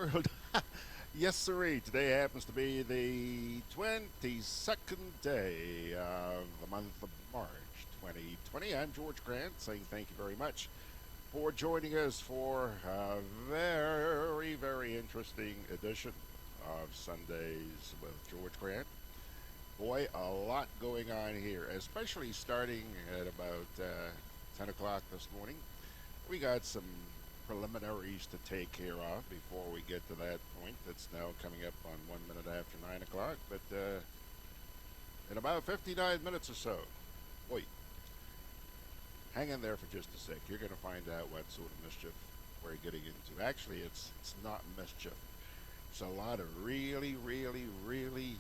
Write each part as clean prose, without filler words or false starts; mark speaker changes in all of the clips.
Speaker 1: world. Yes, sirree. Today happens to be the 22nd day of the month of March 2020. I'm George Grant saying thank you very much for joining us for a very, very interesting edition of Sundays with George Grant. Boy, a lot going on here, especially starting at about 10 o'clock this morning. We got some preliminaries to take care of before we get to that point. That's now coming up on 1 minute after 9 o'clock. But in about 59 minutes or so, wait, hang in there for just a sec. You're going to find out what sort of mischief we're getting into. Actually, it's not mischief. It's a lot of really, really, really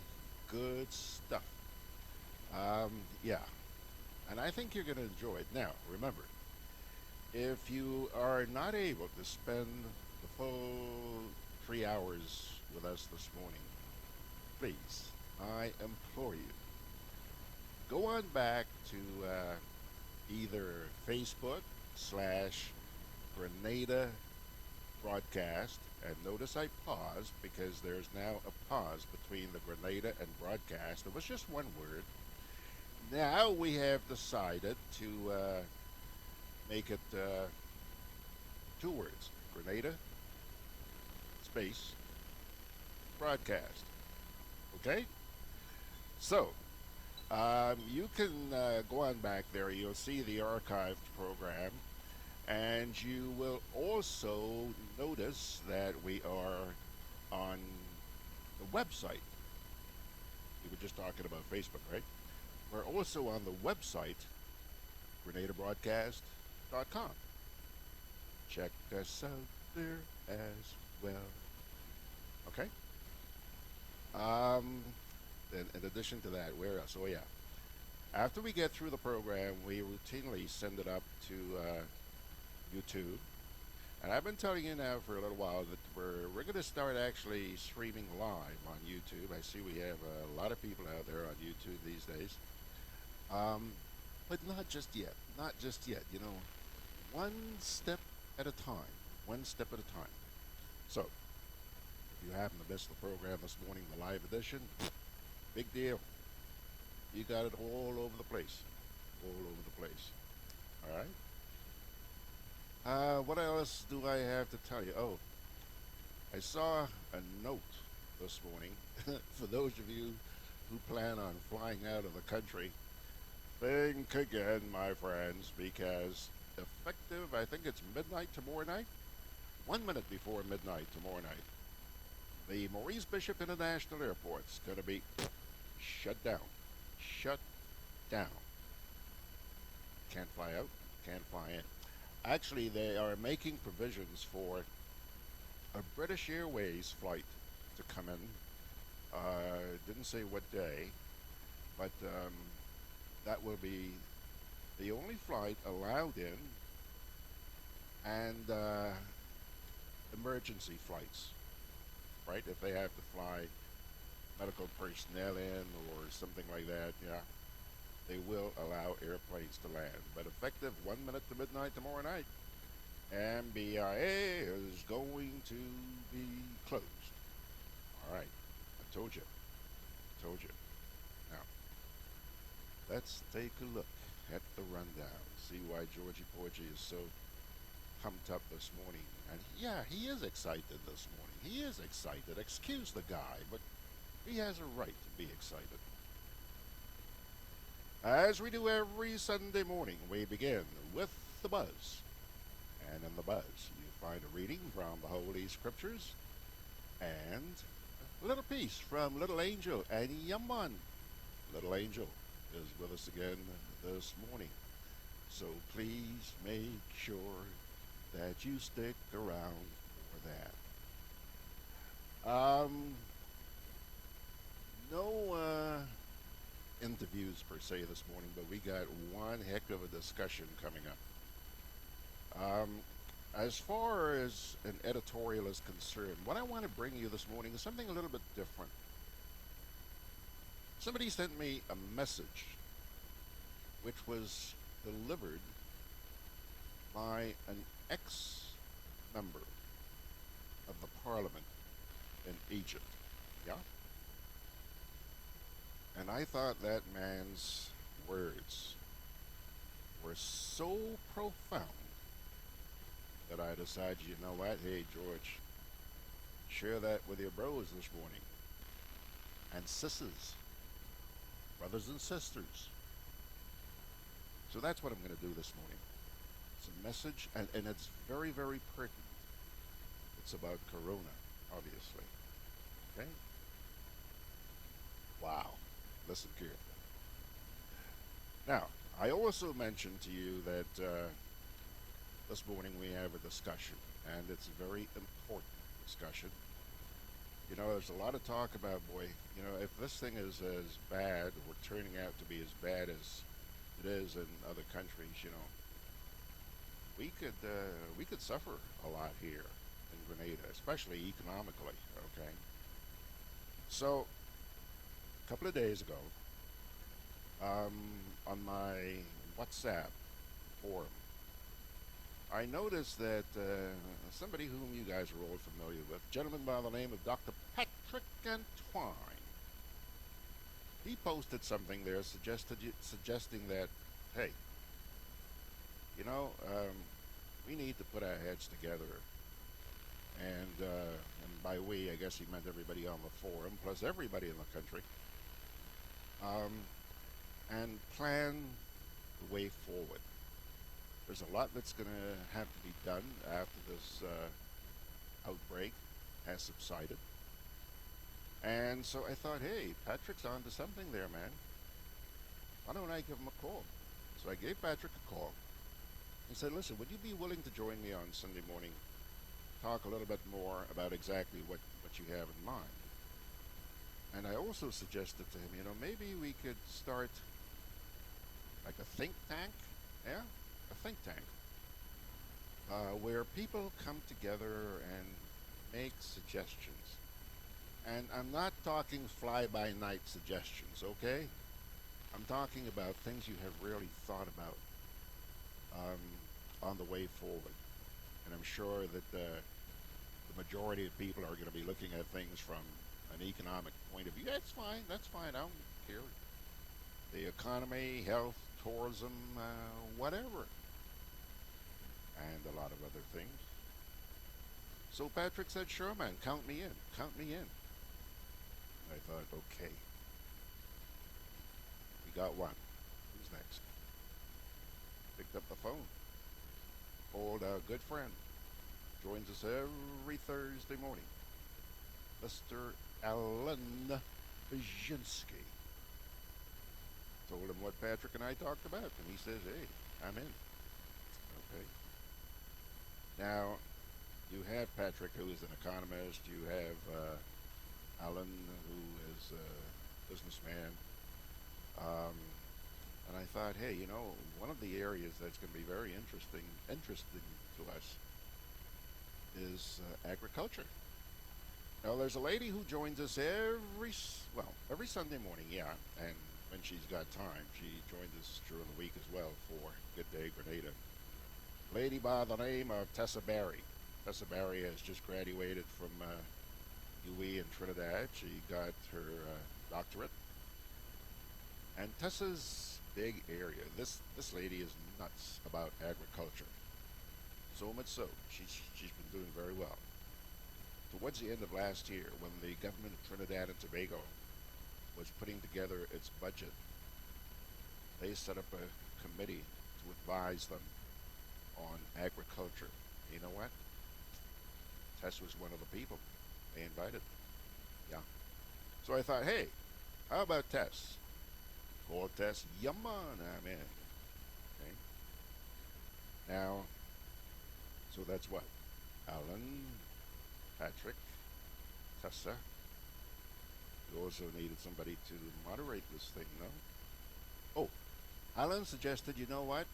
Speaker 1: good stuff. Yeah, and I think you're going to enjoy it. Now, remember, if you are not able to spend the full 3 hours with us this morning, please, I implore you, go on back to either Facebook/Grenada broadcast, and notice I paused because there's now a pause between the Grenada and broadcast. It was just one word. Now we have decided to make it two words: Grenada space broadcast. Okay? So, you can go on back there. You'll see the archived program. And you will also notice that we are on the website. We were just talking about Facebook, right? We're also on the website, GRENADABROADCAST.com. Check us out there as well. Okay? In addition to that, where else? Oh, yeah. After we get through the program, we routinely send it up to YouTube. And I've been telling you now for a little while that we're going to start actually streaming live on YouTube. I see we have a lot of people out there on YouTube these days. But not just yet. Not just yet. You know, one step at a time. One step at a time. So, if you happen to miss the program this morning, the live edition, big deal. You got it all over the place. All over the place. All right? What else do I have to tell you? Oh, I saw a note this morning for those of you who plan on flying out of the country. Think again, my friends, because effective, I think it's midnight tomorrow night, 1 minute before midnight tomorrow night, the Maurice Bishop International Airport's going to be shut down. Shut down. Can't fly out, can't fly in. Actually, they are making provisions for a British Airways flight to come in. Didn't say what day, but that will be the only flight allowed in, and emergency flights, right? If they have to fly medical personnel in or something like that, yeah. They will allow airplanes to land. But effective 1 minute to midnight tomorrow night, MBIA is going to be closed. All right. I told you. Told you. Now, let's take a look at the rundown. See why Georgie Porgy is so pumped up this morning. And yeah, he is excited this morning. He is excited. Excuse the guy, but he has a right to be excited. As we do every Sunday morning, we begin with the buzz. And in the buzz, you find a reading from the Holy Scriptures and a little piece from Little Angel. And Yaman, Little Angel, is with us again this morning. So please make sure that you stick around for that. No interviews per se this morning, but we got one heck of a discussion coming up. As far as an editorial is concerned, what I want to bring you this morning is something a little bit different. Somebody sent me a message which was delivered by an ex-member of the Parliament in Egypt. Yeah? And I thought that man's words were so profound that I decided, you know what? Hey, George, share that with your bros this morning. And sisters, brothers and sisters. So that's what I'm going to do this morning. It's a message, and it's very, very pertinent. It's about Corona, obviously. Okay? Wow. Listen carefully. Now, I also mentioned to you that this morning we have a discussion, and it's a very important discussion. You know, there's a lot of talk about, boy, you know, if this thing is as bad, or turning out to be as bad as it is in other countries, you know, we could suffer a lot here in Grenada, especially economically. Okay, so a couple of days ago, on my WhatsApp forum, I noticed that somebody whom you guys are all familiar with, a gentleman by the name of Dr. Patrick Antoine, he posted something there suggesting that, hey, you know, we need to put our heads together. And by we, I guess he meant everybody on the forum, plus everybody in the country, um, and plan the way forward. There's a lot that's going to have to be done after this outbreak has subsided. And so I thought, hey, Patrick's on to something there, man. Why don't I give him a call? So I gave Patrick a call and said, listen, would you be willing to join me on Sunday morning, talk a little bit more about exactly what you have in mind? And I also suggested to him, you know, maybe we could start like a think tank, yeah? A think tank, where people come together and make suggestions. And I'm not talking fly-by-night suggestions, okay? I'm talking about things you have really thought about on the way forward. And I'm sure that the majority of people are going to be looking at things from an economic point of view. That's fine, I don't care. The economy, health, tourism, whatever. And a lot of other things. So Patrick said, sure, man, count me in. I thought, okay, we got one. Who's next? Picked up the phone. Called our good friend. Joins us every Thursday morning. Mr. ALLAN BIERZYNSKI. Told him what Patrick and I talked about, and he says, hey, I'm in. Okay. Now, you have Patrick, who is an economist. You have ALLAN, who is a businessman. And I thought, hey, you know, one of the areas that's going to be very interesting to us is agriculture. Now, there's a lady who joins us every Sunday morning, yeah, and when she's got time, she joins us during the week as well for Good Day Grenada. Lady by the name of Tessa Barry. Tessa Barry has just graduated from UE in Trinidad. She got her doctorate. And Tessa's big area, this lady is nuts about agriculture. So much so, she's been doing very well. Towards the end of last year, when the government of Trinidad and Tobago was putting together its budget, they set up a committee to advise them on agriculture. You know what? Tess was one of the people they invited. Yeah. So I thought, hey, how about Tess? Call Tess. Yeah, man, I'm in. Okay. Now, so that's what? ALLAN, Patrick, Tessa. You also needed somebody to moderate this thing, no? Oh, ALLAN suggested, you know what?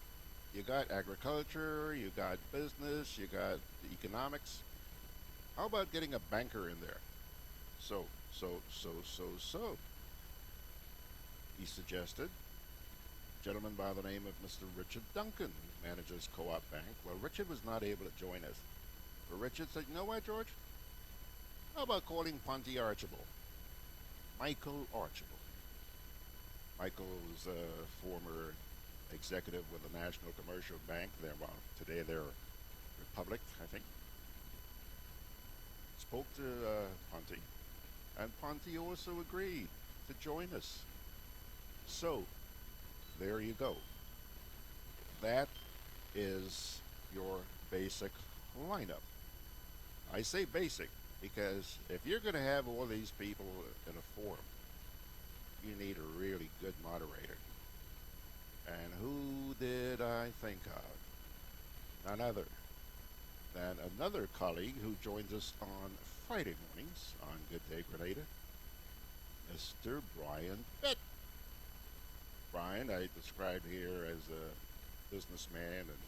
Speaker 1: You got agriculture, you got business, you got economics. How about getting a banker in there? So. He suggested a gentleman by the name of Mr. Richard Duncan, who manages Co-op Bank. Well, Richard was not able to join us. But Richard said, you know what, George? How about calling Ponte Archibald? Michael Archibald. Michael's a former executive with the National Commercial Bank. Today they're Republic, I think. Spoke to Ponte, and Ponte also agreed to join us. So, there you go. That is your basic lineup. I say basic because if you're going to have all these people in a forum, you need a really good moderator. And who did I think of? None other than another colleague who joins us on Friday mornings on Good Day Grenada, Mr. Brian Pitt. Brian, I describe here as a businessman and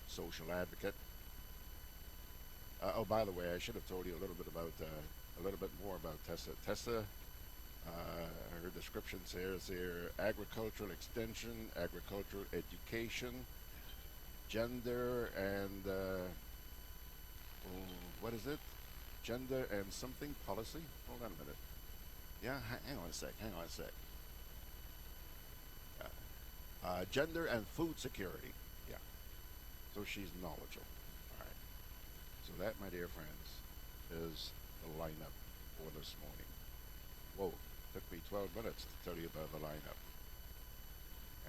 Speaker 1: social advocate. Oh, by the way, I should have told you a little bit more about TESSA. TESSA, her description says here, agricultural extension, agricultural education, gender, and what is it? Gender and something policy? Hold on a minute. Yeah, hang on a sec. Gender and food security. Yeah. So she's knowledgeable. All right. So that, my dear friends, is the lineup for this morning. Whoa, took me 12 minutes to tell you about the lineup.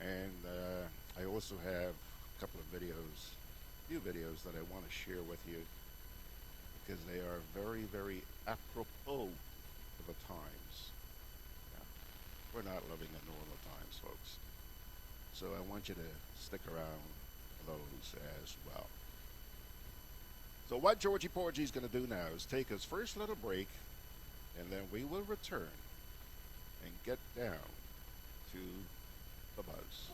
Speaker 1: And I also have a couple of few videos that I want to share with you because they are very, very apropos to the times. Yeah. We're not living in normal times, folks. So I want you to stick around for those as well. So what Georgie Porgy is going to do now is take his first little break, and then we will return and get down to the buzz.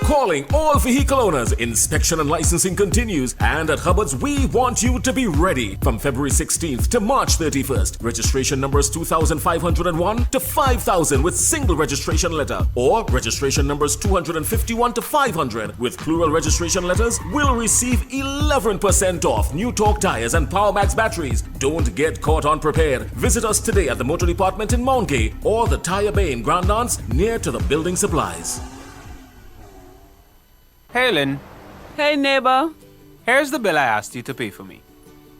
Speaker 2: Calling all vehicle owners, inspection and licensing continues, and at Hubbard's we want you to be ready. From February 16th to March 31st, registration numbers 2,501 to 5,000 with single registration letter, or registration numbers 251 to 500 with plural registration letters will receive 11% off new torque tires and PowerMax batteries. Don't get caught unprepared. Visit us today at the Motor Department in Mount Gay or the Tire Bay in Grand Anse near to the building supplies.
Speaker 3: Hey, Lynn.
Speaker 4: Hey, neighbor.
Speaker 3: Here's the bill I asked you to pay for me.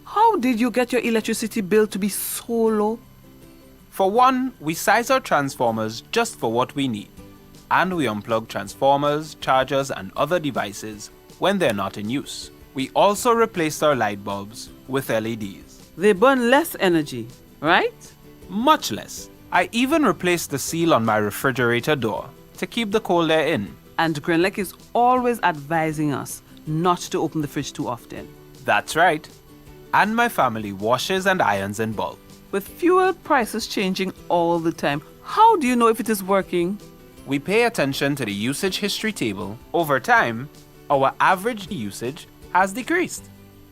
Speaker 4: How did you get your electricity bill to be so low?
Speaker 3: For one, we size our transformers just for what we need. And we unplug transformers, chargers, and other devices when they're not in use. We also replaced our light bulbs with LEDs.
Speaker 4: They burn less energy, right?
Speaker 3: Much less. I even replaced the seal on my refrigerator door to keep the cold air in.
Speaker 4: And Grenlec is always advising us not to open the fridge too often.
Speaker 3: That's right. And my family washes and irons in bulk.
Speaker 4: With fuel prices changing all the time, how do you know if it is working?
Speaker 3: We pay attention to the usage history table. Over time, our average usage has decreased.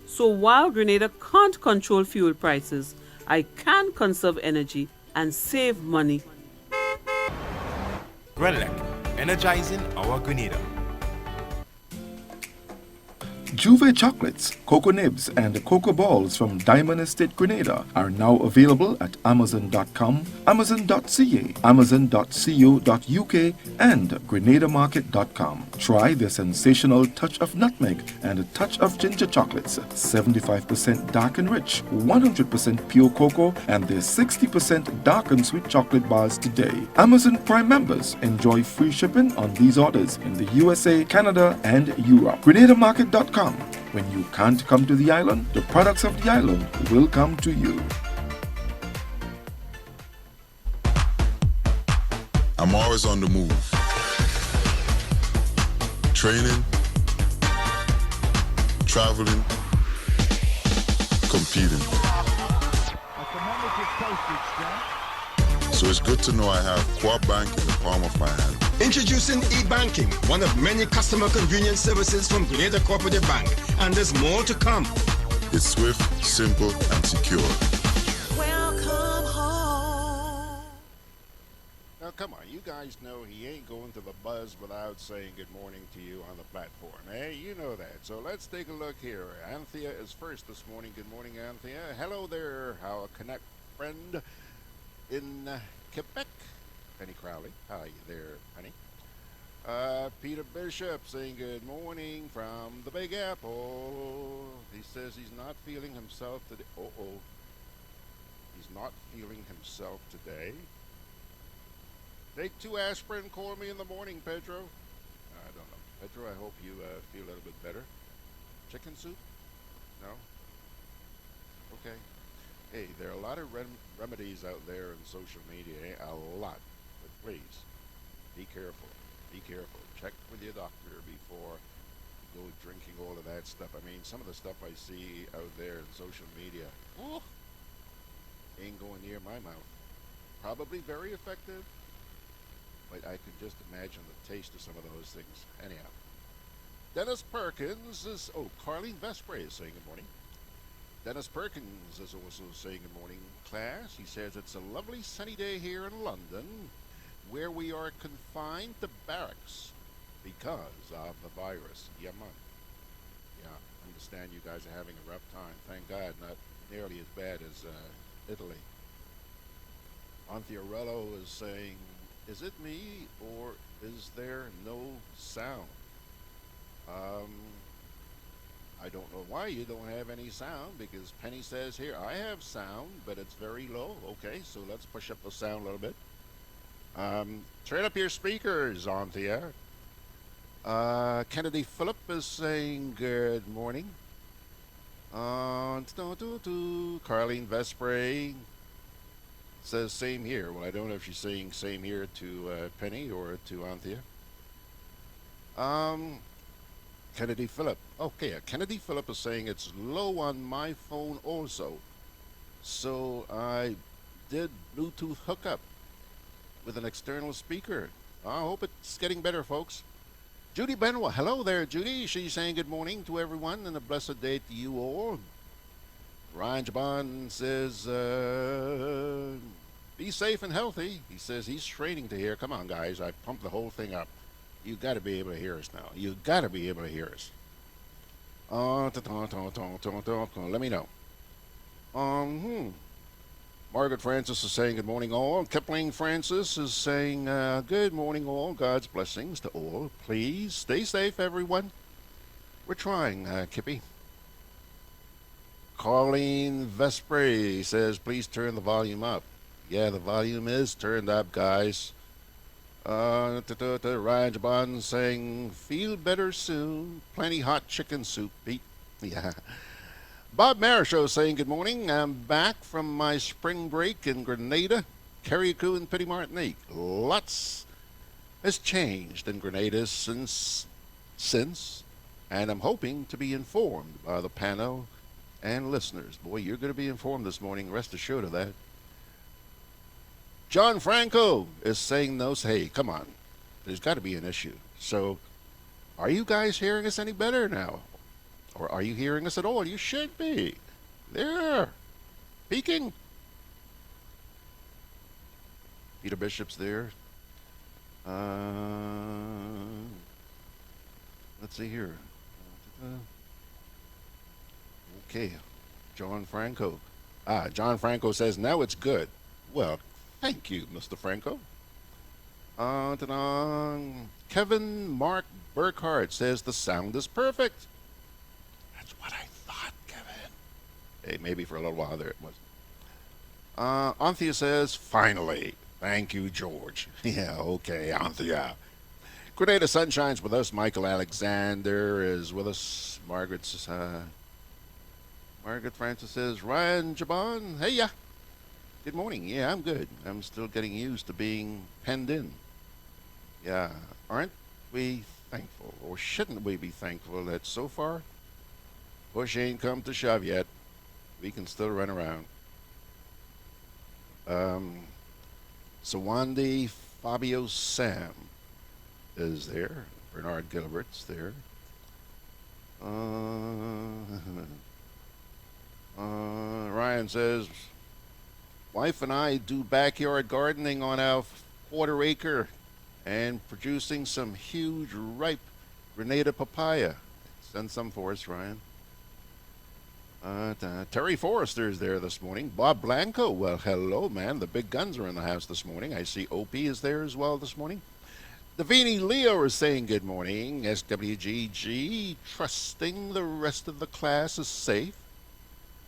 Speaker 4: So while Grenada can't control fuel prices, I can conserve energy and save money.
Speaker 5: GRENADA, energizing our Grenada.
Speaker 6: Juve chocolates, cocoa nibs, and cocoa balls from Diamond Estate Grenada are now available at Amazon.com, Amazon.ca, Amazon.co.uk, and GrenadaMarket.com. Try the sensational touch of nutmeg and a touch of ginger chocolates, 75% dark and rich, 100% pure cocoa, and their 60% dark and sweet chocolate bars today. Amazon Prime members enjoy free shipping on these orders in the USA, Canada, and Europe. GrenadaMarket.com. When you can't come to the island, the products of the island will come to you.
Speaker 7: I'm always on the move. Training, traveling, competing. So it's good to know I have Co-op Bank in the palm of my hand.
Speaker 8: Introducing e-banking, one of many customer convenience services from Grenada Cooperative Bank, and there's more to come.
Speaker 7: It's swift, simple, and secure.
Speaker 1: Welcome home. Now come on, you guys know he ain't going to the buzz without saying good morning to you on the platform. Hey, you know that. So let's take a look here. Anthea is first this morning. Good morning, Anthea. Hello there, our Connect friend in Quebec. Penny Crowley. Hi there, Penny. Peter Bishop saying good morning from the Big Apple. He says he's not feeling himself today. He's not feeling himself today. Take 2 aspirin, call me in the morning, Pedro. I don't know. Pedro, I hope you feel a little bit better. Chicken soup? No? Okay. Hey, there are a lot of remedies out there in social media. A lot. But please, be careful. Be careful. Check with your doctor before you go drinking all of that stuff. I mean, some of the stuff I see out there in social media, ain't going near my mouth. Probably very effective, but I can just imagine the taste of some of those things. Anyhow, Dennis Perkins is, Carlene Vespre is saying good morning. Dennis Perkins is also saying good morning, class. He says it's a lovely sunny day here in London, where we are confined to barracks because of the virus. Yeah, man. Yeah, I understand you guys are having a rough time. Thank God, not nearly as bad as Italy. Antiarello is saying, is it me or is there no sound? I don't know why you don't have any sound, because Penny says here, I have sound, but it's very low. Okay, so let's push up the sound a little bit. Turn up your speakers, Anthea. Kennedy Phillip is saying good morning. Carlene Vespre says same here. Well, I don't know if she's saying same here to Penny or to Anthea. Kennedy Phillip. Okay, Kennedy Phillip is saying it's low on my phone also. So I did Bluetooth hookup with an external speaker. I hope it's getting better, folks. Judy Benoit. Hello there, Judy. She's saying good morning to everyone and a blessed day to you all. Ryan Jabon says, be safe and healthy. He says he's training to hear. Come on, guys. I pumped the whole thing up. You got to be able to hear us now. You got to be able to hear us. Let me know. Margaret Francis is saying good morning all. Kipling Francis is saying good morning all. God's blessings to all. Please stay safe, everyone. We're trying, Kippy. Colleen Vespre says please turn the volume up. Yeah, the volume is turned up, guys. Ryan Jabon saying feel better soon. Plenty hot chicken soup, Pete. Yeah. Bob Marishow saying good morning. I'm back from my spring break in Grenada, Carriacou, and Petit Martinique. Lots has changed in Grenada since, and I'm hoping to be informed by the panel and listeners. Boy, you're going to be informed this morning. Rest assured of that. John Franco is saying those. Hey, come on. There's got to be an issue. So, are you guys hearing us any better now? Or are you hearing us at all? You should be. There. Peeking. Peter Bishop's there. Let's see here. Okay. John Franco. John Franco says, now it's good. Well, thank you, Mr. Franco. Kevin Mark Burkhardt says the sound is perfect. That's what I thought, Kevin. Hey, maybe for a little while there it was. Anthea says, finally. Thank you, George. Yeah, okay, Anthea. Grenada Sunshine's with us. Michael Alexander is with us. Margaret Francis says, Ryan Jabon, hey, yeah. Good morning. Yeah, I'm good. I'm still getting used to being penned in. Yeah, aren't we thankful, or shouldn't we be thankful that so far push ain't come to shove yet? We can still run around. Sawandi Fabio Sam is there. Bernard Gilbert's there. Ryan says, wife and I do backyard gardening on our quarter acre and producing some huge ripe Grenada papaya. Send some for us, Ryan. Terry Forrester's there this morning. Bob Blanco, well, hello, man. The big guns are in the house this morning. I see Opie is there as well this morning. Davini Leo is saying good morning. SWGG, trusting the rest of the class is safe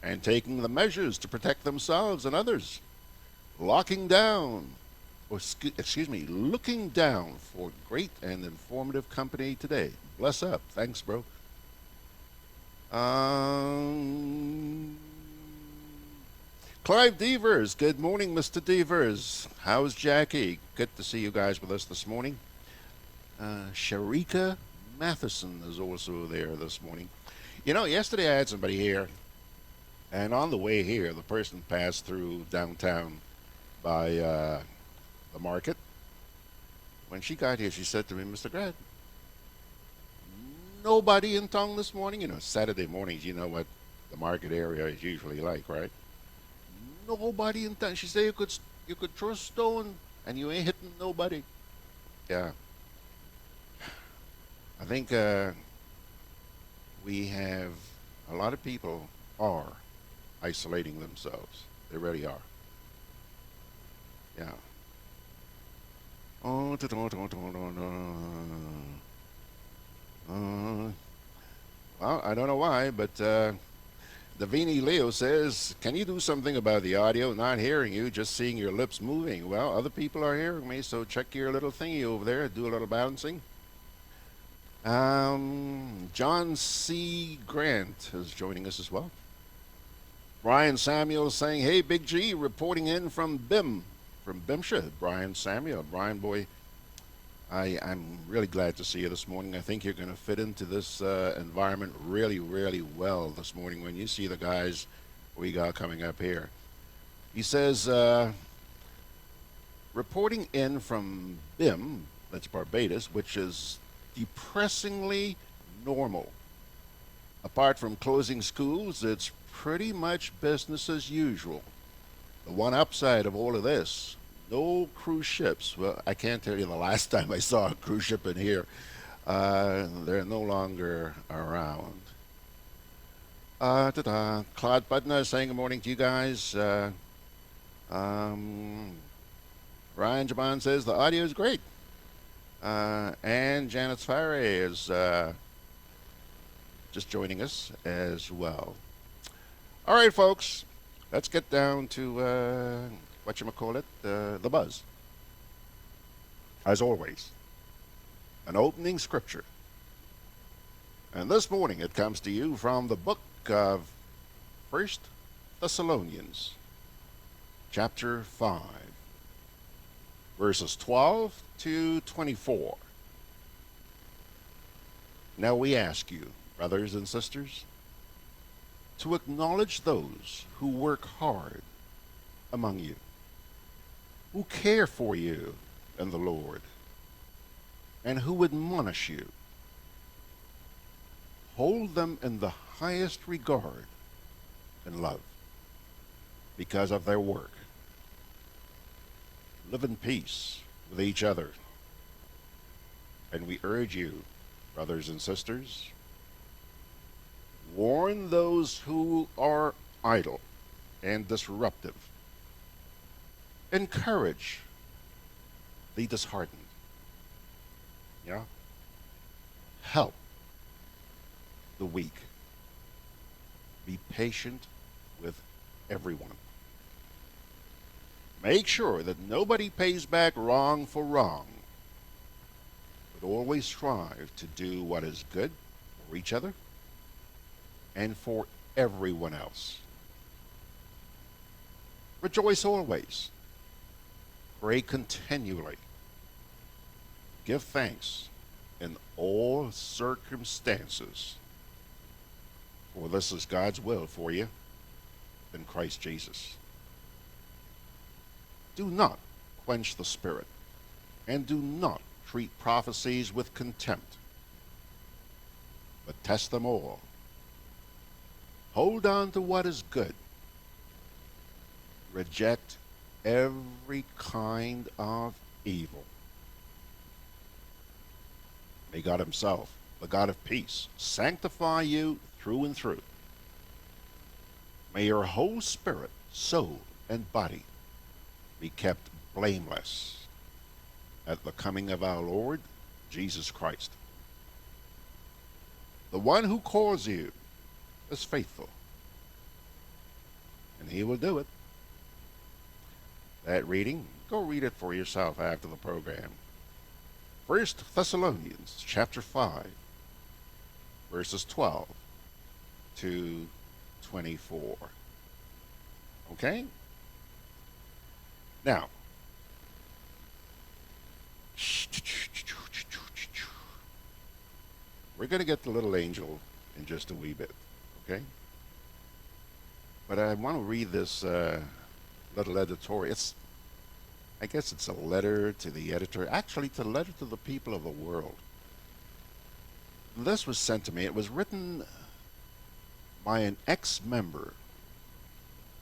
Speaker 1: and taking the measures to protect themselves and others. Looking down for great and informative company today. Bless up. Thanks, bro. Clive Devers. Good morning, Mr. Devers. How's Jackie? Good to see you guys with us this morning. Sharika Matheson is also there this morning. You know, yesterday I had somebody here, and on the way here, the person passed through downtown by the market. When she got here, she said to me, Mr. Grad, nobody in town this morning? You know, Saturday mornings, you know what the market area is usually like, right? Nobody in town. She said you could throw a stone and you ain't hitting nobody. Yeah. I think we have a lot of people are isolating themselves. They really are. Yeah. Well, I don't know why, but Davini Leo says, can you do something about the audio? Not hearing you, just seeing your lips moving. Well, other people are hearing me, so check your little thingy over there. Do a little bouncing. John C. Grant is joining us as well. Brian Samuel saying, hey, Big G, reporting in from BIMSHA. Brian Samuel. Brian, boy, I'm really glad to see you this morning. I think you're going to fit into this environment really, really well this morning when you see the guys we got coming up here. He says, reporting in from BIM, that's Barbados, which is depressingly normal. Apart from closing schools, it's pretty much business as usual. The one upside of all of this, no cruise ships. Well, I can't tell you the last time I saw a cruise ship in here. They're no longer around. Claude Budna is saying good morning to you guys. Ryan Jaban says the audio is great. And Janet Fire is just joining us as well. All right, folks, let's get down to the buzz. As always, an opening scripture. And this morning it comes to you from the book of 1 Thessalonians, chapter 5, verses 12 to 24. Now we ask you, brothers and sisters, to acknowledge those who work hard among you, who care for you in the Lord, and who admonish you. Hold them in the highest regard and love because of their work. Live in peace with each other. And we urge you, brothers and sisters, warn those who are idle and disruptive. Encourage the disheartened. Yeah? Help the weak. Be patient with everyone. Make sure that nobody pays back wrong for wrong, but always strive to do what is good for each other and for everyone else. Rejoice always. Pray continually. Give thanks in all circumstances, for this is God's will for you in Christ Jesus. Do not quench the Spirit, and do not treat prophecies with contempt, but test them all. Hold on to what is good. Reject every kind of evil. May God himself, the God of peace, sanctify you through and through. May your whole spirit, soul, and body be kept blameless at the coming of our Lord Jesus Christ. The one who calls you is faithful, and he will do it. That reading, go read it for yourself after the program. 1 Thessalonians chapter 5, verses 12 to 24. Okay? Now, we're going to get the little angel in just a wee bit, okay? But I want to read this little editorial. I guess it's a letter to the editor, actually it's a letter to the people of the world. This was sent to me. It was written by an ex-member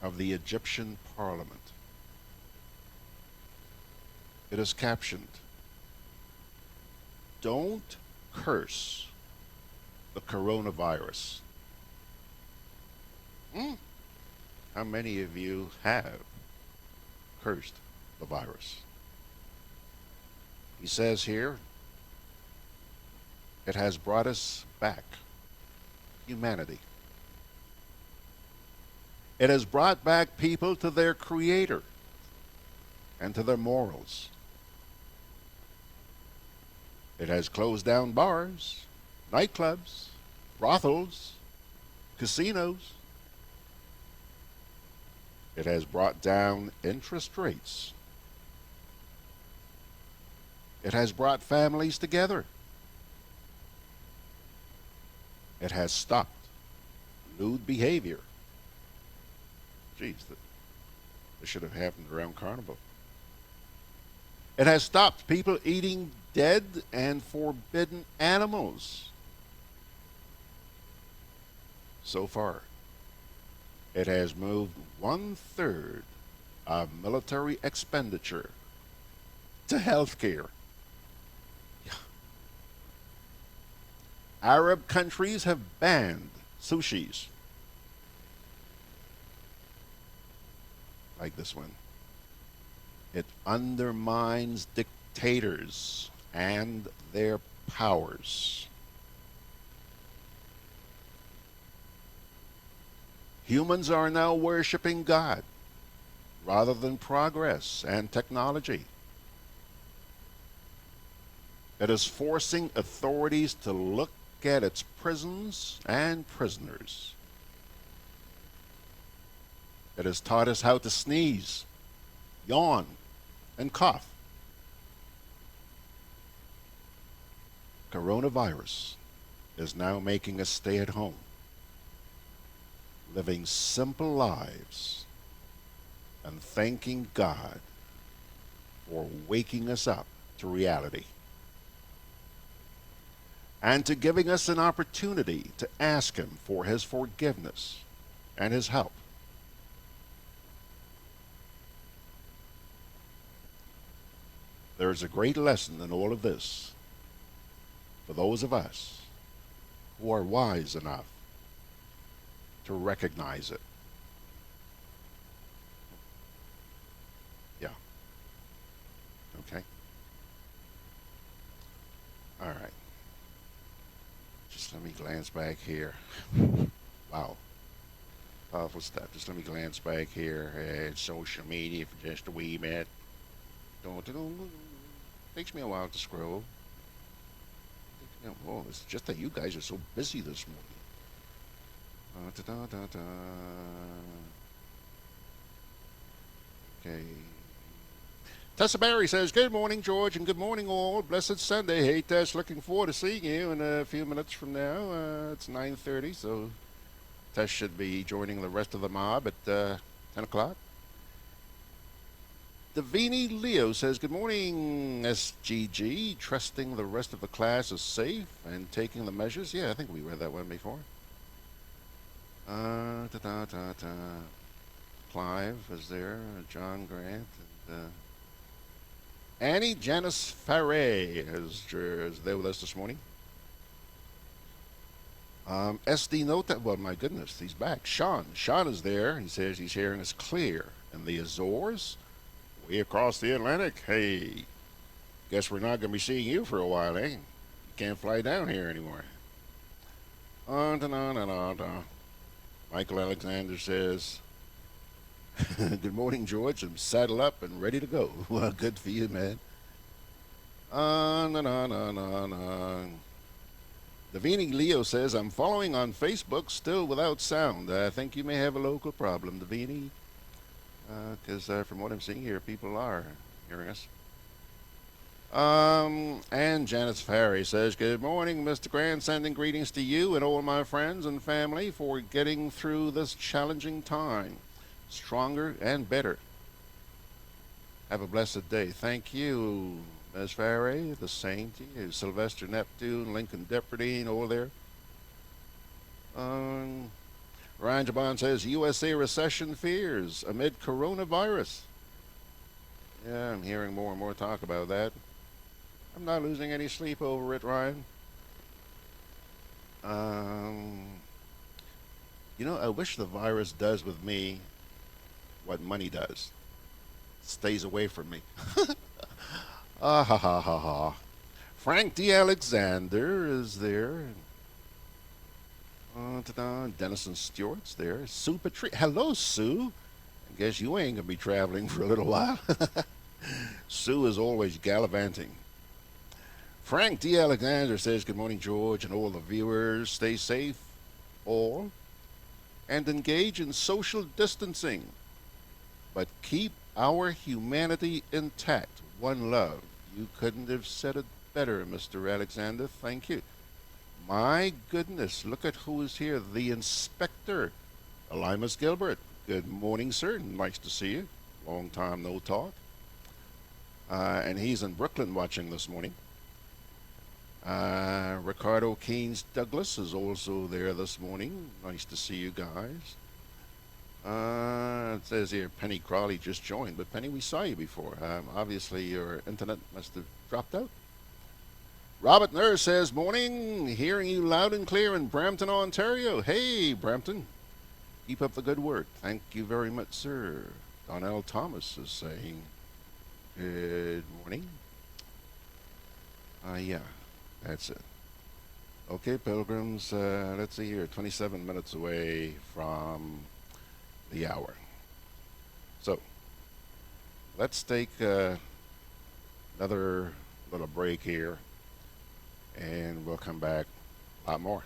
Speaker 1: of the Egyptian parliament. It is captioned, "Don't curse the coronavirus." How many of you have cursed the virus? He says here, it has brought us back, humanity. It has brought back people to their creator and to their morals. It has closed down bars, nightclubs, brothels, casinos. It has brought down interest rates. It has brought families together. It has stopped lewd behavior. Geez, this should have happened around Carnival. It has stopped people eating dead and forbidden animals. So far, it has moved 1/3 of military expenditure to health care. Arab countries have banned sushis. Like this one. It undermines dictators and their powers. Humans are now worshiping God rather than progress and technology. It is forcing authorities to look at its prisons and prisoners. It has taught us how to sneeze, yawn, and cough. Coronavirus is now making us stay at home, living simple lives, and thanking God for waking us up to reality and to giving us an opportunity to ask Him for His forgiveness and His help. There is a great lesson in all of this for those of us who are wise enough to recognize it. Yeah. Okay. All right. Just let me glance back here. Wow. Powerful stuff. Just let me glance back here at social media for just a wee bit. Takes me a while to scroll. Oh, it's just that you guys are so busy this morning. Okay. Tessa Barry says, "Good morning, George, and good morning, all. Blessed Sunday. Hey, Tess, looking forward to seeing you in a few minutes from now. It's 9:30, so Tess should be joining the rest of the mob at 10 o'clock. Davini Leo says, "Good morning, SGG. Trusting the rest of the class is safe and taking the measures." Yeah, I think we read that one before. Clive is there, John Grant, and Annie Janice Farray is there with us this morning. SD Nota, well, my goodness, he's back. Sean is there. He says he's hearing us clear in the Azores, way across the Atlantic. Hey, guess we're not going to be seeing you for a while, eh? You can't fly down here anymore. Michael Alexander says, good morning, George. I'm saddled up and ready to go. Well, good for you, man. Davini Leo says, I'm following on Facebook, still without sound. I think you may have a local problem, Davini, because from what I'm seeing here, people are hearing us. And Janice Farray says, good morning, Mr. Grant, sending greetings to you and all my friends and family for getting through this challenging time, stronger and better. Have a blessed day. Thank you, Ms. Farray. The same to you. Sylvester Neptune, Lincoln Depperdine, all there. Ryan Jabon says, USA recession fears amid coronavirus. Yeah, I'm hearing more and more talk about that. I'm not losing any sleep over it, Ryan. You know, I wish the virus does with me what money does. Stays away from me. Ha ha ha ha. Frank D. Alexander is there. Denison Stewart's there. Sue Patrice. Hello, Sue. I guess you ain't going to be traveling for a little while. Sue is always gallivanting. Frank D. Alexander says, good morning, George, and all the viewers. Stay safe, all, and engage in social distancing. But keep our humanity intact. One love. You couldn't have said it better, Mr. Alexander. Thank you. My goodness, look at who is here. The inspector, Elimus Gilbert. Good morning, sir. Nice to see you. Long time no talk. And he's in Brooklyn watching this morning. Ricardo Keynes Douglas is also there this morning. Nice to see you guys. It says here Penny Crawley just joined, but Penny, we saw you before. Obviously your internet must have dropped out. Robert Nurse says, morning, hearing you loud and clear in Brampton, Ontario. Hey, Brampton, keep up the good work. Thank you very much, sir. Donnell Thomas is saying, good morning. Yeah, that's it. Okay, pilgrims, let's see here, 27 minutes away from the hour. So, let's take another little break here, and we'll come back a lot more.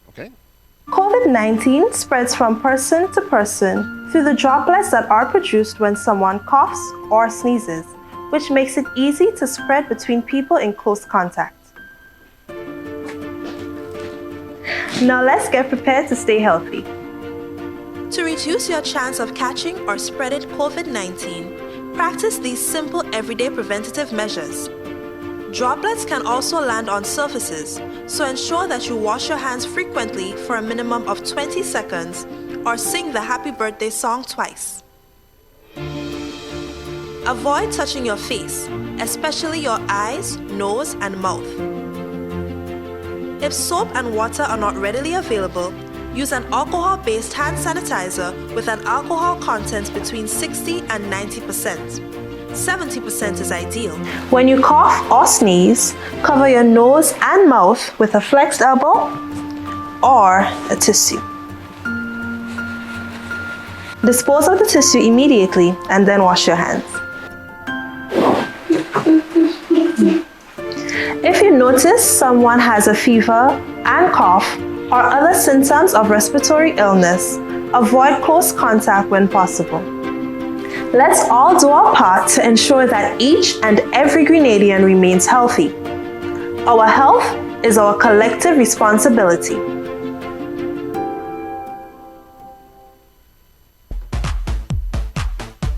Speaker 1: Okay?
Speaker 9: COVID-19 spreads from person to person through the droplets that are produced when someone coughs or sneezes, which makes it easy to spread between people in close contact. Now let's get prepared to stay healthy. To reduce your chance of catching or spreading COVID-19, practice these simple everyday preventative measures. Droplets can also land on surfaces, so ensure that you wash your hands frequently for a minimum of 20 seconds or sing the happy birthday song twice. Avoid touching your face, especially your eyes, nose, and mouth. If soap and water are not readily available, use an alcohol-based hand sanitizer with an alcohol content between 60 and 90%. 70% is ideal. When you cough or sneeze, cover your nose and mouth with a flexed elbow or a tissue. Dispose of the tissue immediately and then wash your hands. If you notice someone has a fever and cough or other symptoms of respiratory illness, avoid close contact when possible. Let's all do our part to ensure that each and every Grenadian remains healthy. Our health is our collective responsibility.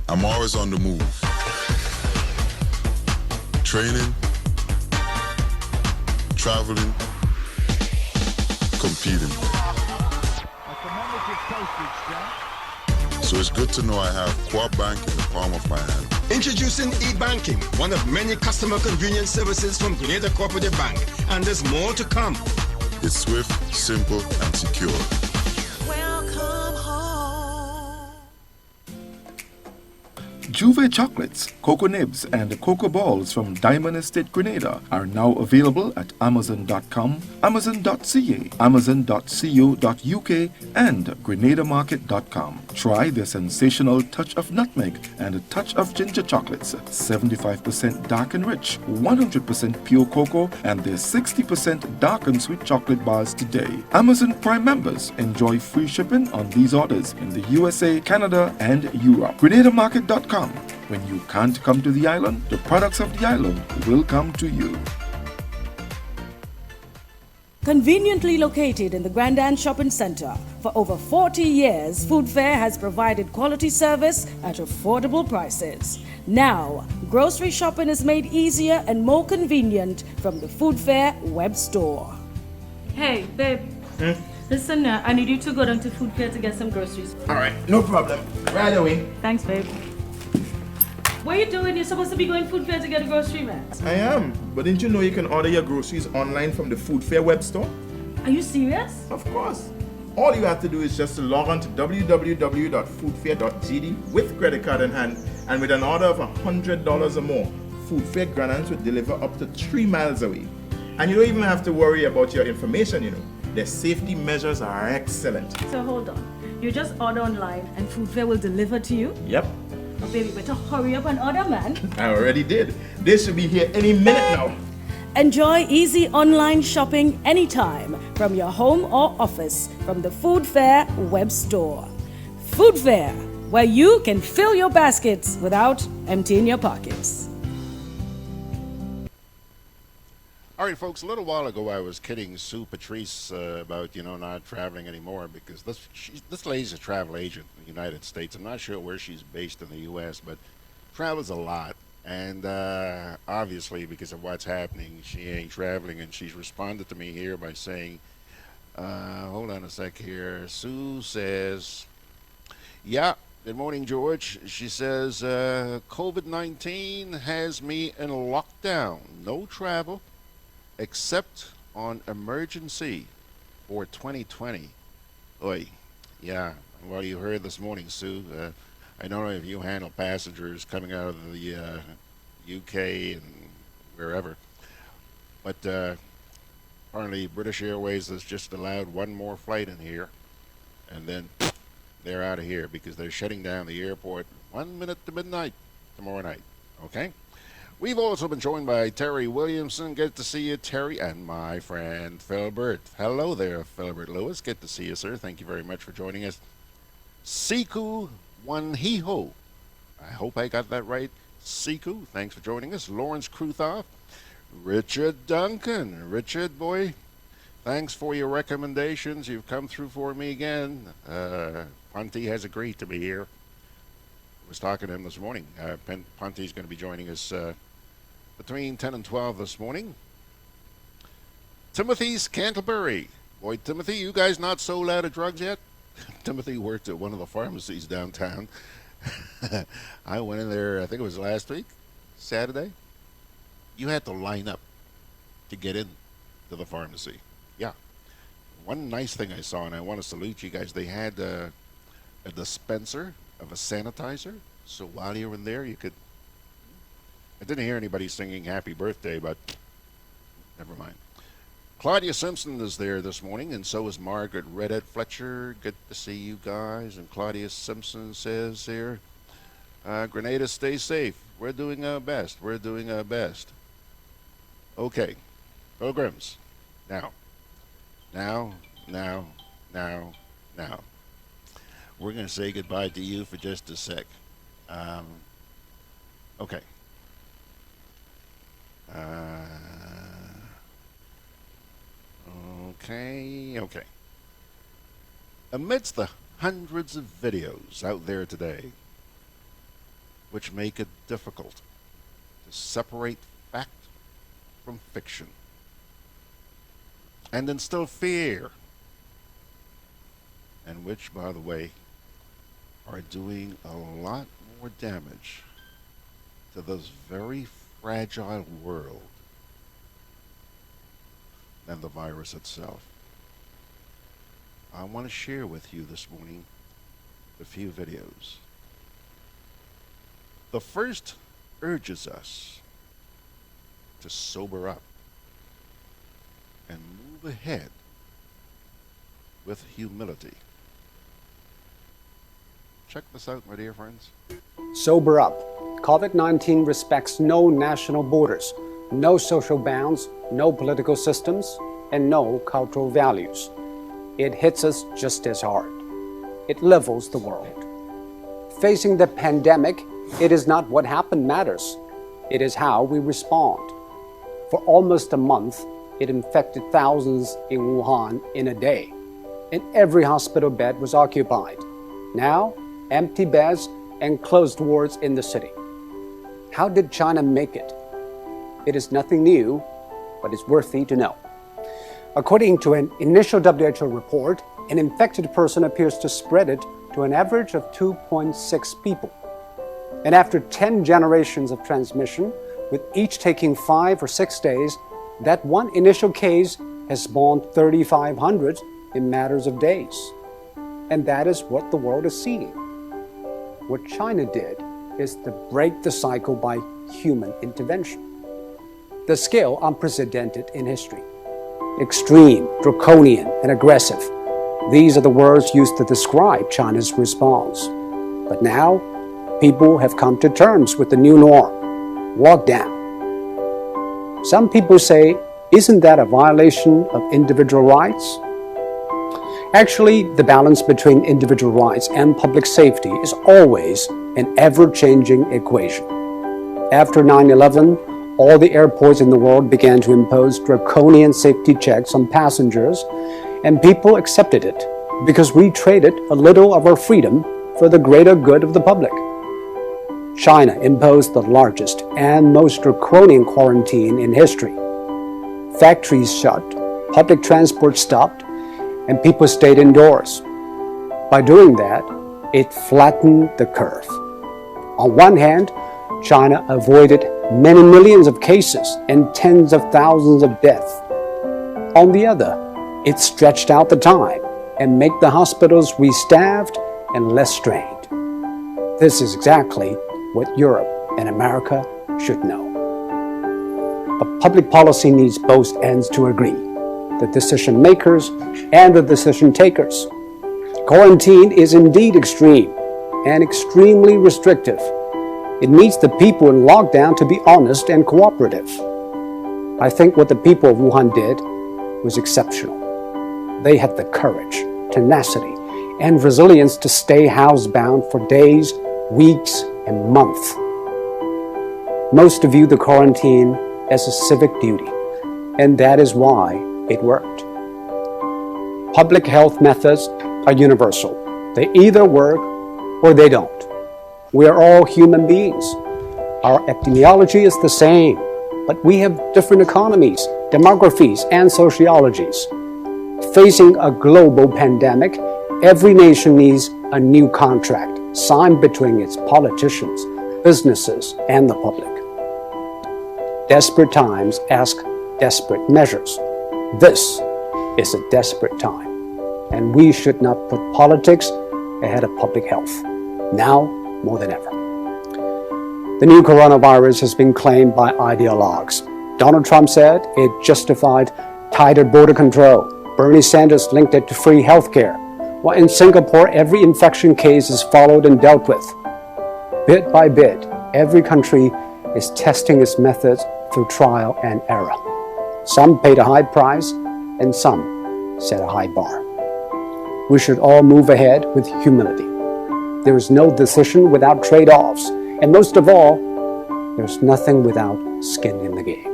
Speaker 7: I'm always on the move. Training, traveling, competing. So it's good to know I have Co-op Bank in the palm of my hand.
Speaker 8: Introducing e-banking, one of many customer convenience services from Grenada Cooperative Bank. And there's more to come.
Speaker 7: It's swift, simple, and secure.
Speaker 9: Welcome home.
Speaker 6: Juve chocolates, cocoa nibs, and cocoa balls from Diamond Estate Grenada are now available at Amazon.com, Amazon.ca, Amazon.co.uk, and GrenadaMarket.com. Try their sensational touch of nutmeg and a touch of ginger chocolates, 75% dark and rich, 100% pure cocoa, and their 60% dark and sweet chocolate bars today. Amazon Prime members enjoy free shipping on these orders in the USA, Canada, and Europe. GrenadaMarket.com. When you can't come to the island, the products of the island will come to you.
Speaker 10: Conveniently located in the Grandand Shopping Center, for over 40 years, Food Fair has provided quality service at affordable prices. Now, grocery shopping is made easier and more convenient from the Food Fair web store.
Speaker 11: Hey, babe. Listen, I need you to go down to Food Fair to get some groceries.
Speaker 12: All right, no problem. Right away.
Speaker 11: Thanks, babe. What are you doing? You're supposed to be going Food Fair to get a grocery, man.
Speaker 12: I am, but didn't you know you can order your groceries online from the Food Fair web store?
Speaker 11: Are you serious?
Speaker 12: Of course. All you have to do is just to log on to www.foodfair.gd with credit card in hand, and with an order of $100 or more, Food Fair Granans will deliver up to 3 miles away. And you don't even have to worry about your information, you know. Their safety measures are excellent.
Speaker 11: So hold on. You just order online and Food Fair will deliver to you?
Speaker 12: Yep.
Speaker 11: Oh, baby, better hurry up and order, man.
Speaker 12: I already did. They should be here any minute now.
Speaker 10: Enjoy easy online shopping anytime from your home or office from the Food Fair web store. Food Fair, where you can fill your baskets without emptying your pockets.
Speaker 1: All right, folks, a little while ago I was kidding Sue Patrice about, not traveling anymore because this lady's a travel agent in the United States. I'm not sure where she's based in the U.S., but travels a lot. And obviously, because of what's happening, she ain't traveling. And she's responded to me here by saying, hold on a sec here. Sue says, yeah, good morning, George. She says, COVID-19 has me in lockdown. No travel. Except on emergency for 2020. Oi, yeah, well, you heard this morning, Sue. I don't know if you handle passengers coming out of the UK and wherever, but apparently British Airways has just allowed one more flight in here, and then they're out of here because they're shutting down the airport 1 minute to midnight tomorrow night. Okay? We've also been joined by Terry Williamson. Good to see you, Terry, and my friend Philbert. Hello there, Philbert Lewis. Good to see you, sir. Thank you very much for joining us. Siku Wanhiho. I hope I got that right. Siku, thanks for joining us. Lawrence Kruthoff. Richard Duncan. Richard, boy, thanks for your recommendations. You've come through for me again. Punty has agreed to be here. I was talking to him this morning. Punty's going to be joining us between 10 and 12 this morning. Timothy's Canterbury. Boy, Timothy, you guys not sold out of drugs yet? Timothy worked at one of the pharmacies downtown. I went in there, I think it was last week, Saturday. You had to line up to get in to the pharmacy. Yeah. One nice thing I saw, and I want to salute you guys, they had a dispenser of a sanitizer. So while you were in there, you could... I didn't hear anybody singing happy birthday, but never mind. Claudia Simpson is there this morning, and so is Margaret Redhead Fletcher. Good to see you guys. And Claudia Simpson says here, Grenada, stay safe. We're doing our best. We're doing our best. Okay, Pilgrims. Now. We're going to say goodbye to you for just a sec. Okay. Okay. Amidst the hundreds of videos out there today, which make it difficult to separate fact from fiction and instill fear, and which, by the way, are doing a lot more damage to this very fragile world than the virus itself. I want to share with you this morning a few videos. The first urges us to sober up and move ahead with humility. Check this out, my dear friends.
Speaker 13: Sober up. COVID-19 respects no national borders, no social bounds, no political systems, and no cultural values. It hits us just as hard. It levels the world. Facing the pandemic, it is not what happened matters. It is how we respond. For almost a month, it infected thousands in Wuhan in a day, and every hospital bed was occupied. Now, empty beds and closed wards in the city. How did China make it? It is nothing new, but it's worthy to know. According to an initial WHO report, an infected person appears to spread it to an average of 2.6 people. And after 10 generations of transmission, with each taking 5 or 6 days, that one initial case has spawned 3,500 in matters of days. And that is what the world is seeing. What China did is to break the cycle by human intervention. The scale unprecedented in history. Extreme, draconian, and aggressive. These are the words used to describe China's response. But now, people have come to terms with the new norm, lockdown. Some people say, isn't that a violation of individual rights? Actually, the balance between individual rights and public safety is always an ever-changing equation. After 9/11, all the airports in the world began to impose draconian safety checks on passengers, and people accepted it because we traded a little of our freedom for the greater good of the public. China imposed the largest and most draconian quarantine in history. Factories shut, public transport stopped, and people stayed indoors. By doing that, it flattened the curve. On one hand, China avoided many millions of cases and tens of thousands of deaths. On the other, it stretched out the time and made the hospitals restaffed and less strained. This is exactly what Europe and America should know. But public policy needs both ends to agree, the decision makers and the decision takers. Quarantine is indeed extreme and extremely restrictive. It needs the people in lockdown to be honest and cooperative. I think what the people of Wuhan did was exceptional. They had the courage, tenacity, and resilience to stay housebound for days, weeks, and months. Most view the quarantine as a civic duty, and that is why it worked. Public health methods are universal. They either work or they don't. We are all human beings. Our epidemiology is the same, but we have different economies, demographies, and sociologies. Facing a global pandemic, every nation needs a new contract signed between its politicians, businesses, and the public. Desperate times ask desperate measures. This is a desperate time, and we should not put politics ahead of public health, now more than ever. The new coronavirus has been claimed by ideologues. Donald Trump said it justified tighter border control. Bernie Sanders linked it to free health care, while in Singapore every infection case is followed and dealt with. Bit by bit, every country is testing its methods through trial and error. Some paid a high price, and some set a high bar. We should all move ahead with humility. There is no decision without trade-offs, and most of all, there's nothing without skin in the game.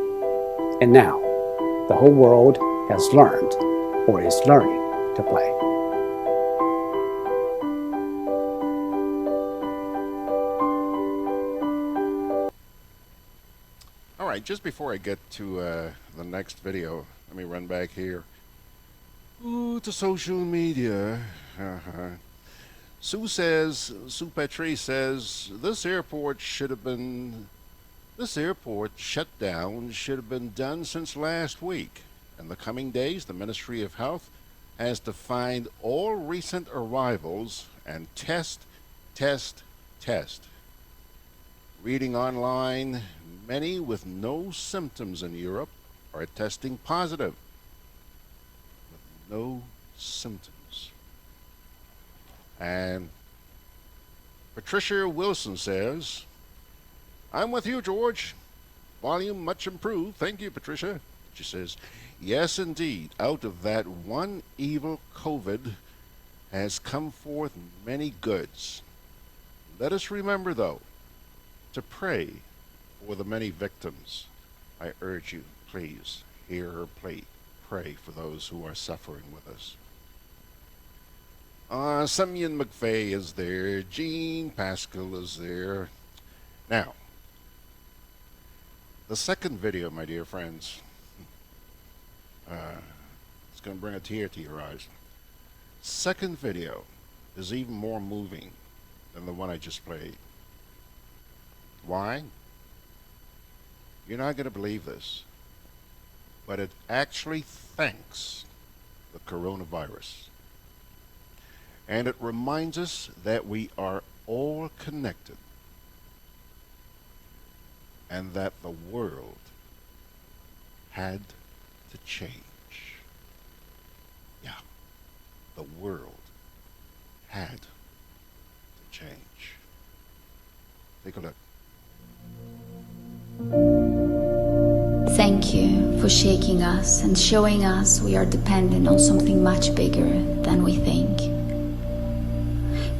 Speaker 13: And now, the whole world has learned, or is learning, to play.
Speaker 1: All right, just before I get to the next video, let me run back here. Ooh, to social media. Sue Petrie says, this airport shutdown should have been done since last week. In the coming days, the Ministry of Health has to find all recent arrivals and test. Reading online, many with no symptoms in Europe are testing positive. With no symptoms. And Patricia Wilson says, I'm with you, George. Volume much improved. Thank you, Patricia. She says, yes, indeed, out of that one evil COVID has come forth many goods. Let us remember, though, to pray for the many victims. I urge you, please, hear her plea. Pray for those who are suffering with us. Semyon McVeigh is there. Jean Pascal is there. Now, the second video, my dear friends, it's going to bring a tear to your eyes. Second video is even more moving than the one I just played. Why? You're not going to believe this, but it actually thanks the coronavirus. And it reminds us that we are all connected and that the world had to change. Yeah, the world had to change. Take a look.
Speaker 14: Thank you for shaking us and showing us we are dependent on something much bigger than we think.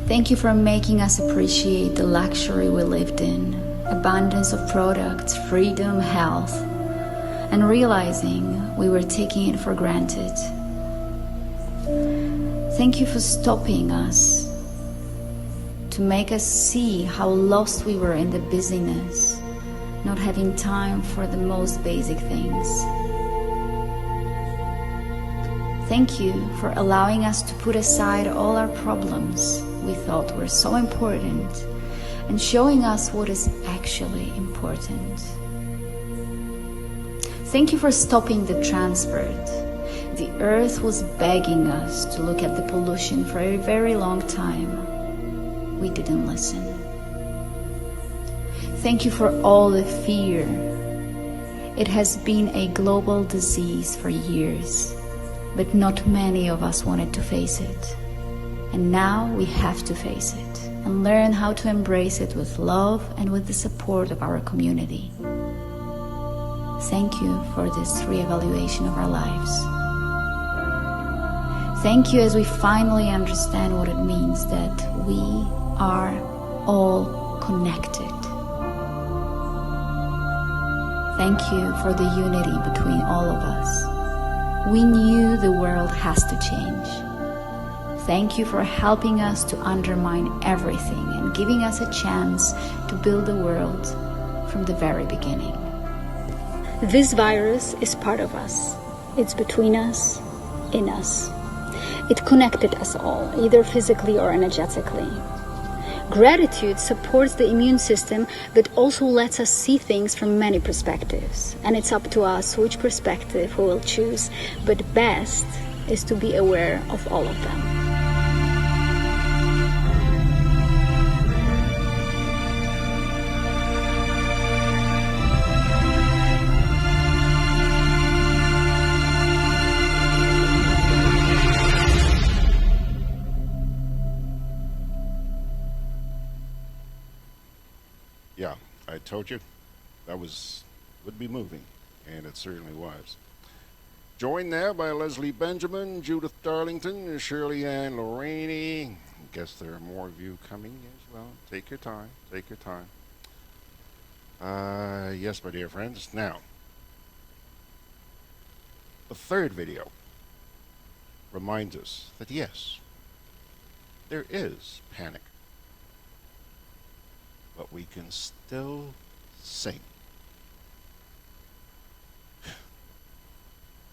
Speaker 14: Thank you for making us appreciate the luxury we lived in, abundance of products, freedom, health, and realizing we were taking it for granted. Thank you for stopping us to make us see how lost we were in the busyness, not having time for the most basic things. Thank you for allowing us to put aside all our problems we thought were so important and showing us what is actually important. Thank you for stopping the transport. The earth was begging us to look at the pollution for a very long time. We didn't listen. Thank you for all the fear. It has been a global disease for years, but not many of us wanted to face it. And now we have to face it and learn how to embrace it with love and with the support of our community. Thank you for this reevaluation of our lives. Thank you as we finally understand what it means that we are all connected. Thank you for the unity between all of us. We knew the world has to change. Thank you for helping us to undermine everything and giving us a chance to build the world from the very beginning.
Speaker 15: This virus is part of us. It's between us, in us. It connected us all, either physically or energetically. Gratitude supports the immune system, but also lets us see things from many perspectives. And it's up to us which perspective we will choose, but best is to be aware of all of them.
Speaker 1: Yeah, I told you that would be moving, and it certainly was. Joined now by Leslie Benjamin, Judith Darlington, Shirley Ann Loraney. I guess there are more of you coming as well. Take your time. Take your time. Yes, my dear friends. Now, the third video reminds us that yes, there is panic, but we can still sing.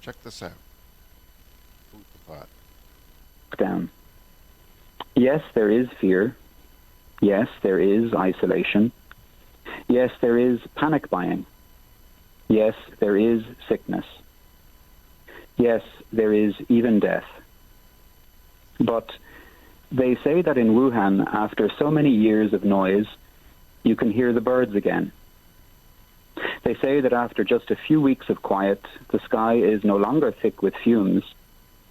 Speaker 1: Check this out. Food for thought.
Speaker 16: Down. Yes, there is fear. Yes, there is isolation. Yes, there is panic buying. Yes, there is sickness. Yes, there is even death. But they say that in Wuhan, after so many years of noise, you can hear the birds again. They say that after just a few weeks of quiet, the sky is no longer thick with fumes,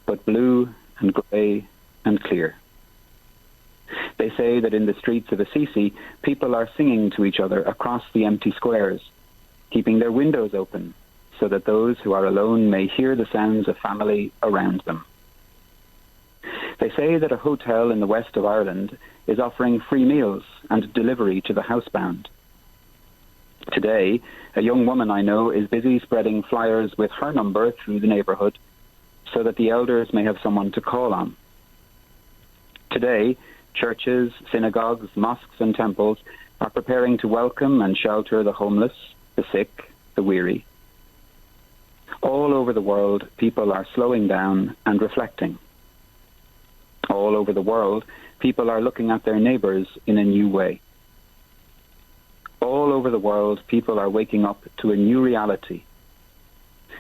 Speaker 16: but blue and grey and clear. They say that in the streets of Assisi, people are singing to each other across the empty squares, keeping their windows open so that those who are alone may hear the sounds of family around them. They say that a hotel in the west of Ireland is offering free meals and delivery to the housebound. Today, a young woman I know is busy spreading flyers with her number through the neighbourhood so that the elders may have someone to call on. Today, churches, synagogues, mosques and temples are preparing to welcome and shelter the homeless, the sick, the weary. All over the world, people are slowing down and reflecting. All over the world, people are looking at their neighbours in a new way. All over the world, people are waking up to a new reality,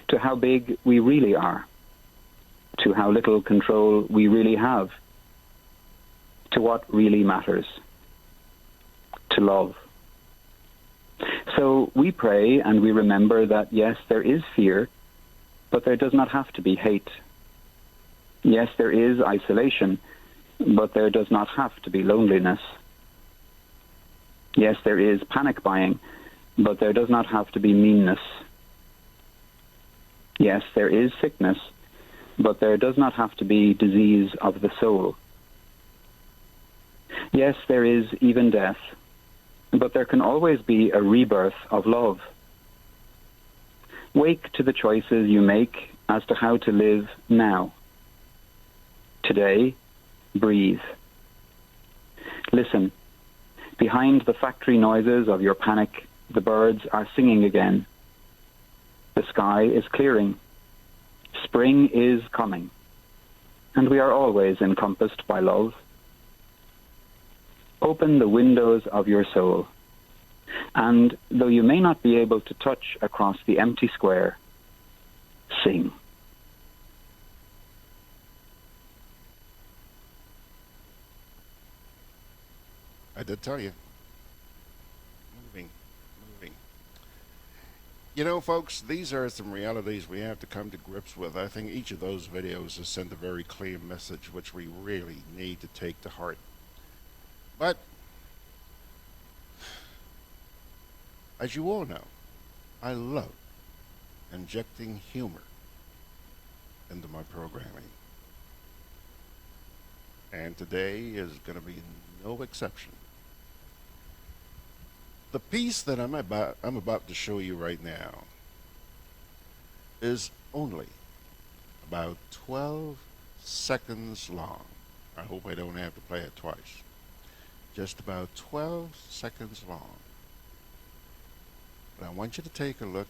Speaker 16: to how big we really are, to how little control we really have, to what really matters, to love. So we pray and we remember that, yes, there is fear, but there does not have to be hate. Yes, there is isolation, but there does not have to be loneliness. Yes, there is panic buying, but there does not have to be meanness. Yes, there is sickness, but there does not have to be disease of the soul. Yes, there is even death, but there can always be a rebirth of love. Wake to the choices you make as to how to live now. Today, breathe. Listen. Behind the factory noises of your panic, the birds are singing again. The sky is clearing. Spring is coming. And we are always encompassed by love. Open the windows of your soul. And though you may not be able to touch across the empty square, sing.
Speaker 1: I did tell you. Moving. You know, folks, these are some realities we have to come to grips with. I think each of those videos has sent a very clear message, which we really need to take to heart. But, as you all know, I love injecting humor into my programming. And today is going to be no exception. The piece that I'm about to show you right now is only about 12 seconds long. I hope I don't have to play it twice. Just about 12 seconds long. But I want you to take a look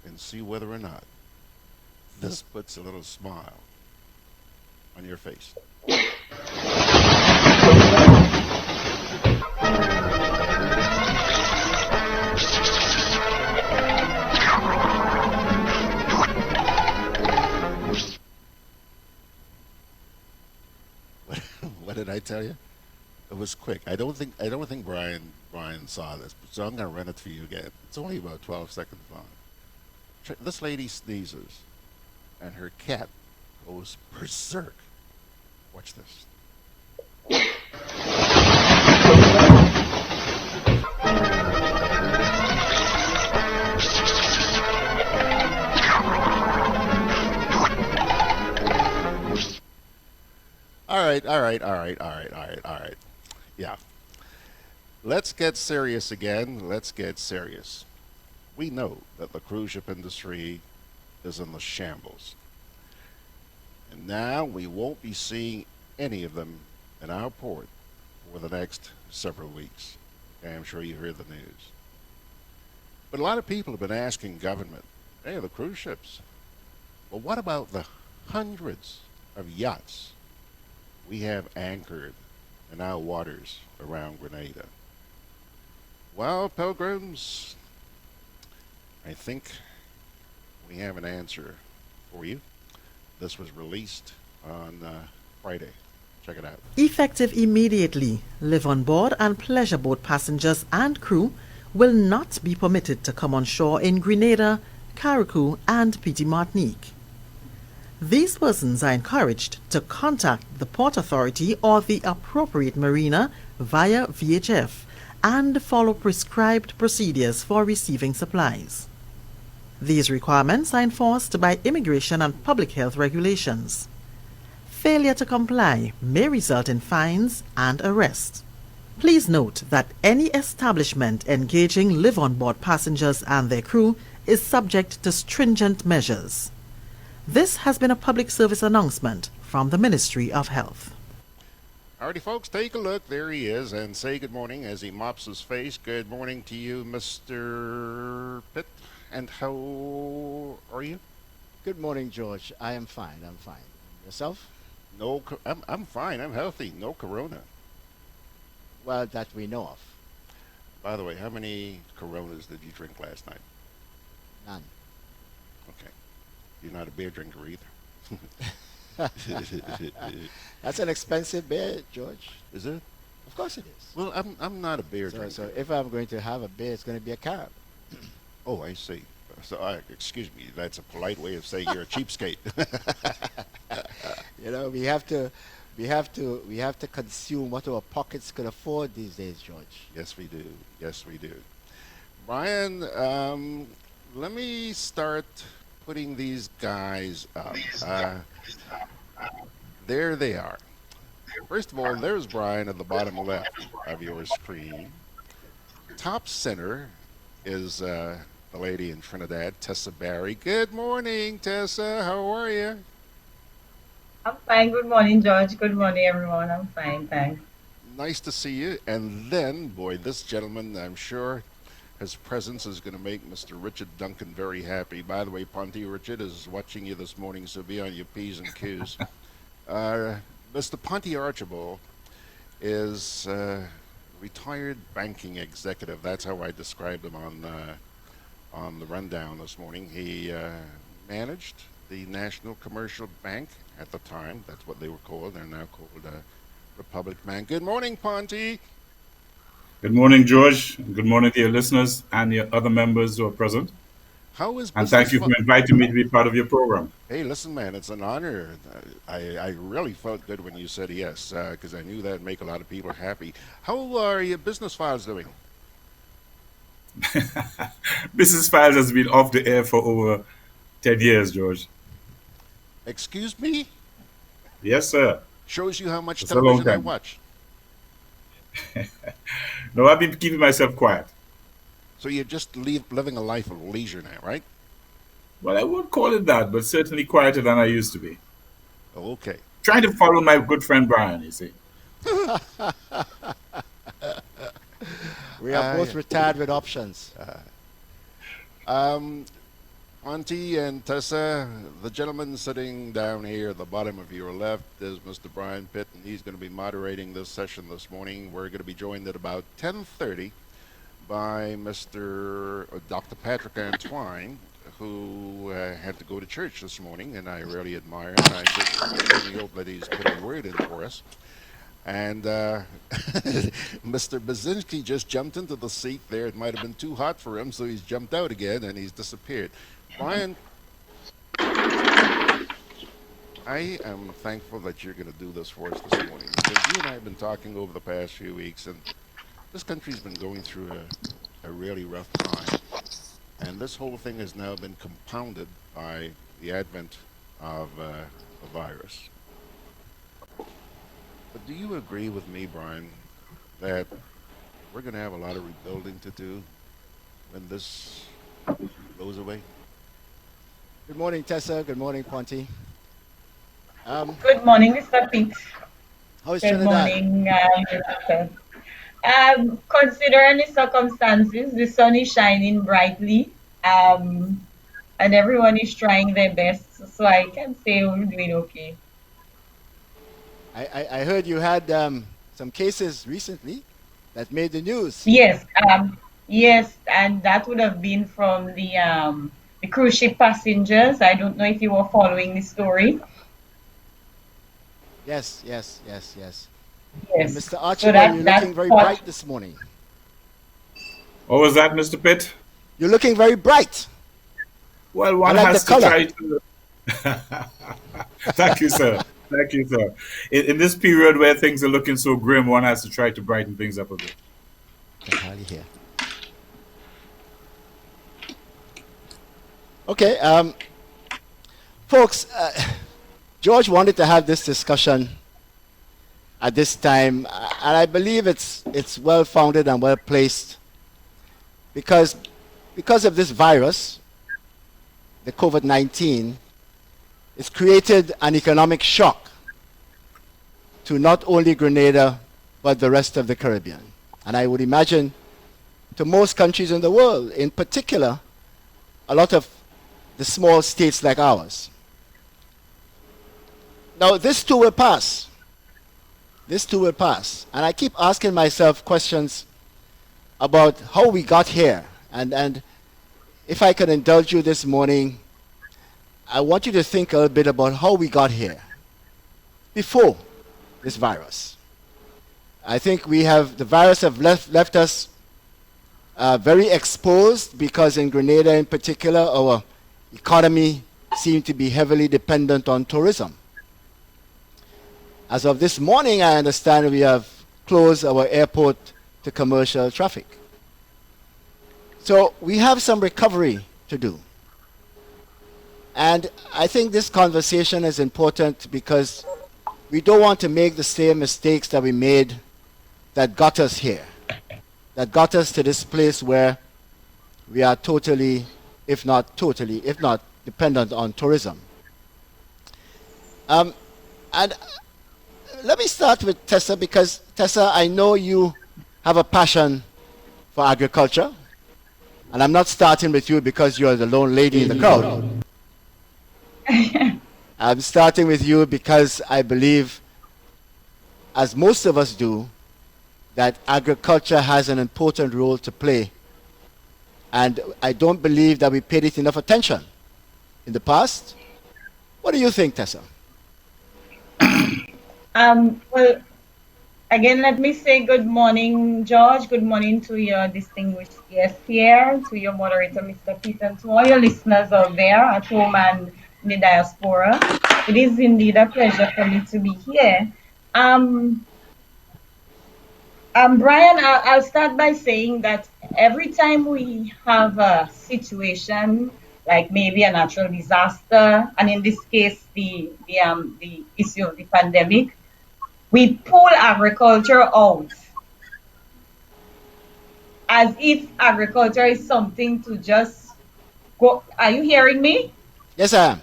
Speaker 1: and see whether or not this puts a little smile on your face. What did I tell you? It was quick. I don't think Brian saw this, so I'm going to run it for you again. It's only about 12 seconds long. This lady sneezes, and her cat goes berserk. Watch this. All right. Yeah. Let's get serious again. Let's get serious. We know that the cruise ship industry is in the shambles. And now we won't be seeing any of them in our port for the next several weeks. Okay, I'm sure you heard the news. But a lot of people have been asking government, hey, the cruise ships, well, what about the hundreds of yachts we have anchored and now waters around Grenada. Well, pilgrims, I think we have an answer for you. This was released on Friday. Check it out.
Speaker 17: Effective immediately, live on board and pleasure boat passengers and crew will not be permitted to come on shore in Grenada, Carriacou, and PITT Martinique. These persons are encouraged to contact the Port Authority or the appropriate marina via VHF and follow prescribed procedures for receiving supplies. These requirements are enforced by immigration and public health regulations. Failure to comply may result in fines and arrest. Please note that any establishment engaging live-on-board passengers and their crew is subject to stringent measures. This has been a public service announcement from the Ministry of Health.
Speaker 1: Alrighty, folks, take a look. There he is, and say good morning as he mops his face. Good morning to you, Mr. Pitt. And how are you?
Speaker 18: Good morning, George. I am fine. I'm fine. Yourself?
Speaker 1: No, I'm fine. I'm healthy. No corona.
Speaker 18: Well, that we know of.
Speaker 1: By the way, how many Coronas did you drink last night?
Speaker 18: None.
Speaker 1: Okay. You're not a beer drinker either.
Speaker 18: That's an expensive beer, George.
Speaker 1: Is it?
Speaker 18: Of course it is.
Speaker 1: Well, I'm not a beer drinker.
Speaker 18: So if I'm going to have a beer, it's going to be a cab.
Speaker 1: Oh, I see. So, excuse me. That's a polite way of saying you're a cheapskate.
Speaker 18: You know, we have to consume what our pockets could afford these days, George.
Speaker 1: Yes, we do. Yes, we do. Brian, let me start putting these guys up. There they are. First of all, there's Brian at the bottom left of your screen. Top center is the lady in Trinidad, Tessa Barry. Good morning, Tessa. How are you?
Speaker 19: I'm fine. Good morning, George. Good morning, everyone. I'm fine, thanks.
Speaker 1: Nice to see you. And then, boy, this gentleman, I'm sure his presence is going to make Mr. Richard Duncan very happy. By the way, Ponte, Richard is watching you this morning, so be on your P's and Q's. Mr. Ponte Archibald is retired banking executive. That's how I described him on the rundown this morning. He managed the National Commercial Bank at the time. That's what they were called. They're now called Republic Bank. Good morning, Ponte.
Speaker 20: Good morning, George. Good morning to your listeners and your other members who are present.
Speaker 1: How is
Speaker 20: and thank you for inviting me to be part of your program.
Speaker 1: Hey, listen, man, it's an honor. I really felt good when you said yes, because I knew that would make a lot of people happy. How are your business files doing?
Speaker 20: Business Files has been off the air for over 10 years, George.
Speaker 1: Excuse me?
Speaker 20: Yes, sir.
Speaker 1: Shows you how much
Speaker 20: It's a long
Speaker 1: television I
Speaker 20: time.
Speaker 1: watch.
Speaker 20: No, I've been keeping myself quiet.
Speaker 1: So you're just living a life of leisure now, right?
Speaker 20: Well, I won't call it that, but certainly quieter than I used to be.
Speaker 1: Oh, okay.
Speaker 20: Trying to follow my good friend Brian, you see.
Speaker 18: We are both retired with options.
Speaker 1: Auntie and Tessa, the gentleman sitting down here at the bottom of your left is Mr. Brian Pitt, and he's going to be moderating this session this morning. We're going to be joined at about 10:30 by Dr. Patrick Antoine, who had to go to church this morning, and I really admire him. I certainly hope that he's put a word in for us. And Mr. Bierzyński just jumped into the seat there. It might have been too hot for him, so he's jumped out again, and he's disappeared. Brian, I am thankful that you're going to do this for us this morning, because you and I have been talking over the past few weeks, and this country's been going through a really rough time. And this whole thing has now been compounded by the advent of a virus. But do you agree with me, Brian, that we're going to have a lot of rebuilding to do when this goes away?
Speaker 18: Good morning, Tessa. Good morning, Ponte.
Speaker 19: Good morning, Mr. Pitt.
Speaker 18: How is
Speaker 19: Good
Speaker 18: Trinidad?
Speaker 19: morning, Mr. Considering the circumstances, the sun is shining brightly, and everyone is trying their best, so I can say we're doing okay.
Speaker 18: I heard you had some cases recently that made the news.
Speaker 19: Yes, yes, and that would have been from the cruise ship passengers. I don't know if you were following the story.
Speaker 18: Yes, yes, yes, yes.
Speaker 19: Yes.
Speaker 18: Mr.
Speaker 19: So
Speaker 18: Archibald, you're looking very bright this morning.
Speaker 20: What was that, Mr. Pitt?
Speaker 18: You're looking very bright.
Speaker 20: Well, one
Speaker 18: like
Speaker 20: has
Speaker 18: the
Speaker 20: to
Speaker 18: color.
Speaker 20: try to. Thank you, sir. Thank you, sir. In this period where things are looking so grim, one has to try to brighten things up a bit.
Speaker 18: Can hardly hear. Okay, folks, George wanted to have this discussion at this time, and I believe it's well founded and well placed because of this virus, the COVID-19, it's created an economic shock to not only Grenada but the rest of the Caribbean, and I would imagine to most countries in the world, in particular a lot of the small states like ours. Now this too will pass. This too will pass. And I keep asking myself questions about how we got here. And if I can indulge you this morning, I want you to think a little bit about how we got here before this virus. I think the virus have left us very exposed because in Grenada in particular, our economy seemed to be heavily dependent on tourism. As of this morning, I understand we have closed our airport to commercial traffic. So we have some recovery to do. And I think this conversation is important because we don't want to make the same mistakes that we made that got us here, that got us to this place where we are totally, if not dependent on tourism. And let me start with Tessa, because Tessa, I know you have a passion for agriculture, and I'm not starting with you because you're the lone lady in the crowd. I'm starting with you because I believe, as most of us do, that agriculture has an important role to play, and I don't believe that we paid it enough attention in the past. What do you think, Tessa?
Speaker 19: Well, again, let me say good morning, George. Good morning to your distinguished guest here, to your moderator, Mr. Pitt, and to all your listeners out there at home and in the diaspora. It is indeed a pleasure for me to be here. Brian, I'll start by saying that every time we have a situation like maybe a natural disaster, and in this case, the issue of the pandemic, we pull agriculture out as if agriculture is something to just go. Are you hearing me?
Speaker 18: Yes, I am.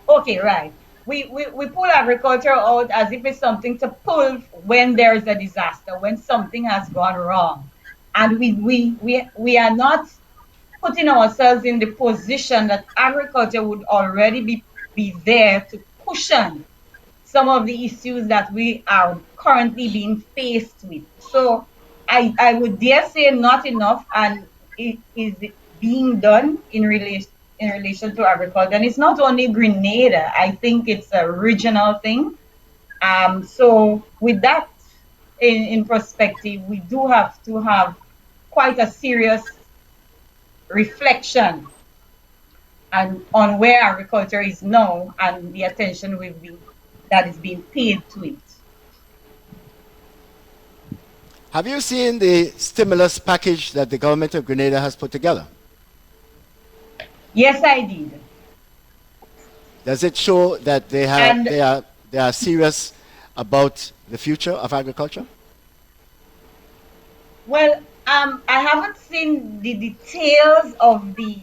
Speaker 19: Okay, right. We pull agriculture out as if it's something to pull when there's a disaster, when something has gone wrong. And we are not putting ourselves in the position that agriculture would already be there to cushion some of the issues that we are currently being faced with. So I would dare say not enough, and it is being done in relation to agriculture. And it's not only Grenada, I think it's a regional thing. So with that in perspective, we do have to have quite a serious reflection and on where agriculture is now and the attention that is being paid to it.
Speaker 18: Have you seen the stimulus package that the government of Grenada has put together?
Speaker 19: Yes, I did.
Speaker 18: Does it show that they are serious about the future of agriculture?
Speaker 19: Well, I haven't seen the details of the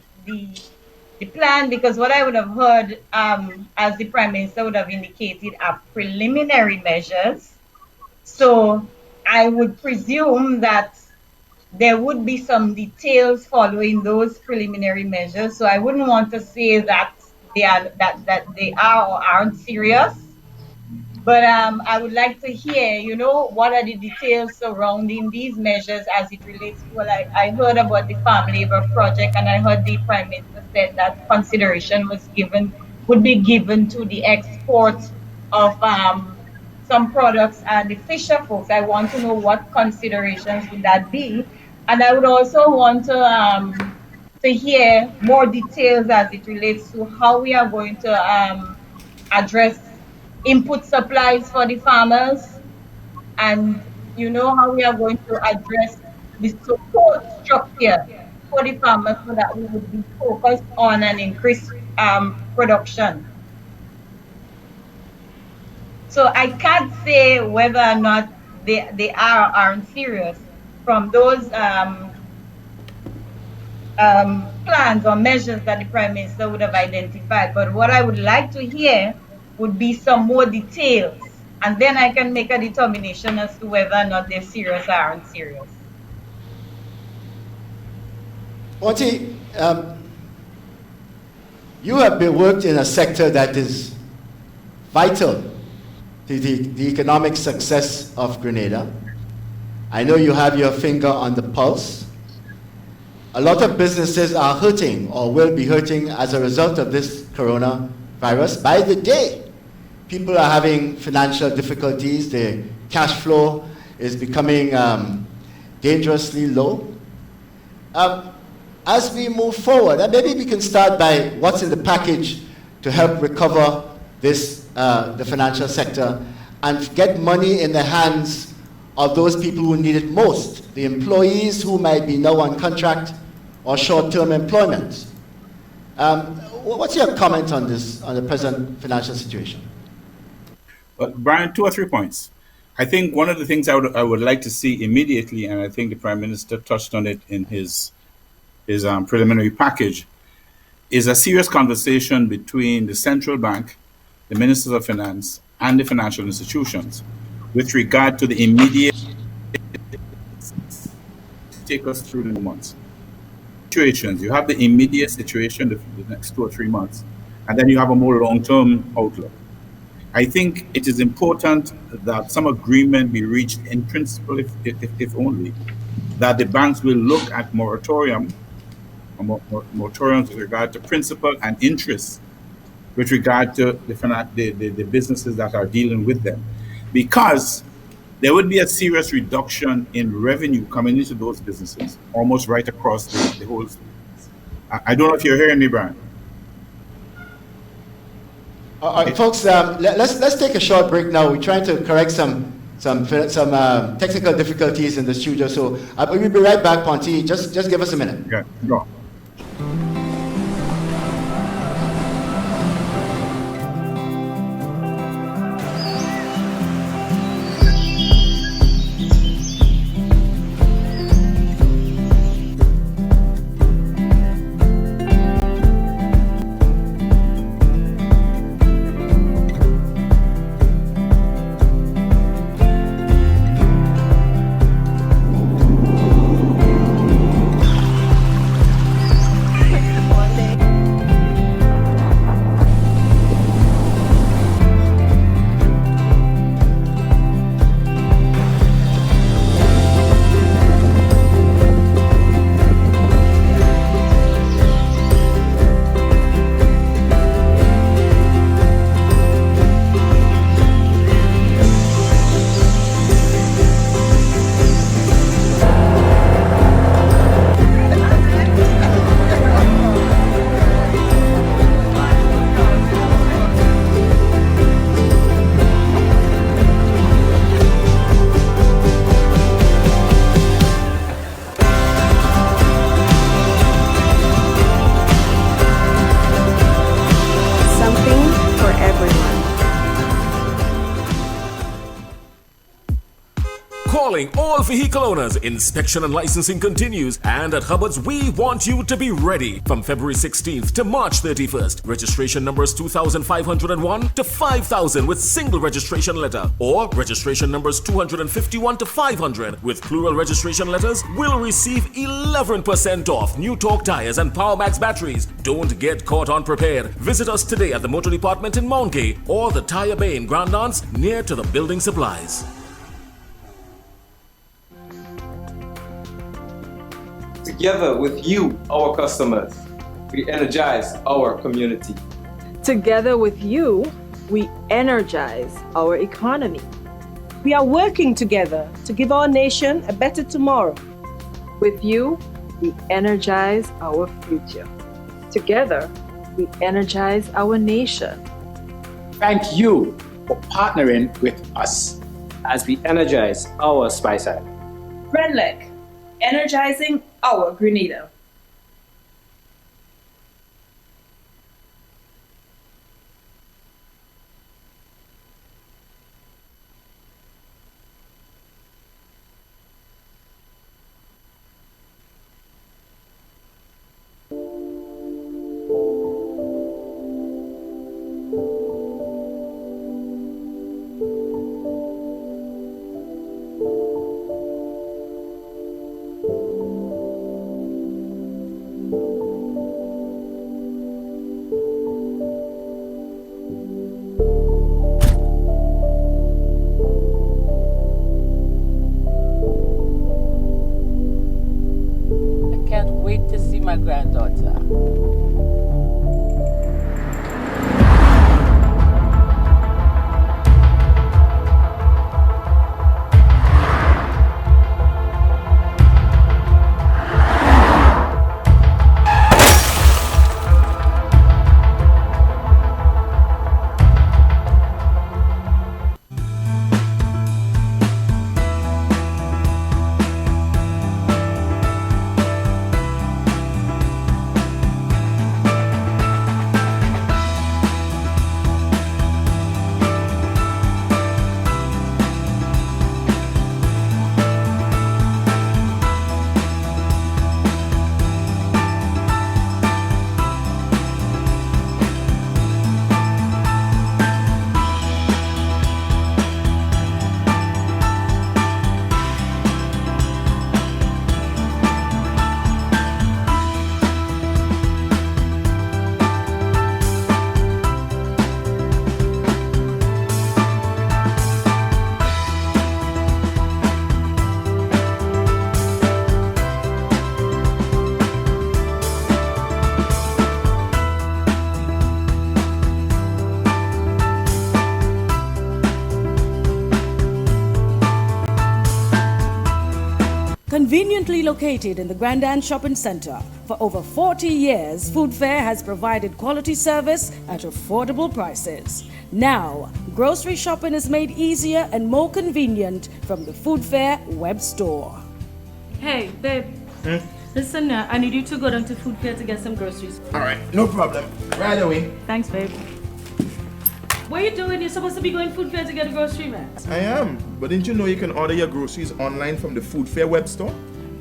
Speaker 19: plan, because what I would have heard, as the Prime Minister would have indicated, are preliminary measures. So I would presume that there would be some details following those preliminary measures. So I wouldn't want to say that they are or aren't serious. But I would like to hear, what are the details surrounding these measures as it relates to, well, I heard about the farm labor project, and I heard the Prime Minister said that consideration would be given to the export of some products and the fisher folks. I want to know what considerations would that be. And I would also want to hear more details as it relates to how we are going to address input supplies for the farmers, and how we are going to address the support structure for the farmers so that we would be focused on an increased production. So I can't say whether or not they are or aren't serious from those plans or measures that the Prime Minister would have identified. But what I would like to hear would be some more details, and then I can make a determination as to whether or not they're serious or aren't serious.
Speaker 18: Monty, you have worked in a sector that is vital to the economic success of Grenada. I know you have your finger on the pulse. A lot of businesses are hurting or will be hurting as a result of this coronavirus. By the day, people are having financial difficulties. The cash flow is becoming dangerously low. As we move forward, and maybe we can start by what's in the package to help recover this, the financial sector, and get money in the hands of those people who need it most, the employees who might be now on contract or short-term employment. What's your comment on this, on the present financial situation?
Speaker 20: Well, Brian, 2 or 3 points. I think one of the things I would like to see immediately, and I think the Prime Minister touched on it in his preliminary package, is a serious conversation between the central bank, the ministers of finance, and the financial institutions with regard to the immediate take us through the months. Situations. You have the immediate situation, the next 2 or 3 months, and then you have a more long-term outlook. I think it is important that some agreement be reached in principle, if only, that the banks will look at moratoriums with regard to principal and interest with regard to the businesses that are dealing with them. Because there would be a serious reduction in revenue coming into those businesses, almost right across the whole. I don't know if you're hearing me, Brian.
Speaker 18: All right, folks, let's take a short break now. We're trying to correct some technical difficulties in the studio, so we'll be right back, Ponty. Just give us a minute.
Speaker 20: Yeah, no.
Speaker 2: Calling all vehicle owners. Inspection and licensing continues, and at Hubbard's we want you to be ready. From February 16th to March 31st, registration numbers 2501 to 5000 with single registration letter, or registration numbers 251 to 500 with plural registration letters will receive 11% off new torque tires and PowerMax batteries. Don't get caught unprepared. Visit us today at the Motor Department in Mount Gay or the Tire Bay in Grand Anse near to the building supplies.
Speaker 21: Together with you, our customers, we energize our community.
Speaker 22: Together with you, we energize our economy. We are working together to give our nation a better tomorrow. With you, we energize our future. Together, we energize our nation.
Speaker 13: Thank you for partnering with us as we energize our Spice Island.
Speaker 22: GRENADA, energizing our Grenada.
Speaker 23: My granddaughter.
Speaker 10: Conveniently located in the Grand Anse Shopping Center, for over 40 years, Food Fair has provided quality service at affordable prices. Now, grocery shopping is made easier and more convenient from the Food Fair web store.
Speaker 11: Hey, babe. Listen, I need you to go down to Food Fair to get some groceries.
Speaker 12: All right, no problem. Right away.
Speaker 11: Thanks, babe. What are you doing? You're supposed to be going Food Fair to get a grocery, man.
Speaker 12: I am, but didn't you know you can order your groceries online from the Food Fair web store?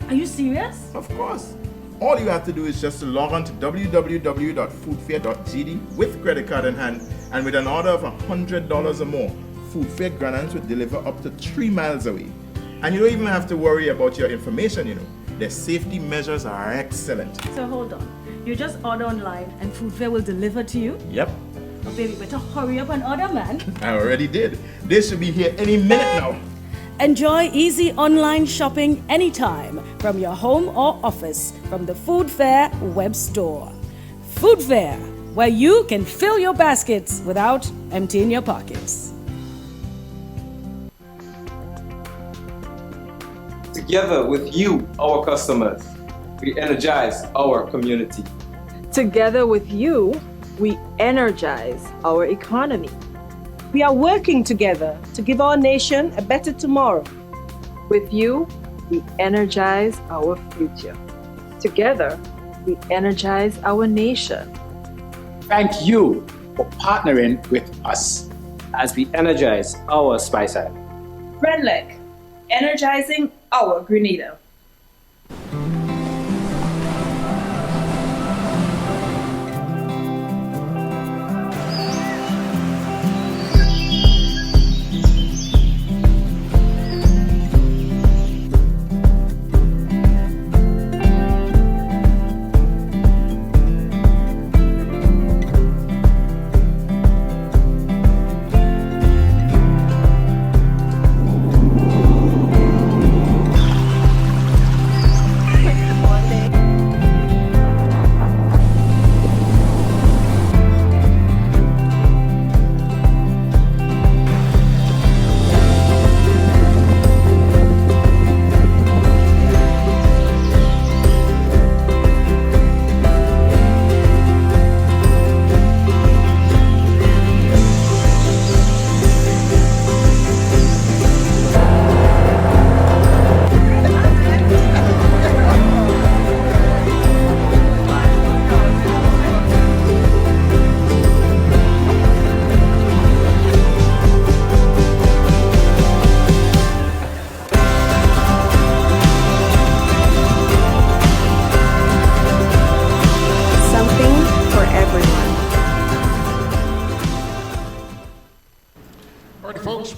Speaker 11: Are you serious?
Speaker 12: Of course. All you have to do is just to log on to www.foodfair.gd with credit card in hand, and with an order of $100 or more, Food Fair Grenadans will deliver up to 3 miles away. And you don't even have to worry about your information, you know. Their safety measures are excellent.
Speaker 11: So hold on. You just order online and Food Fair will deliver to you?
Speaker 12: Yep.
Speaker 11: Oh, baby, better hurry up and order, man.
Speaker 12: I already did. They should be here any minute now.
Speaker 10: Enjoy easy online shopping anytime from your home or office from the Food Fair web store. Food Fair, where you can fill your baskets without emptying your pockets.
Speaker 21: Together with you, our customers, we energize our community.
Speaker 22: Together with you, we energize our economy. We are working together to give our nation a better tomorrow. With you, we energize our future. Together, we energize our nation.
Speaker 13: Thank you for partnering with us as we energize our Spice Island.
Speaker 22: GRENADA, energizing our Grenada.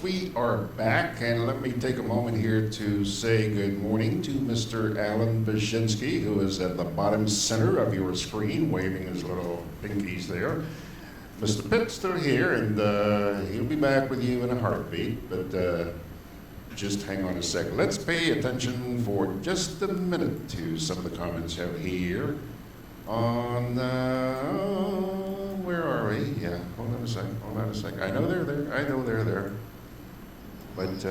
Speaker 1: We are back, and let me take a moment here to say good morning to Mr. Allan BIERZYNSKI, who is at the bottom center of your screen, waving his little pinkies there. Mr. Pitt's still here, and he'll be back with you in a heartbeat, but just hang on a second. Let's pay attention for just a minute to some of the comments out here on, where are we? Yeah, hold on a second. I know they're there. But,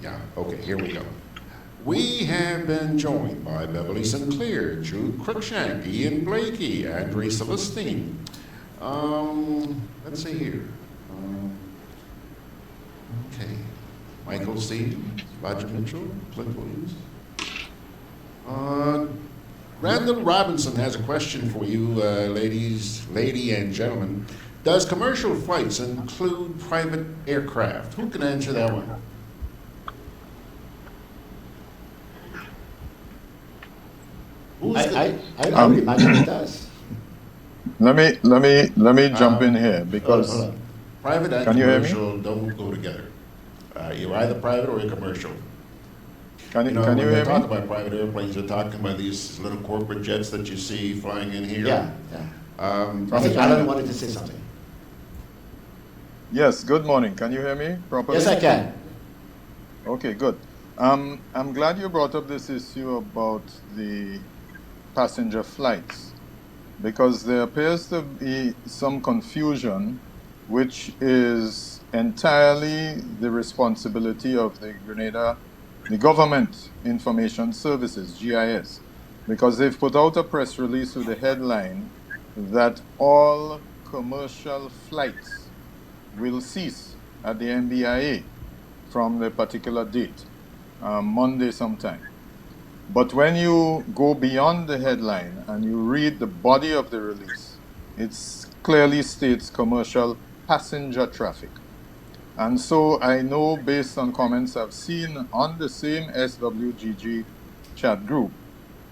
Speaker 1: yeah, okay, here we go. We have been joined by Beverly Sinclair, Drew Cruikshank, Ian Blakey, Andre Celestine. Let's see here. Okay. Michael Stevens, Roger Mitchell, Clint Williams. Randall Robinson has a question for you, lady and gentlemen. Does commercial flights include private aircraft? Who can answer that one?
Speaker 18: I would imagine it does.
Speaker 3: Let me jump in here because
Speaker 1: hold on. Private and commercial don't go together. You're either private or you're commercial.
Speaker 3: Can you
Speaker 1: when
Speaker 3: hear
Speaker 1: they
Speaker 3: me?
Speaker 1: talk about private airplanes, they're talking about these little corporate jets that you see flying in here.
Speaker 18: Yeah. I think Allan wanted to say something.
Speaker 3: Yes, good morning. Can you hear me properly?
Speaker 18: Yes, I can.
Speaker 3: Okay, good. I'm glad you brought up this issue about the passenger flights because there appears to be some confusion, which is entirely the responsibility of the Government Information Services, GIS, because they've put out a press release with the headline that all commercial flights will cease at the MBIA from the particular date, Monday sometime. But when you go beyond the headline and you read the body of the release, it clearly states commercial passenger traffic. And so I know based on comments I've seen on the same SWGG chat group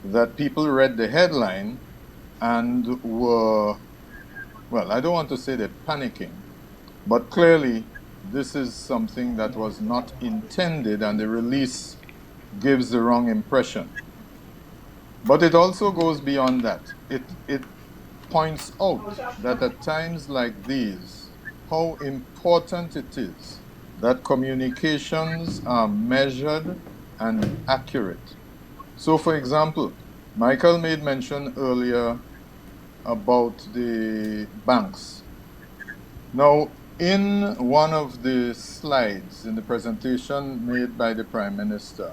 Speaker 3: that people read the headline and were, well, I don't want to say they're panicking, but clearly this is something that was not intended and the release gives the wrong impression. But it also goes beyond that. It points out that at times like these, how important it is that communications are measured and accurate. So for example, Michael made mention earlier about the banks. Now, in one of the slides in the presentation made by the Prime Minister,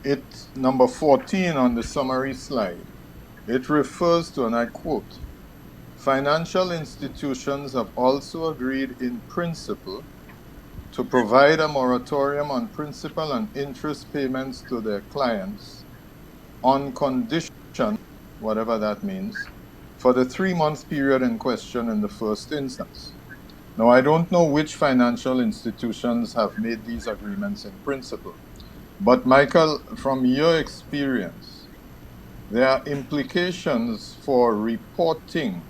Speaker 3: it's number 14 on the summary slide. It refers to, and I quote, financial institutions have also agreed in principle to provide a moratorium on principal and interest payments to their clients on condition, whatever that means, for the 3-month period in question in the first instance. Now, I don't know which financial institutions have made these agreements in principle, but Michael, from your experience, there are implications for reporting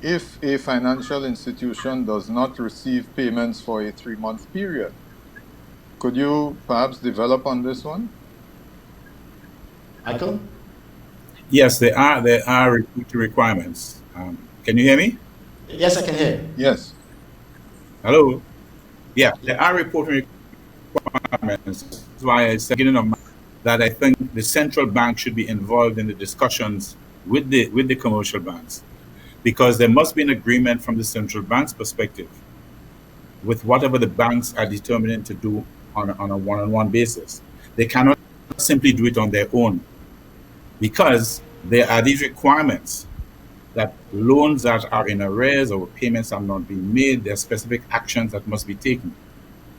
Speaker 3: if a financial institution does not receive payments for a 3-month period. Could you perhaps develop on this one?
Speaker 18: Michael?
Speaker 20: Yes, there are reporting requirements. Can you hear me?
Speaker 18: Yes, I can hear you.
Speaker 3: Yes.
Speaker 20: Hello? Yeah, there are reporting requirements. That's why I said that I think the central bank should be involved in the discussions with the commercial banks, because there must be an agreement from the central bank's perspective with whatever the banks are determining to do on a one-on-one basis. They cannot simply do it on their own, because there are these requirements that loans that are in arrears or payments have not been made, there are specific actions that must be taken.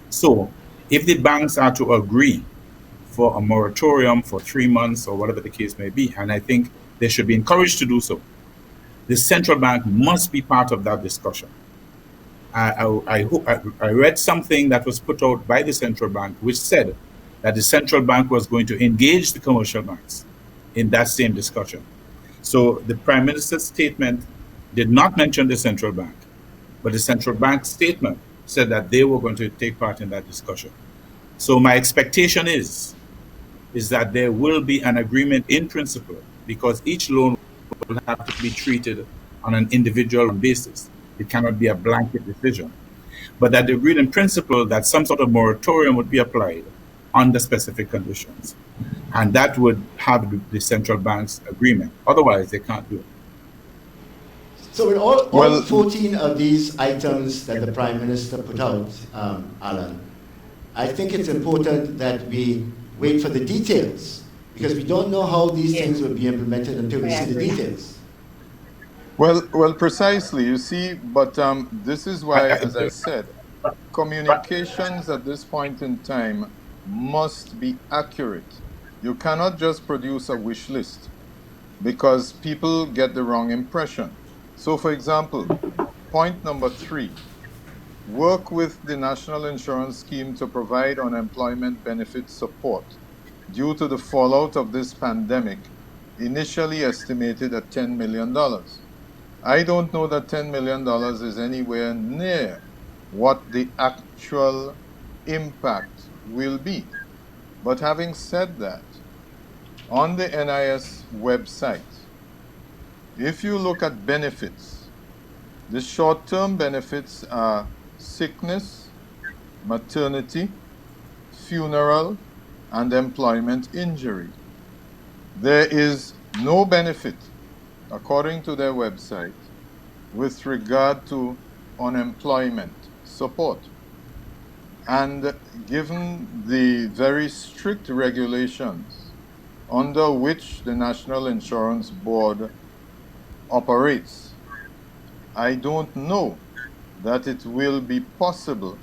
Speaker 20: So if the banks are to agree for a moratorium for 3 months or whatever the case may be, and I think they should be encouraged to do so, the central bank must be part of that discussion. I read something that was put out by the central bank, which said that the central bank was going to engage the commercial banks in that same discussion. So the Prime Minister's statement did not mention the central bank, but the central bank statement said that they were going to take part in that discussion. So my expectation is that there will be an agreement in principle, because each loan will have to be treated on an individual basis. It cannot be a blanket decision. But that they agreed in principle that some sort of moratorium would be applied under specific conditions. And that would have the central bank's agreement. Otherwise, they can't do it.
Speaker 18: So with all 14 of these items that the Prime Minister put out, Allan, I think it's important that we wait for the details, because we don't know how these things will be implemented until we see the details.
Speaker 3: Well, precisely. You see, but this is why, as I said, communications at this point in time must be accurate. You cannot just produce a wish list, because people get the wrong impression. So, for example, point number 3, work with the National Insurance Scheme to provide unemployment benefit support due to the fallout of this pandemic, initially estimated at $10 million. I don't know that $10 million is anywhere near what the actual impact will be. But having said that, on the NIS website, if you look at benefits, the short-term benefits are sickness, maternity, funeral, and employment injury. There is no benefit, according to their website, with regard to unemployment support. And given the very strict regulations under which the National Insurance Board operates, I don't know that it will be possible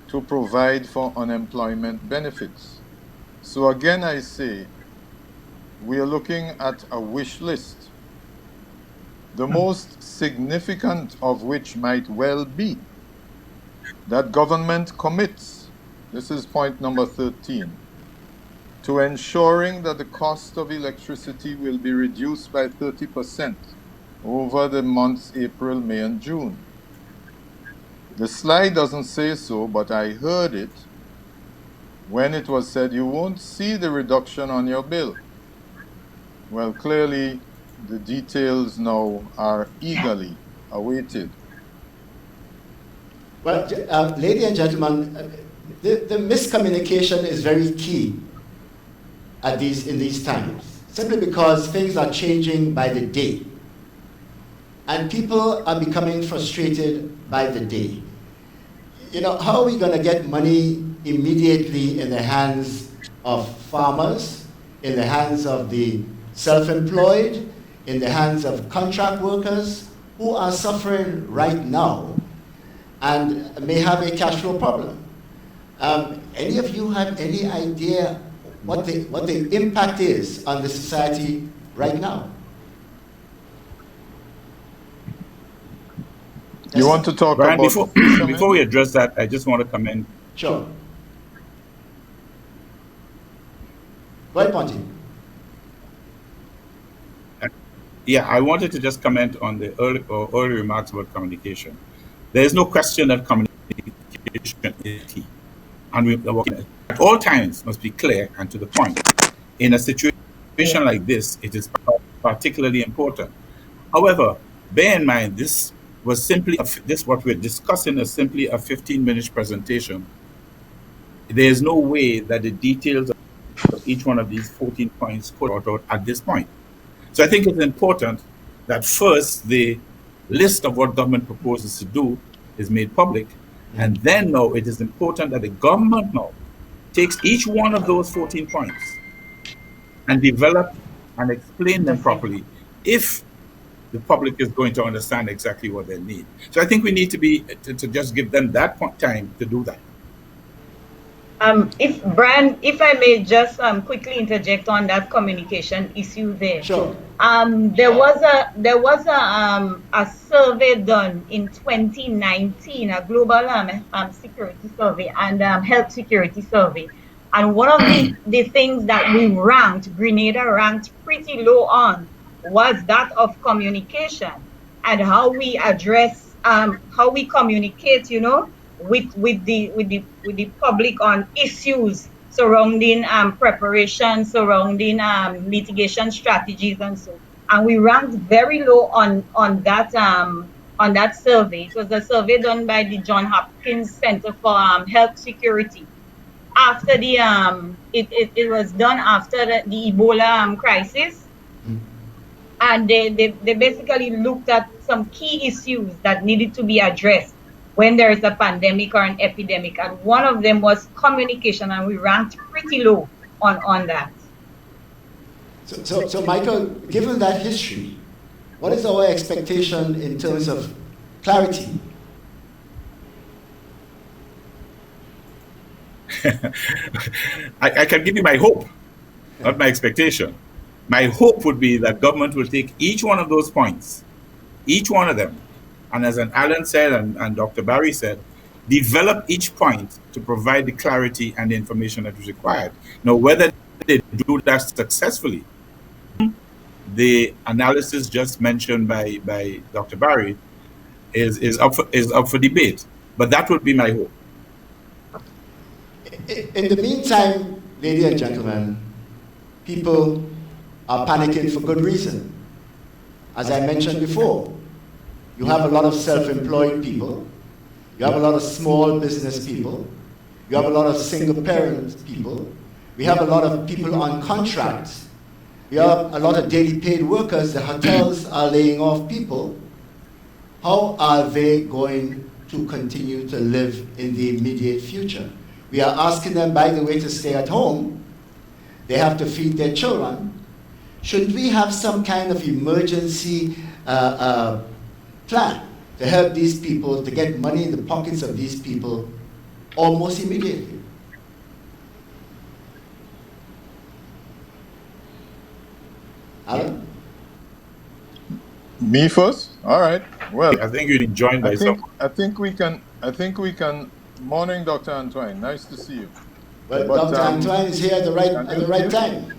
Speaker 3: to provide for unemployment benefits. So again, I say, we are looking at a wish list, the most significant of which might well be that government commits, this is point number 13, to ensuring that the cost of electricity will be reduced by 30% over the months April, May, and June. The slide doesn't say so, but I heard it when it was said you won't see the reduction on your bill. Well, clearly, the details now are eagerly awaited.
Speaker 18: Well, ladies and gentlemen, the miscommunication is very key in these times, simply because things are changing by the day. And people are becoming frustrated by the day. You know, how are we going to get money immediately in the hands of farmers, in the hands of the self-employed, in the hands of contract workers who are suffering right now and may have a cash flow problem? Any of you have any idea what the impact is on the society right now?
Speaker 3: You want to talk
Speaker 20: Brian,
Speaker 3: about
Speaker 20: before we address that, I just want to comment.
Speaker 18: Sure. Go ahead, Ponty.
Speaker 20: Yeah, I wanted to just comment on the early remarks about communication. There is no question that communication is key. And we at all times must be clear and to the point. In a situation like this, it is particularly important. However, bear in mind, this was simply, what we're discussing is simply a 15-minute presentation. There is no way that the details of each one of these 14 points could be out at this point. So I think it's important that first the list of what government proposes to do is made public, and then now it is important that the government now takes each one of those 14 points and develop and explain them properly if the public is going to understand exactly what they need. So I think we need to just give them that time to do that.
Speaker 19: If I may just quickly interject on that communication issue there.
Speaker 18: Sure.
Speaker 19: There was a survey done in 2019, a global security survey and health security survey. And one of the things that we Grenada ranked pretty low on, was that of communication and how we address, how we communicate, with the public on issues surrounding preparation, surrounding litigation strategies and so. And we ranked very low on that survey. It was a survey done by the Johns Hopkins Center for Health Security. After the it was done after the Ebola crisis. And they basically looked at some key issues that needed to be addressed when there is a pandemic or an epidemic. And one of them was communication, and we ranked pretty low on that.
Speaker 18: So Michael, given that history, what is our expectation in terms of clarity?
Speaker 20: I can give you my hope, not my expectation. My hope would be that government will take each one of those points, each one of them, and as Allan said and Dr. Barry said, develop each point to provide the clarity and the information that is required. Now, whether they do that successfully, the analysis just mentioned by Dr. Barry is up for debate. But that would be my hope.
Speaker 18: In the meantime, ladies and gentlemen, people are panicking for good reason. As I mentioned before, you have a lot of self-employed people, you have a lot of small business people, you have a lot of single-parent people, we have a lot of people on contracts, we have a lot of daily paid workers, the hotels are laying off people. How are they going to continue to live in the immediate future? We are asking them, by the way, to stay at home. They have to feed their children. Should we have some kind of emergency plan to help these people, to get money in the pockets of these people almost immediately? Allan?
Speaker 3: Me first? All right. Well,
Speaker 20: I think you'd be joined by someone.
Speaker 3: I think we can. Morning, Dr. Antoine. Nice to see you.
Speaker 18: Well, Dr. Antoine is here at the right time.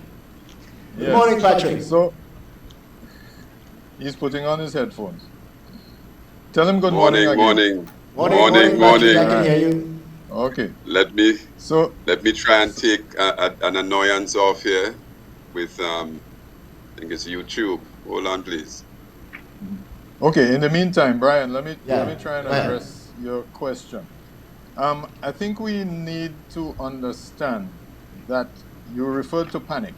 Speaker 3: Yes.
Speaker 18: Good morning, Patrick.
Speaker 3: So he's putting on his headphones. Tell him good morning.
Speaker 4: Morning.
Speaker 18: Patrick, I can hear you.
Speaker 3: Okay.
Speaker 4: Let me try and take an annoyance off here with I think it's YouTube. Hold on, please.
Speaker 3: Okay. In the meantime, Brian, let me try and address your question. I think we need to understand that you referred to panic.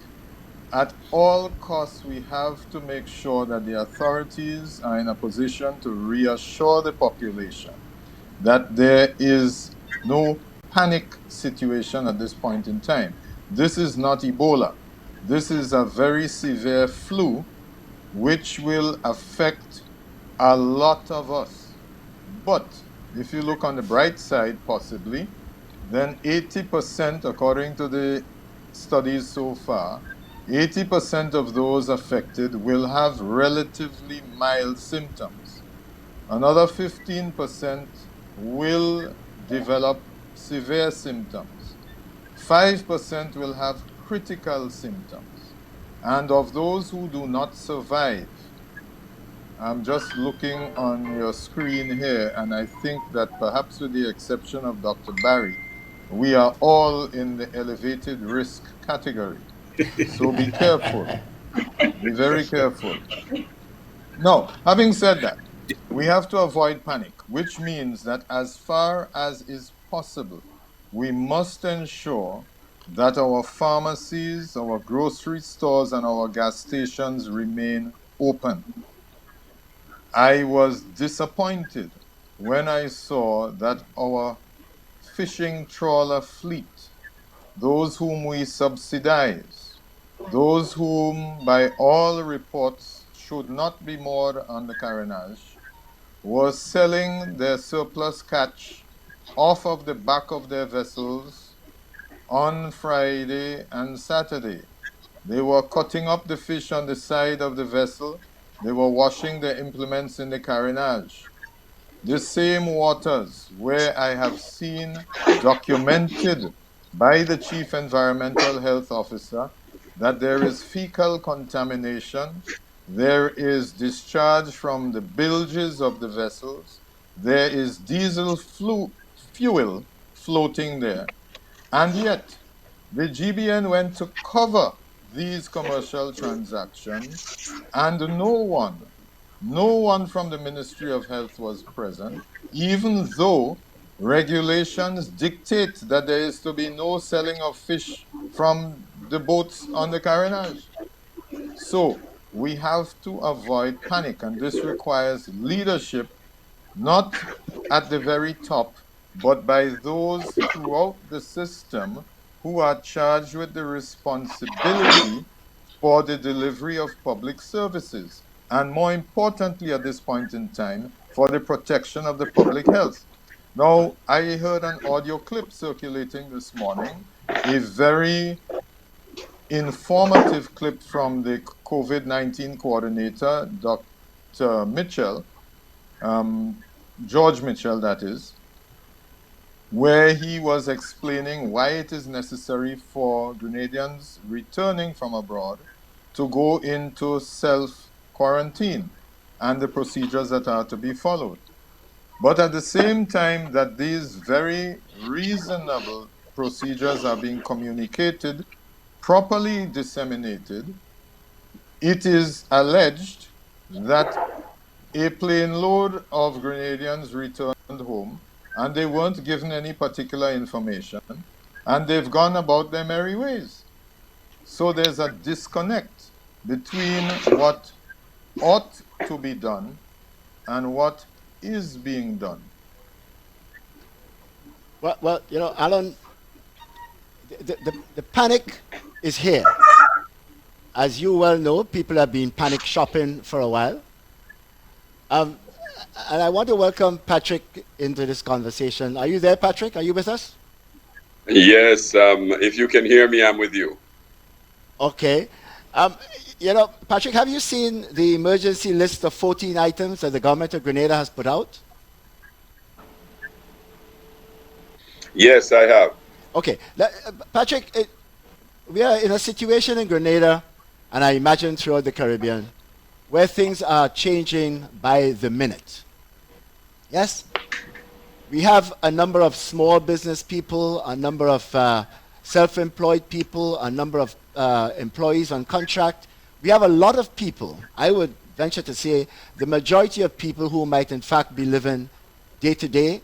Speaker 3: At all costs, we have to make sure that the authorities are in a position to reassure the population that there is no panic situation at this point in time. This is not Ebola. This is a very severe flu which will affect a lot of us. But if you look on the bright side, possibly, then 80%, according to the studies so far, 80% of those affected will have relatively mild symptoms. Another 15% will develop severe symptoms. 5% will have critical symptoms. And of those who do not survive, I'm just looking on your screen here, and I think that perhaps with the exception of Dr. Barry, we are all in the elevated risk category. So be careful. Be very careful. Now, having said that, we have to avoid panic, which means that as far as is possible, we must ensure that our pharmacies, our grocery stores, and our gas stations remain open. I was disappointed when I saw that our fishing trawler fleet, those whom we subsidize, those whom by all reports should not be moored on the carronage, was selling their surplus catch off of the back of their vessels on Friday and Saturday. They were cutting up the fish on the side of the vessel. They were washing their implements in the carronage. The same waters where I have seen documented by the Chief Environmental Health Officer that there is fecal contamination, there is discharge from the bilges of the vessels, there is diesel fuel floating there, and yet the GBN went to cover these commercial transactions, and no one from the Ministry of Health was present, even though regulations dictate that there is to be no selling of fish from the boats on the carronage. So we have to avoid panic, and this requires leadership, not at the very top, but by those throughout the system who are charged with the responsibility for the delivery of public services, and more importantly at this point in time, for the protection of the public health. Now, I heard an audio clip circulating this morning, a very informative clip from the COVID-19 coordinator, Dr. Mitchell, George Mitchell, that is, where he was explaining why it is necessary for Grenadians returning from abroad to go into self-quarantine and the procedures that are to be followed. But at the same time that these very reasonable procedures are being communicated, properly disseminated, it is alleged that a plane load of Grenadians returned home and they weren't given any particular information and they've gone about their merry ways. So there's a disconnect between what ought to be done and what is being done.
Speaker 18: Well, you know, Alan, the panic is here. As you well know, people have been panic shopping for a while. And I want to welcome Patrick into this conversation. Are you there, Patrick? Are you with us?
Speaker 4: Yes, if you can hear me, I'm with you.
Speaker 18: Okay. You know, Patrick, have you seen the emergency list of 14 items that the government of Grenada has put out?
Speaker 4: Yes, I have.
Speaker 18: Okay. Patrick, we are in a situation in Grenada, and I imagine throughout the Caribbean, where things are changing by the minute. Yes? We have a number of small business people, a number of self-employed people, a number of employees on contract. We have a lot of people, I would venture to say, the majority of people who might in fact be living day to day,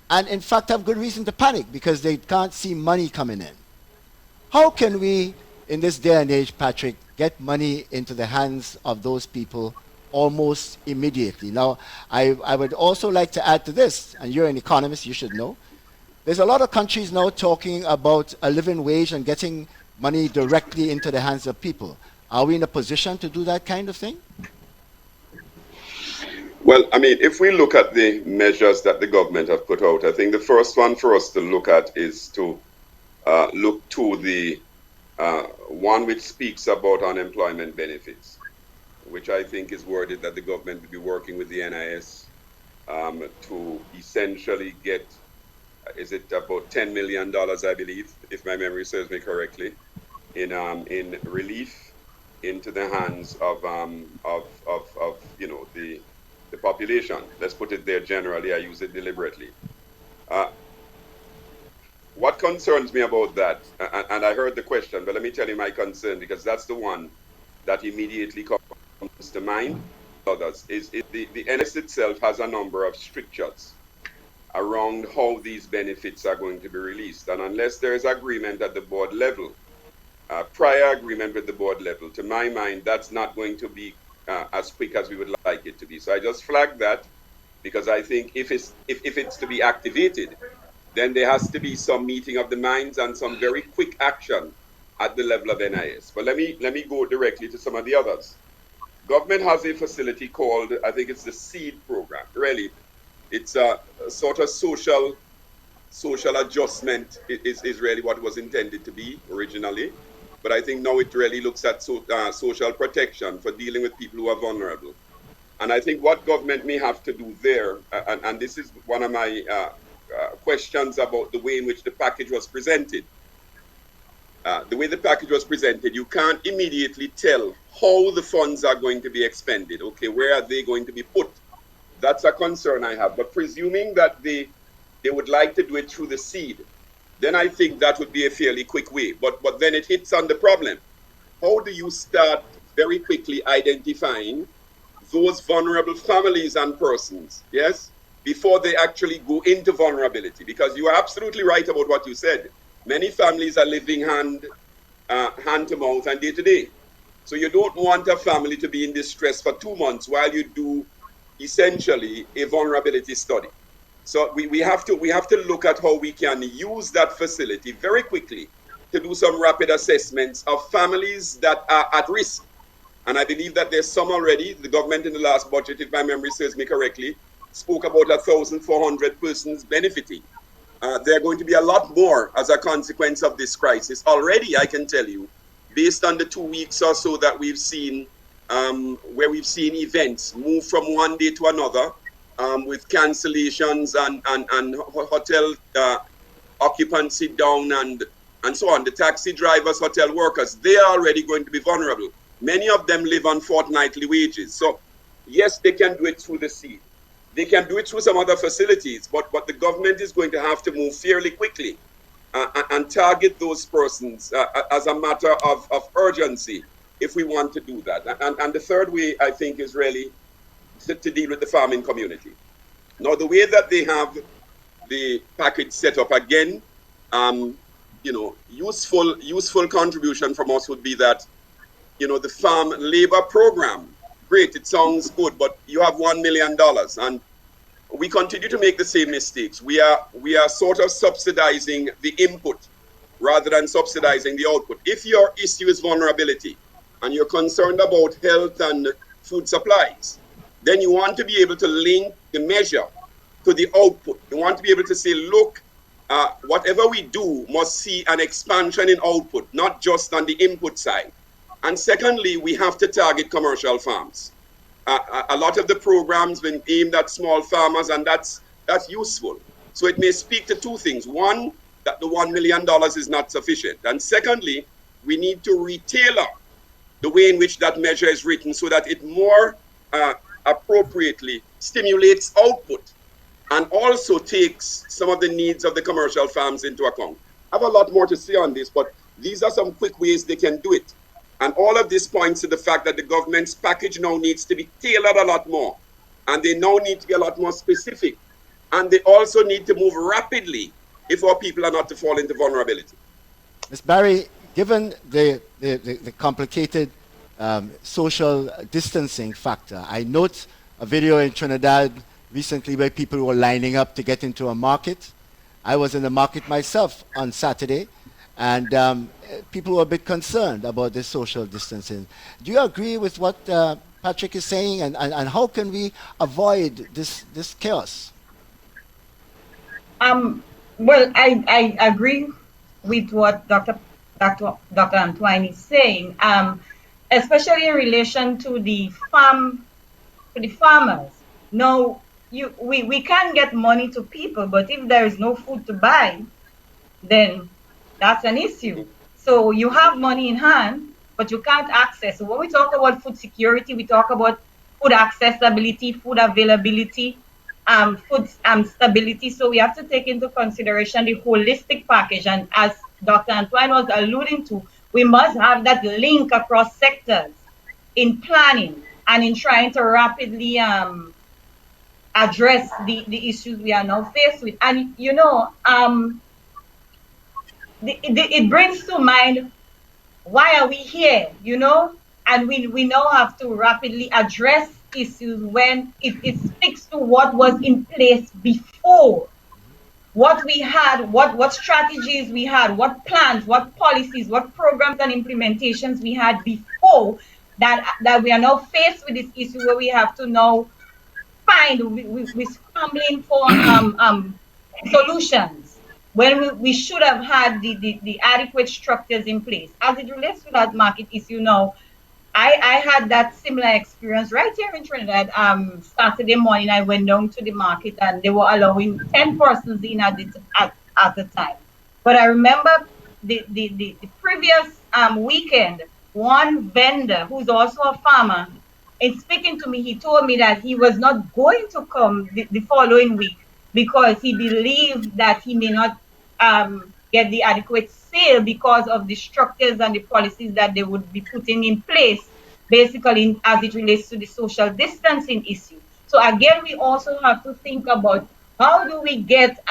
Speaker 18: and in fact have good reason to panic because they can't see money coming in. How can we, in this day and age, Patrick, get money into the hands of those people almost immediately? Now, I would also like to add to this, and you're an economist, you should know, there's a lot of countries now talking about a living wage and getting money directly into the hands of people. Are we in a position to do that kind of thing?
Speaker 4: Well, I mean, if we look at the measures that the government have put out, I think the first one for us to look at is to look to the one which speaks about unemployment benefits, which I think is worded that the government will be working with the NIS to essentially get, is it about $10 million, I believe, if my memory serves me correctly, in relief into the hands of the population. Let's put it there generally. I use it deliberately. What concerns me about that, and I heard the question, but let me tell you my concern, because that's the one that immediately comes to mind. Others is the NS itself has a number of strictures around how these benefits are going to be released, and unless there is agreement at the board level, prior agreement with the board level, to my mind, that's not going to be as quick as we would like it to be. So I just flagged that, because I think if it's to be activated, then there has to be some meeting of the minds and some very quick action at the level of NIS. But let me go directly to some of the others. Government has a facility called, I think it's the SEED program. Really, it's a sort of social adjustment is really what it was intended to be originally. But I think now it really looks at social protection for dealing with people who are vulnerable. And I think what government may have to do there, and this is one of my questions about the way in which the package was presented. The way the package was presented, you can't immediately tell how the funds are going to be expended. Okay, where are they going to be put? That's a concern I have. But presuming that they would like to do it through the seed, then I think that would be a fairly quick way. But then it hits on the problem. How do you start very quickly identifying those vulnerable families and persons, yes, before they actually go into vulnerability? Because you are absolutely right about what you said. Many families are living hand to mouth and day to day. So you don't want a family to be in distress for 2 months while you do essentially a vulnerability study. So we have to look at how we can use that facility very quickly to do some rapid assessments of families that are at risk. And I believe that there's some already. The government in the last budget, if my memory serves me correctly, spoke about 1,400 persons benefiting. There are going to be a lot more as a consequence of this crisis. Already, I can tell you, based on the 2 weeks or so that we've seen, where we've seen events move from one day to another, with cancellations and hotel occupancy down and so on. The taxi drivers, hotel workers, they are already going to be vulnerable. Many of them live on fortnightly wages. So yes, they can do it through the seed. They can do it through some other facilities, but the government is going to have to move fairly quickly and target those persons as a matter of urgency if we want to do that. And the third way, I think, is really to deal with the farming community. Now, the way that they have the package set up, again, useful contribution from us would be that, the farm labor program, great, it sounds good, but you have $1 million, and we continue to make the same mistakes. We are sort of subsidizing the input rather than subsidizing the output. If your issue is vulnerability and you're concerned about health and food supplies, then you want to be able to link the measure to the output. You want to be able to say, look, whatever we do must see an expansion in output, not just on the input side. And secondly, we have to target commercial farms. A lot of the programs been aimed at small farmers, and that's useful. So it may speak to two things. One, that the $1 million is not sufficient. And secondly, we need to retailer the way in which that measure is written so that it more appropriately stimulates output and also takes some of the needs of the commercial farms into account. I have a lot more to say on this, but these are some quick ways they can do it. And all of this points to the fact that the government's package now needs to be tailored a lot more. And they now need to be a lot more specific. And they also need to move rapidly if our people are not to fall into vulnerability.
Speaker 18: Ms. Barry, given the complicated social distancing factor, I note a video in Trinidad recently where people were lining up to get into a market. I was in the market myself on Saturday, and people were a bit concerned about this social distancing. Do you agree with what Patrick is saying, and how can we avoid this chaos?
Speaker 19: Well, I agree with what Dr. Antoine is saying, especially in relation to the farmers. Now, we can get money to people, but if there is no food to buy, then that's an issue. So you have money in hand, but you can't access. So when we talk about food security, we talk about food accessibility, food availability, food stability. So we have to take into consideration the holistic package. And as Dr. Antoine was alluding to, we must have that link across sectors in planning and in trying to rapidly address the issues we are now faced with. And it brings to mind, why are we here, and we now have to rapidly address issues when it sticks to what was in place before, what we had, what strategies we had, what plans, what policies, what programs and implementations we had before that we are now faced with this issue where we have to now we're scrambling for solutions when we should have had the adequate structures in place. As it relates to that market issue now, I had that similar experience right here in Trinidad. Saturday morning, I went down to the market and they were allowing 10 persons in at a time. But I remember the previous weekend, one vendor who's also a farmer, in speaking to me, he told me that he was not going to come the following week because he believed that he may not get the adequate sale because of the structures and the policies that they would be putting in place, basically as it relates to the social distancing issue. So again, we also have to think about how do we get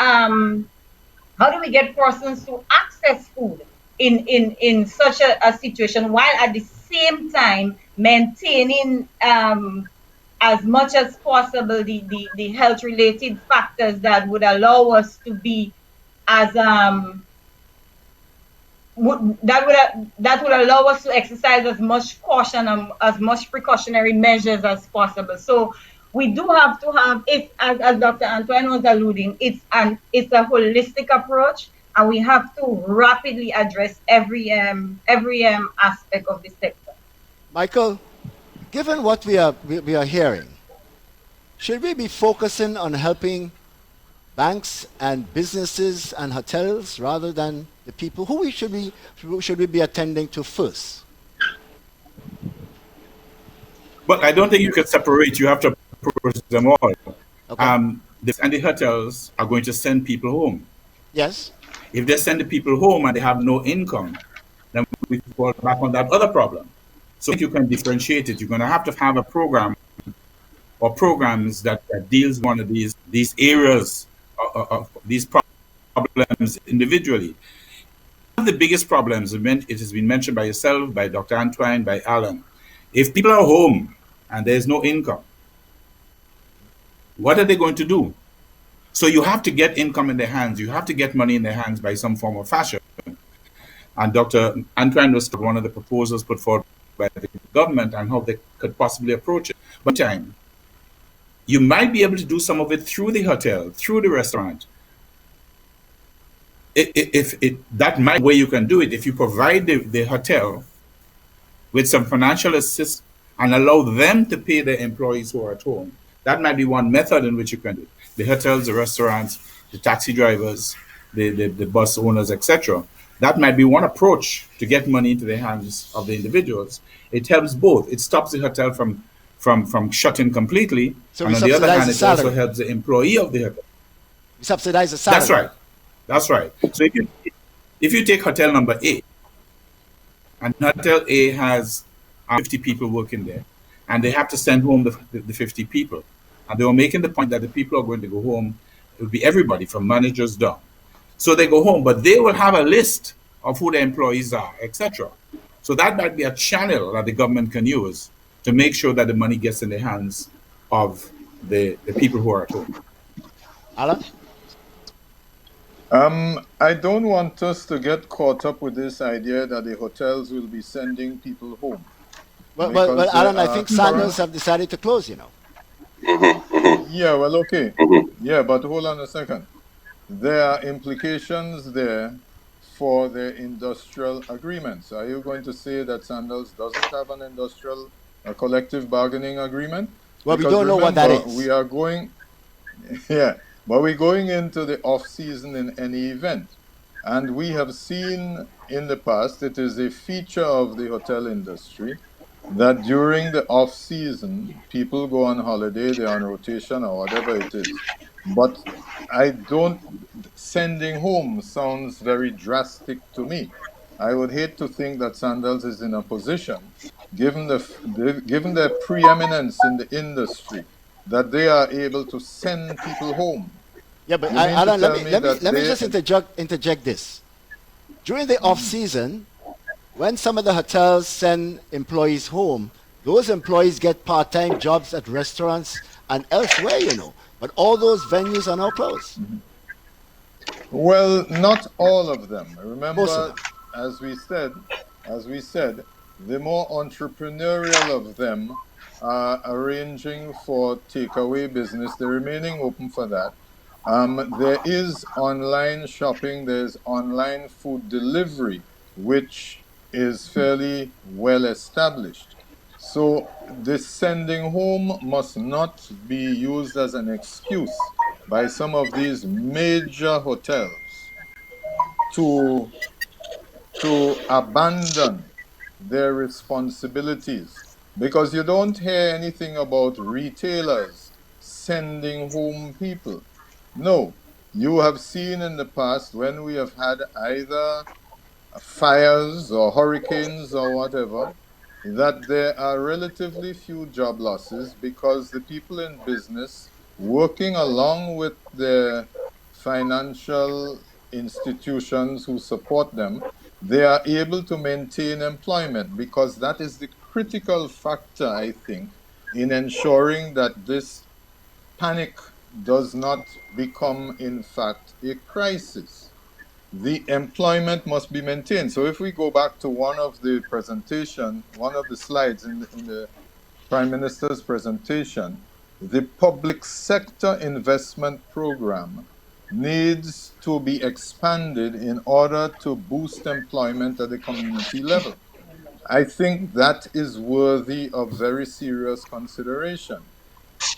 Speaker 19: persons to access food in such a situation, while at the same time maintaining as much as possible the health related factors that would allow us to be as that would allow us to exercise as much caution and as much precautionary measures as possible. So we do have to have it, as Dr. Antoine was alluding, it's a holistic approach, and we have to rapidly address every aspect of the sector.
Speaker 18: Michael, given what we are hearing, should we be focusing on helping banks and businesses and hotels rather than the people? Who should we be attending to first?
Speaker 20: But I don't think you can separate. You have to approach them all. Okay. And the hotels are going to send people home.
Speaker 18: Yes.
Speaker 20: If they send the people home and they have no income, then we fall back on that other problem. So if you can differentiate it, you're going to have a program or programs that deals one of these areas of these problems individually. One of the biggest problems, it has been mentioned by yourself, by Dr. Antoine, by ALLAN. If people are home and there's no income, what are they going to do? So you have to get income in their hands. You have to get money in their hands by some form or fashion. And Dr. Antoine was one of the proposals put forward by the government and how they could possibly approach it. But time, you might be able to do some of it through the hotel, through the restaurant. That might be the way you can do it. If you provide the hotel with some financial assistance and allow them to pay their employees who are at home, that might be one method in which you can do it. The hotels, the restaurants, the taxi drivers, the bus owners, etc. That might be one approach to get money into the hands of the individuals. It helps both. It stops the hotel from shutting completely, so and on the other hand, it also helps the employee of the hotel.
Speaker 18: We subsidize the salary.
Speaker 20: That's right. So if you take hotel number A, and hotel A has 50 people working there, and they have to send home the 50 people, and they were making the point that the people are going to go home, it will be everybody from managers down. So they go home, but they will have a list of who the employees are, etc. So that might be a channel that the government can use to make sure that the money gets in the hands of the people who are at home.
Speaker 18: ALLAN?
Speaker 3: I don't want us to get caught up with this idea that the hotels will be sending people home.
Speaker 18: Well, ALLAN, I think Sandals have decided to close,
Speaker 3: Yeah, well, okay. Yeah, but hold on a second. There are implications there for the industrial agreements. Are you going to say that Sandals doesn't have an industrial collective bargaining agreement?
Speaker 18: Well, because we don't know what that is.
Speaker 3: We are going, Yeah, but we're going into the off season in any event. And we have seen in the past, it is a feature of the hotel industry that during the off season, people go on holiday, they're on rotation or whatever it is. But I don't, sending home sounds very drastic to me. I would hate to think that Sandals is in a position, given their preeminence in the industry, that they are able to send people home.
Speaker 18: Yeah, but
Speaker 3: You mean to
Speaker 18: Alan, let
Speaker 3: tell
Speaker 18: me
Speaker 3: me
Speaker 18: let me
Speaker 3: that
Speaker 18: let me
Speaker 3: they...
Speaker 18: just interject this. During the off season, when some of the hotels send employees home, those employees get part-time jobs at restaurants and elsewhere, you know. But all those venues are now closed.
Speaker 3: Well, not all of them.
Speaker 18: Most of
Speaker 3: Remember,
Speaker 18: them.
Speaker 3: as we said, the more entrepreneurial of them are arranging for takeaway business. They're remaining open for that. There is online shopping. There's online food delivery, which is fairly well established. So this sending home must not be used as an excuse by some of these major hotels to abandon their responsibilities, because you don't hear anything about retailers sending home people. No, you have seen in the past when we have had either fires or hurricanes or whatever, that there are relatively few job losses because the people in business working along with the financial institutions who support them, they are able to maintain employment, because that is the critical factor, I think, in ensuring that this panic does not become, in fact, a crisis. The employment must be maintained. So if we go back to one of the slides in the Prime Minister's presentation, the public sector investment program needs to be expanded in order to boost employment at the community level. I think that is worthy of very serious consideration.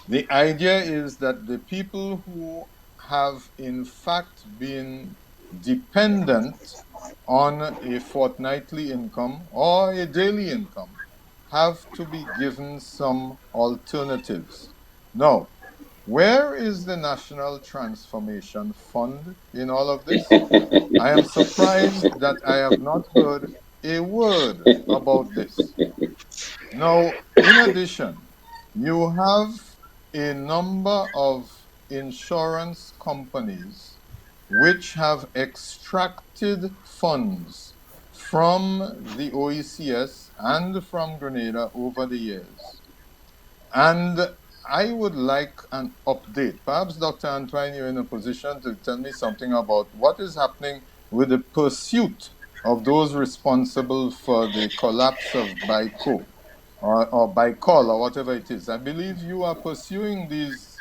Speaker 3: The idea is that the people who have in fact been dependent on a fortnightly income or a daily income have to be given some alternatives. Now, where is the National Transformation Fund in all of this? I am surprised that I have not heard a word about this. Now, in addition, you have a number of insurance companies which have extracted funds from the OECS and from Grenada over the years. And I would like an update. Perhaps, Dr. Antoine, you're in a position to tell me something about what is happening with the pursuit of those responsible for the collapse of BICO or BICOL or whatever it is. I believe you are pursuing these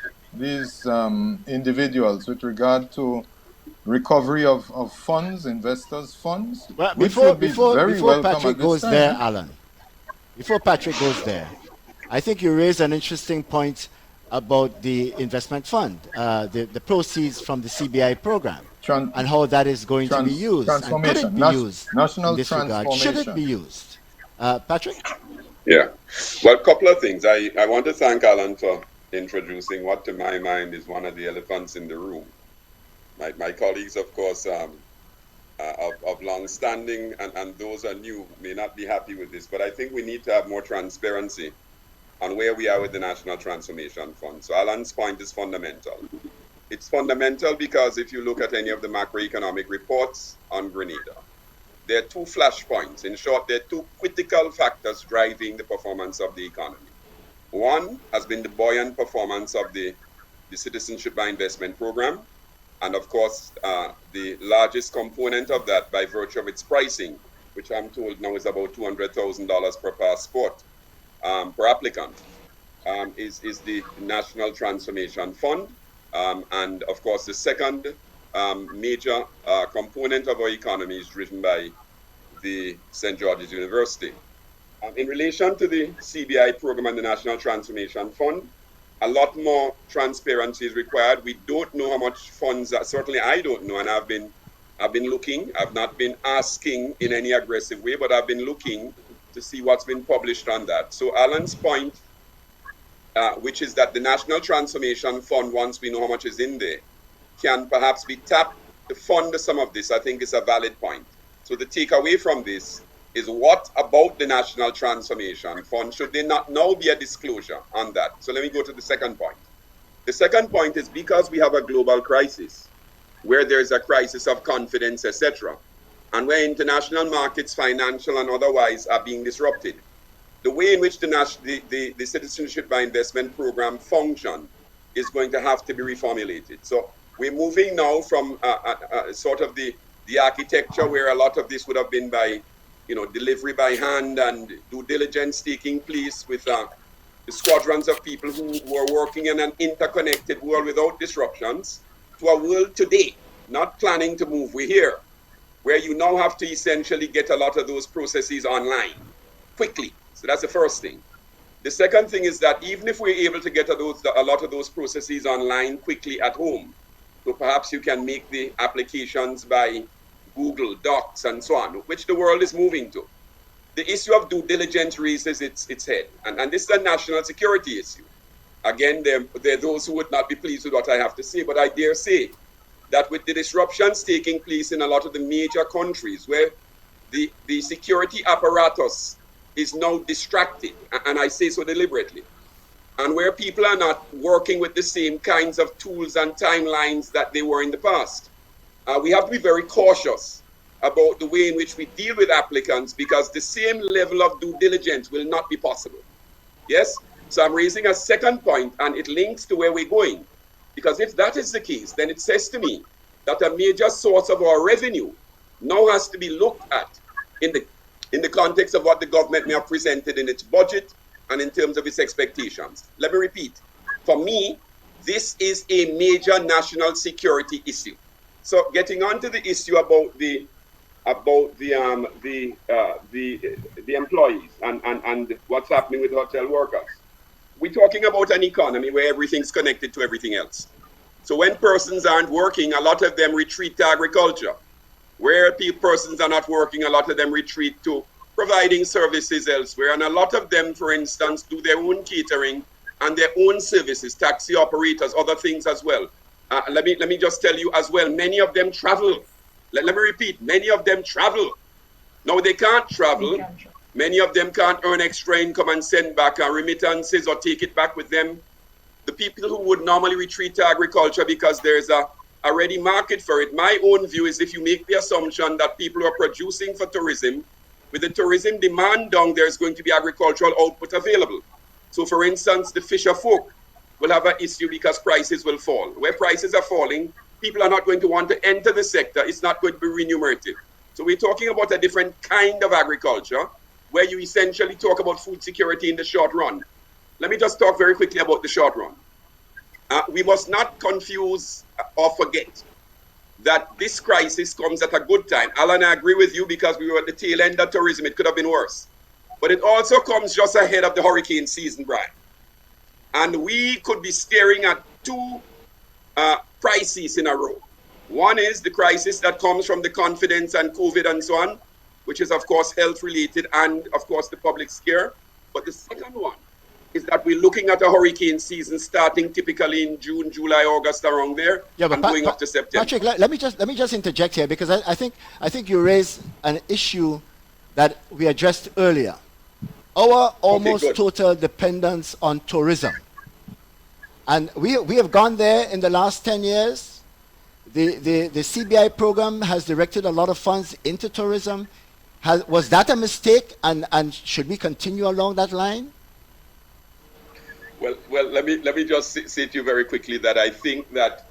Speaker 3: individuals with regard to recovery of funds, investors' funds,
Speaker 18: Well,
Speaker 3: which would be very
Speaker 18: before
Speaker 3: welcome at
Speaker 18: Patrick
Speaker 3: this
Speaker 18: goes
Speaker 3: time.
Speaker 18: there, Alan, before Patrick goes there, I think you raised an interesting point about the investment fund, the proceeds from the CBI program, and how that is going to be used. And could it be used in this regard? Should it be used? Patrick?
Speaker 4: Yeah. Well, a couple of things. I want to thank Alan for introducing what, to my mind, is one of the elephants in the room. My colleagues, of course, of long standing and those are new may not be happy with this, but I think we need to have more transparency on where we are with the National Transformation Fund. So Alan's point is fundamental. It's fundamental because if you look at any of the macroeconomic reports on Grenada, there are two flashpoints. In short, there are two critical factors driving the performance of the economy. One has been the buoyant performance of the Citizenship by Investment Program, and of course, the largest component of that, by virtue of its pricing, which I'm told now is about $200,000 per passport per applicant, is the National Transformation Fund. And of course, the second major component of our economy is driven by the St. George's University. In relation to the CBI program and the National Transformation Fund, a lot more transparency is required. We don't know how much funds are, certainly I don't know, and I've been looking. I've not been asking in any aggressive way, but I've been looking to see what's been published on that. So Allan's point, which is that the National Transformation Fund, once we know how much is in there, can perhaps be tapped to fund some of this, I think is a valid point. So the takeaway from this is, what about the National Transformation Fund? Should there not now be a disclosure on that? So let me go to the second point. The second point is, because we have a global crisis, where there's a crisis of confidence, etc., and where international markets, financial and otherwise, are being disrupted, the way in which the Citizenship by Investment Program function is going to have to be reformulated. So we're moving now from sort of the architecture where a lot of this would have been by, delivery by hand and due diligence taking place with the squadrons of people who are working in an interconnected world without disruptions, to a world today, not planning to move. We're here, where you now have to essentially get a lot of those processes online quickly. So that's the first thing. The second thing is that even if we're able to get a lot of those processes online quickly at home, so perhaps you can make the applications by Google Docs and so on, which the world is moving to. The issue of due diligence raises its head. And this is a national security issue. Again, there are those who would not be pleased with what I have to say, but I dare say that with the disruptions taking place in a lot of the major countries where the security apparatus is now distracted, and I say so deliberately, and where people are not working with the same kinds of tools and timelines that they were in the past, we have to be very cautious about the way in which we deal with applicants, because the same level of due diligence will not be possible. Yes? So I'm raising a second point, and it links to where we're going. Because if that is the case, then it says to me that a major source of our revenue now has to be looked at in the context of what the government may have presented in its budget and in terms of its expectations. Let me repeat. For me, this is a major national security issue. So getting on to the issue about the employees and what's happening with hotel workers. We're talking about an economy where everything's connected to everything else. So when persons aren't working, a lot of them retreat to agriculture. Where persons are not working, a lot of them retreat to providing services elsewhere. And a lot of them, for instance, do their own catering and their own services, taxi operators, other things as well. Let me just tell you as well, many of them travel. Let me repeat, many of them travel. No, they can't travel. Many of them can't earn extra income and send back remittances or take it back with them. The people who would normally retreat to agriculture because there's a ready market for it. My own view is, if you make the assumption that people are producing for tourism, with the tourism demand down, there's going to be agricultural output available. So for instance, the fisher folk will have an issue because prices will fall. Where prices are falling, people are not going to want to enter the sector. It's not going to be remunerative. So we're talking about a different kind of agriculture where you essentially talk about food security in the short run. Let me just talk very quickly about the short run. We must not confuse or forget that this crisis comes at a good time. Allan, I agree with you, because we were at the tail end of tourism. It could have been worse. But it also comes just ahead of the hurricane season, Brian. And we could be staring at two crises in a row. One is the crisis that comes from the confidence and COVID and so on, which is, of course, health-related and, of course, the public scare. But the second one is that we're looking at a hurricane season starting typically in June, July, August, around there, and going up to September.
Speaker 18: Patrick, let me just interject here, because I think you raised an issue that we addressed earlier. Our almost total dependence on tourism. And we have gone there in the last 10 years. The CBI program has directed a lot of funds into tourism. Was that a mistake, and should we continue along that line?
Speaker 4: Well, let me just say to you very quickly that I think that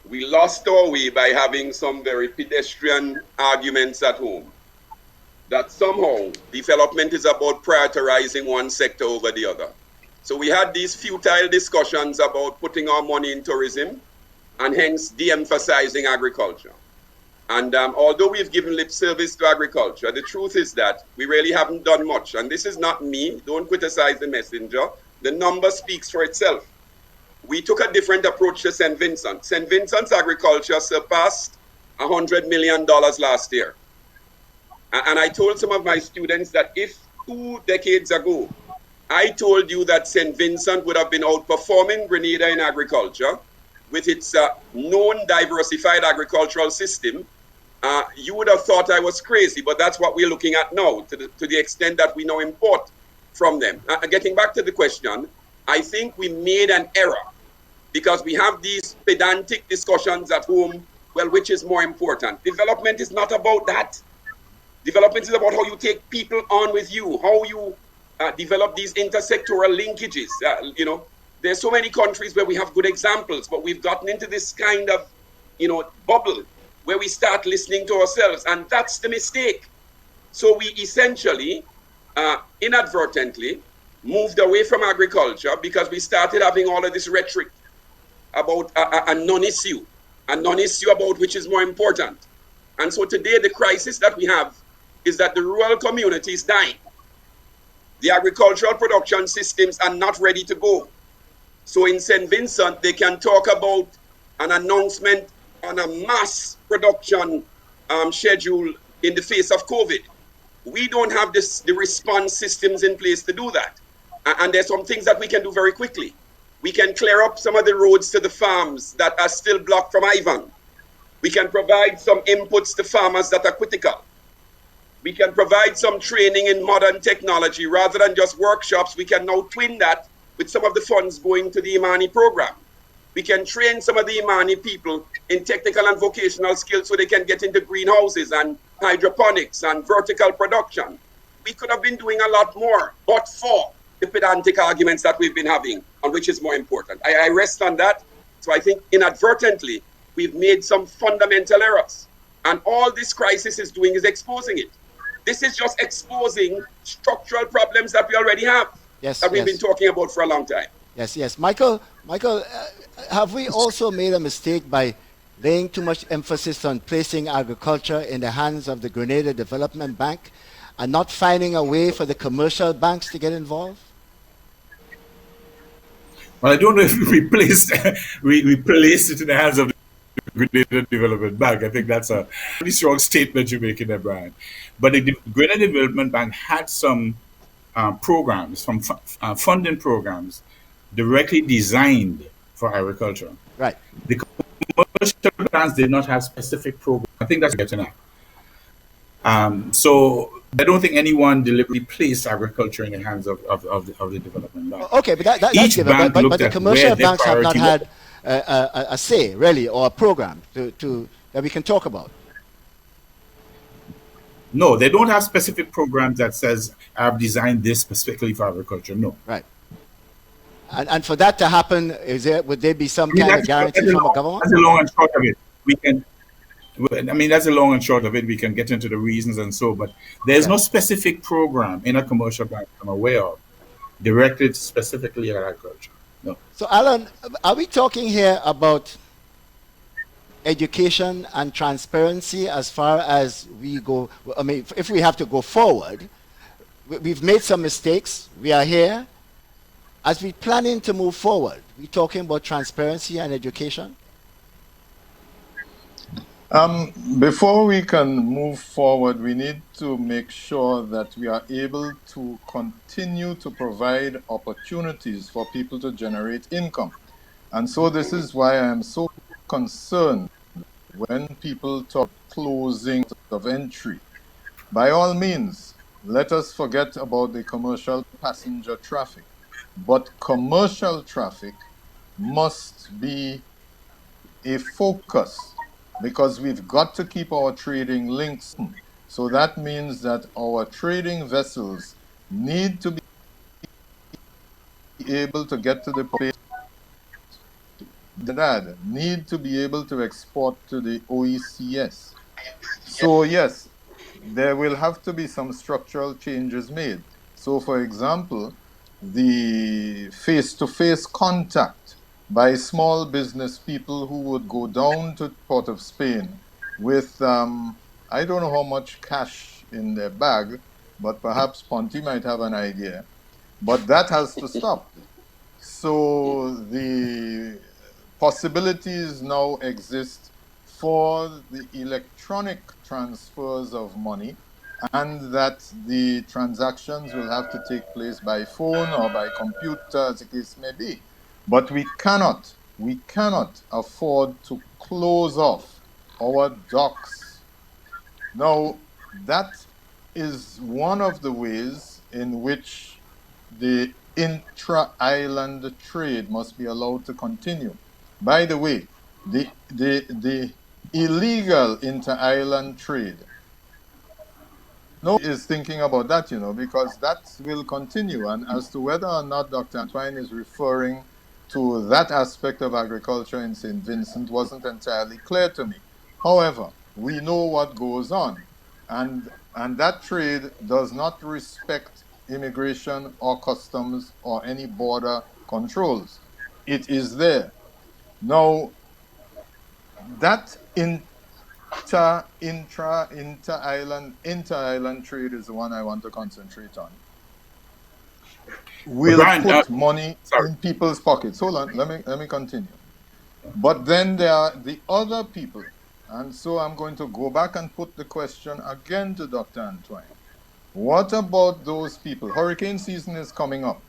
Speaker 4: we lost our way by having some very pedestrian arguments at home. That somehow development is about prioritizing one sector over the other. So we had these futile discussions about putting our money in tourism and hence de-emphasizing agriculture. And although we've given lip service to agriculture, the truth is that we really haven't done much. And this is not me. Don't criticize the messenger. The number speaks for itself. we took a different approach to St. Vincent. St. Vincent's agriculture surpassed $100 million last year. And I told some of my students that if 2 decades ago, I told you that St. Vincent would have been outperforming Grenada in agriculture with its known diversified agricultural system, you would have thought I was crazy, but that's what we're looking at now, to the extent that we now import from them. Getting back to the question, I think we made an error because we have these pedantic discussions at home, well, which is more important? Development is not about that. Development is about how you take people on with you, how you develop these intersectoral linkages. There's so many countries where we have good examples, but we've gotten into this kind of, bubble where we start listening to ourselves, and that's the mistake. So we essentially, inadvertently, moved away from agriculture because we started having all of this rhetoric about a non-issue about which is more important. And so today the crisis that we have is that the rural community is dying. The agricultural production systems are not ready to go. So in St. Vincent, they can talk about an announcement on a mass production schedule in the face of COVID. We don't have the response systems in place to do that. And there's some things that we can do very quickly. We can clear up some of the roads to the farms that are still blocked from Ivan. We can provide some inputs to farmers that are critical. We can provide some training in modern technology rather than just workshops. We can now twin that with some of the funds going to the Imani program. We can train some of the Imani people in technical and vocational skills so they can get into greenhouses and hydroponics and vertical production. We could have been doing a lot more, but for the pedantic arguments that we've been having on which is more important. I rest on that. So I think inadvertently, we've made some fundamental errors. And all this crisis is doing is exposing it. This is just exposing structural problems that we already have, that we've been talking about for a long time.
Speaker 18: Yes. Michael, have we also made a mistake by laying too much emphasis on placing agriculture in the hands of the Grenada Development Bank and not finding a way for the commercial banks to get involved?
Speaker 20: Well, I don't know if we placed it in the hands of the Grenada Development Bank. I think that's a pretty strong statement you're making there, Brian. But the Grenada Development Bank had some programs, some funding programs directly designed for agriculture.
Speaker 18: Right.
Speaker 20: The commercial banks did not have specific programs. I think that's getting at. So I don't think anyone deliberately placed agriculture in the hands of the development bank.
Speaker 18: Okay, but that's given. But the commercial banks have not had a say, really, or a program that we can talk about.
Speaker 20: No, they don't have specific programs that says, I've designed this specifically for agriculture. No.
Speaker 18: Right. And for that to happen, would there be some kind of guarantee from the government?
Speaker 20: That's the long and short of it. That's the long and short of it. We can get into the reasons and so, but there's no specific program in a commercial bank I'm aware of directed specifically at agriculture. No.
Speaker 18: So, Alan, are we talking here about education and transparency as far as we go? I mean, if we have to go forward, we've made some mistakes. We are here. As we're planning to move forward, we're talking about transparency and education?
Speaker 3: Before we can move forward, we need to make sure that we are able to continue to provide opportunities for people to generate income. And so this is why I am so concerned when people talk closing of entry. By all means, let us forget about the commercial passenger traffic. But commercial traffic must be a focus, because we've got to keep our trading links. So that means that our trading vessels need to be able to get to the place, need to be able to export to the OECS. So yes, there will have to be some structural changes made. So for example, the face-to-face contact by small business people who would go down to Port of Spain with, I don't know how much cash in their bag, but perhaps Ponty might have an idea. But that has to stop. So the possibilities now exist for the electronic transfers of money, and that the transactions will have to take place by phone or by computer, as the case may be. But we cannot afford to close off our docks. Now, that is one of the ways in which the intra-island trade must be allowed to continue. By the way, the illegal inter-island trade, nobody is thinking about that, because that will continue. And as to whether or not Dr. Antoine is referring to that aspect of agriculture in St. Vincent wasn't entirely clear to me. However, we know what goes on, and that trade does not respect immigration or customs or any border controls. It is there. Now, that inter-island trade is the one I want to concentrate on. Will
Speaker 20: Brian,
Speaker 3: put money in people's pockets. Hold on, let me continue. But then there are the other people. And so I'm going to go back and put the question again to Dr. Antoine. What about those people? Hurricane season is coming up.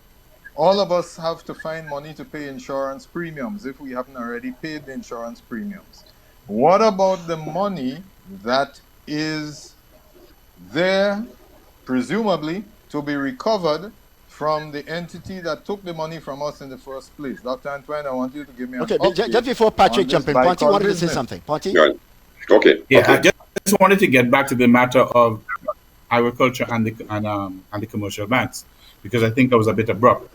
Speaker 3: All of us have to find money to pay insurance premiums if we haven't already paid the insurance premiums. What about the money that is there, presumably, to be recovered from the entity that took the money from us in the first place? Dr. Antoine, I want you to give me an update.
Speaker 18: Just before Patrick jumps in, Ponty wanted to say something. Ponty?
Speaker 4: Okay.
Speaker 20: Yeah, I just wanted to get back to the matter of agriculture and the commercial banks, because I think I was a bit abrupt.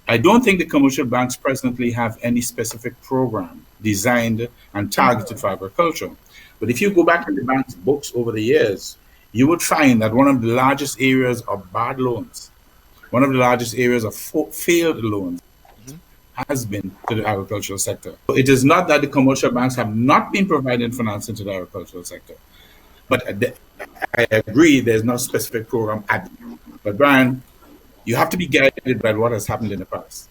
Speaker 20: I don't think the commercial banks presently have any specific program designed and targeted for agriculture. But if you go back in the bank's books over the years, you would find that one of the largest areas of bad loans, one of the largest areas of failed loans, has been to the agricultural sector. So it is not that the commercial banks have not been providing financing to the agricultural sector. But I agree there's no specific program at. But Brian, you have to be guided by what has happened in the past.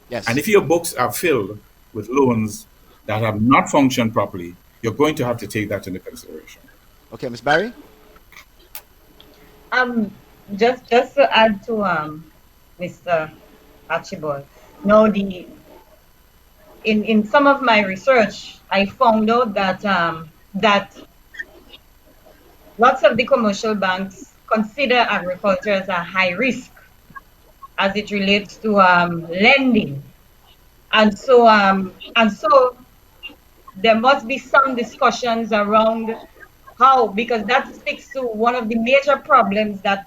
Speaker 18: Yes.
Speaker 20: And if your books are filled with loans that have not functioned properly, you're going to have to take that into consideration.
Speaker 18: Okay, Ms. Barry?
Speaker 19: Just to add to Mr. Archibald. Now, in some of my research, I found out that that lots of the commercial banks consider agriculture as a high risk as it relates to lending, and so there must be some discussions around how, because that speaks to one of the major problems that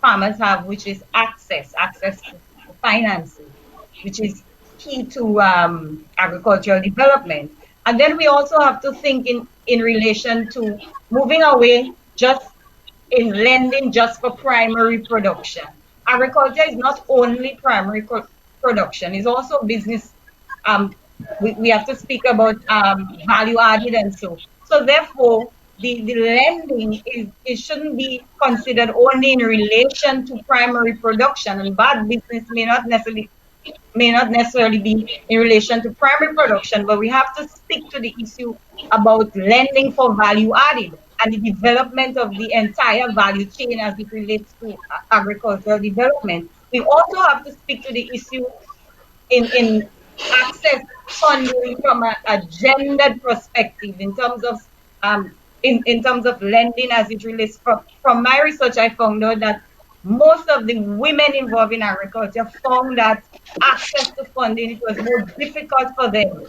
Speaker 19: farmers have, which is access to financing, which is key to agricultural development. And then we also have to think in relation to moving away just in lending just for primary production. Agriculture is not only primary production, it's also business. We have to speak about value added and so. So therefore, the lending it shouldn't be considered only in relation to primary production, and bad business may not necessarily be in relation to primary production, but we have to stick to the issue about lending for value added and the development of the entire value chain as it relates to agricultural development. We also have to speak to the issue in access funding from a gendered perspective in terms of in terms of lending as it relates. From my research, I found out that most of the women involved in agriculture found that access to funding, it was more difficult for them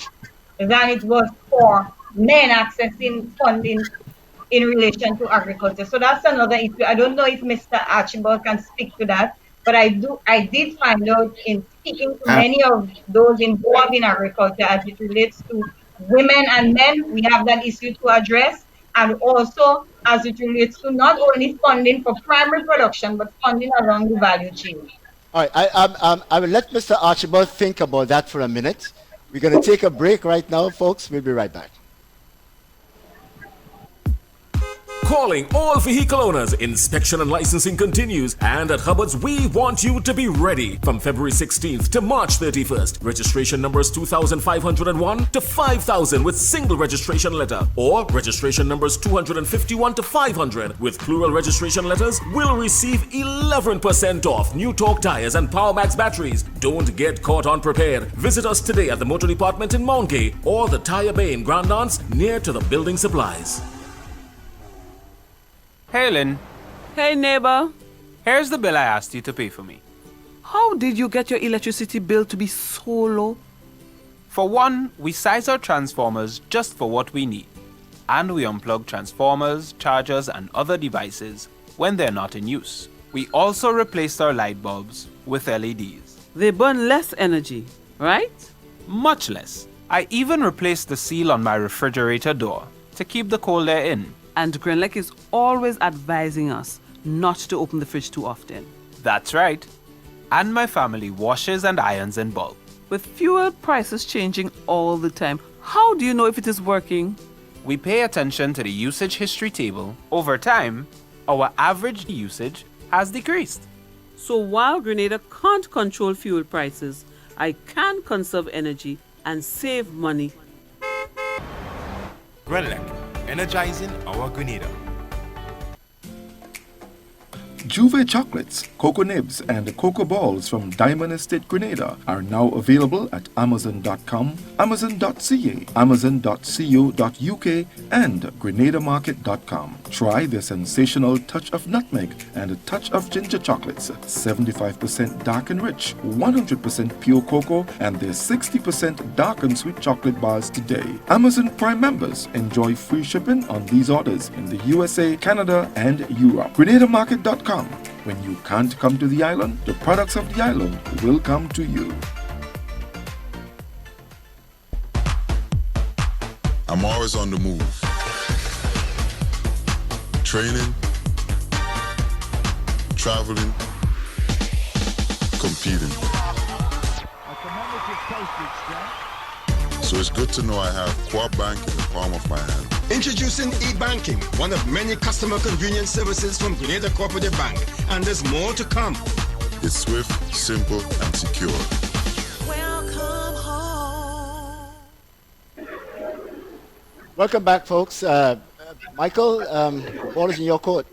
Speaker 19: than it was for men accessing funding in relation to agriculture. So that's another issue. I don't know if Mr. Archibald can speak to that, but I did find out in speaking to many of those involved in agriculture as it relates to women and men, we have that issue to address, and also as it relates to not only funding for primary production, but funding along the value chain.
Speaker 18: All right, I will let Mr. Archibald think about that for a minute. We're going to take a break right now, folks. We'll be right back.
Speaker 2: Calling all vehicle owners. Inspection and licensing continues, and at Hubbard's, we want you to be ready. From February 16th to March 31st, registration numbers 2,501 to 5,000 with single registration letter, or registration numbers 251 to 500 with plural registration letters will receive 11% off new torque tires and PowerMax batteries. Don't get caught unprepared. Visit us today at the Motor Department in Mount Gay or the Tire Bay in Grand Anse near to the building supplies.
Speaker 5: Hey, Lynn.
Speaker 22: Hey, neighbor.
Speaker 5: Here's the bill I asked you to pay for me.
Speaker 22: How did you get your electricity bill to be so low?
Speaker 5: For one, we size our transformers just for what we need. And we unplug transformers, chargers, and other devices when they're not in use. We also replaced our light bulbs with LEDs.
Speaker 22: They burn less energy, right?
Speaker 5: Much less. I even replaced the seal on my refrigerator door to keep the cold air in.
Speaker 22: And Grenlec is always advising us not to open the fridge too often.
Speaker 5: That's right. And my family washes and irons in bulk.
Speaker 22: With fuel prices changing all the time, how do you know if it is working?
Speaker 5: We pay attention to the usage history table. Over time, our average usage has decreased.
Speaker 22: So while Grenada can't control fuel prices, I can conserve energy and save money.
Speaker 7: GRENADA, energizing our Grenada.
Speaker 6: Juve chocolates, cocoa nibs, and cocoa balls from Diamond Estate Grenada are now available at Amazon.com, Amazon.ca, Amazon.co.uk, and GrenadaMarket.com. Try their sensational touch of nutmeg and a touch of ginger chocolates, 75% dark and rich, 100% pure cocoa, and their 60% dark and sweet chocolate bars today. Amazon Prime members enjoy free shipping on these orders in the USA, Canada, and Europe. GrenadaMarket.com. When you can't come to the island, the products of the island will come to you.
Speaker 8: I'm always on the move. Training, traveling, competing. So it's good to know I have Co-op Bank in the palm of my hand.
Speaker 24: Introducing e-banking, one of many customer convenience services from Grenada Cooperative Bank, and there's more to come.
Speaker 8: It's swift, simple, and secure.
Speaker 9: Welcome home.
Speaker 18: Welcome back, folks. Michael, ball is in your court.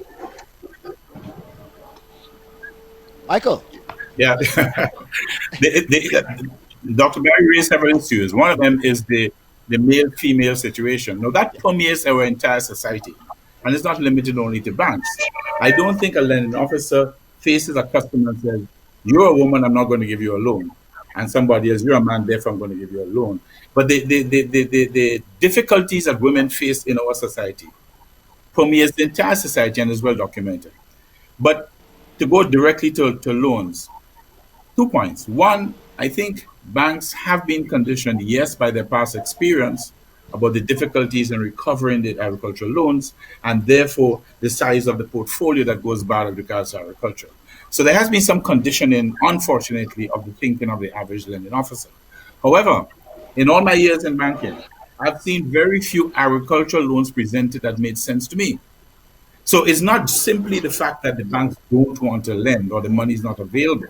Speaker 18: Michael.
Speaker 20: Yeah. Dr. Barry raised several issues. One of them is the male-female situation. Now, that permeates our entire society, and it's not limited only to banks. I don't think a lending officer faces a customer and says, "You're a woman, I'm not going to give you a loan." And somebody else, "You're a man, therefore I'm going to give you a loan." But the difficulties that women face in our society permeates the entire society and is well documented. But to go directly to loans, 2 points. One, I think banks have been conditioned, yes, by their past experience about the difficulties in recovering the agricultural loans and therefore the size of the portfolio that goes by with regards to agriculture. So there has been some conditioning, unfortunately, of the thinking of the average lending officer. However, in all my years in banking, I've seen very few agricultural loans presented that made sense to me. So it's not simply the fact that the banks don't want to lend or the money is not available.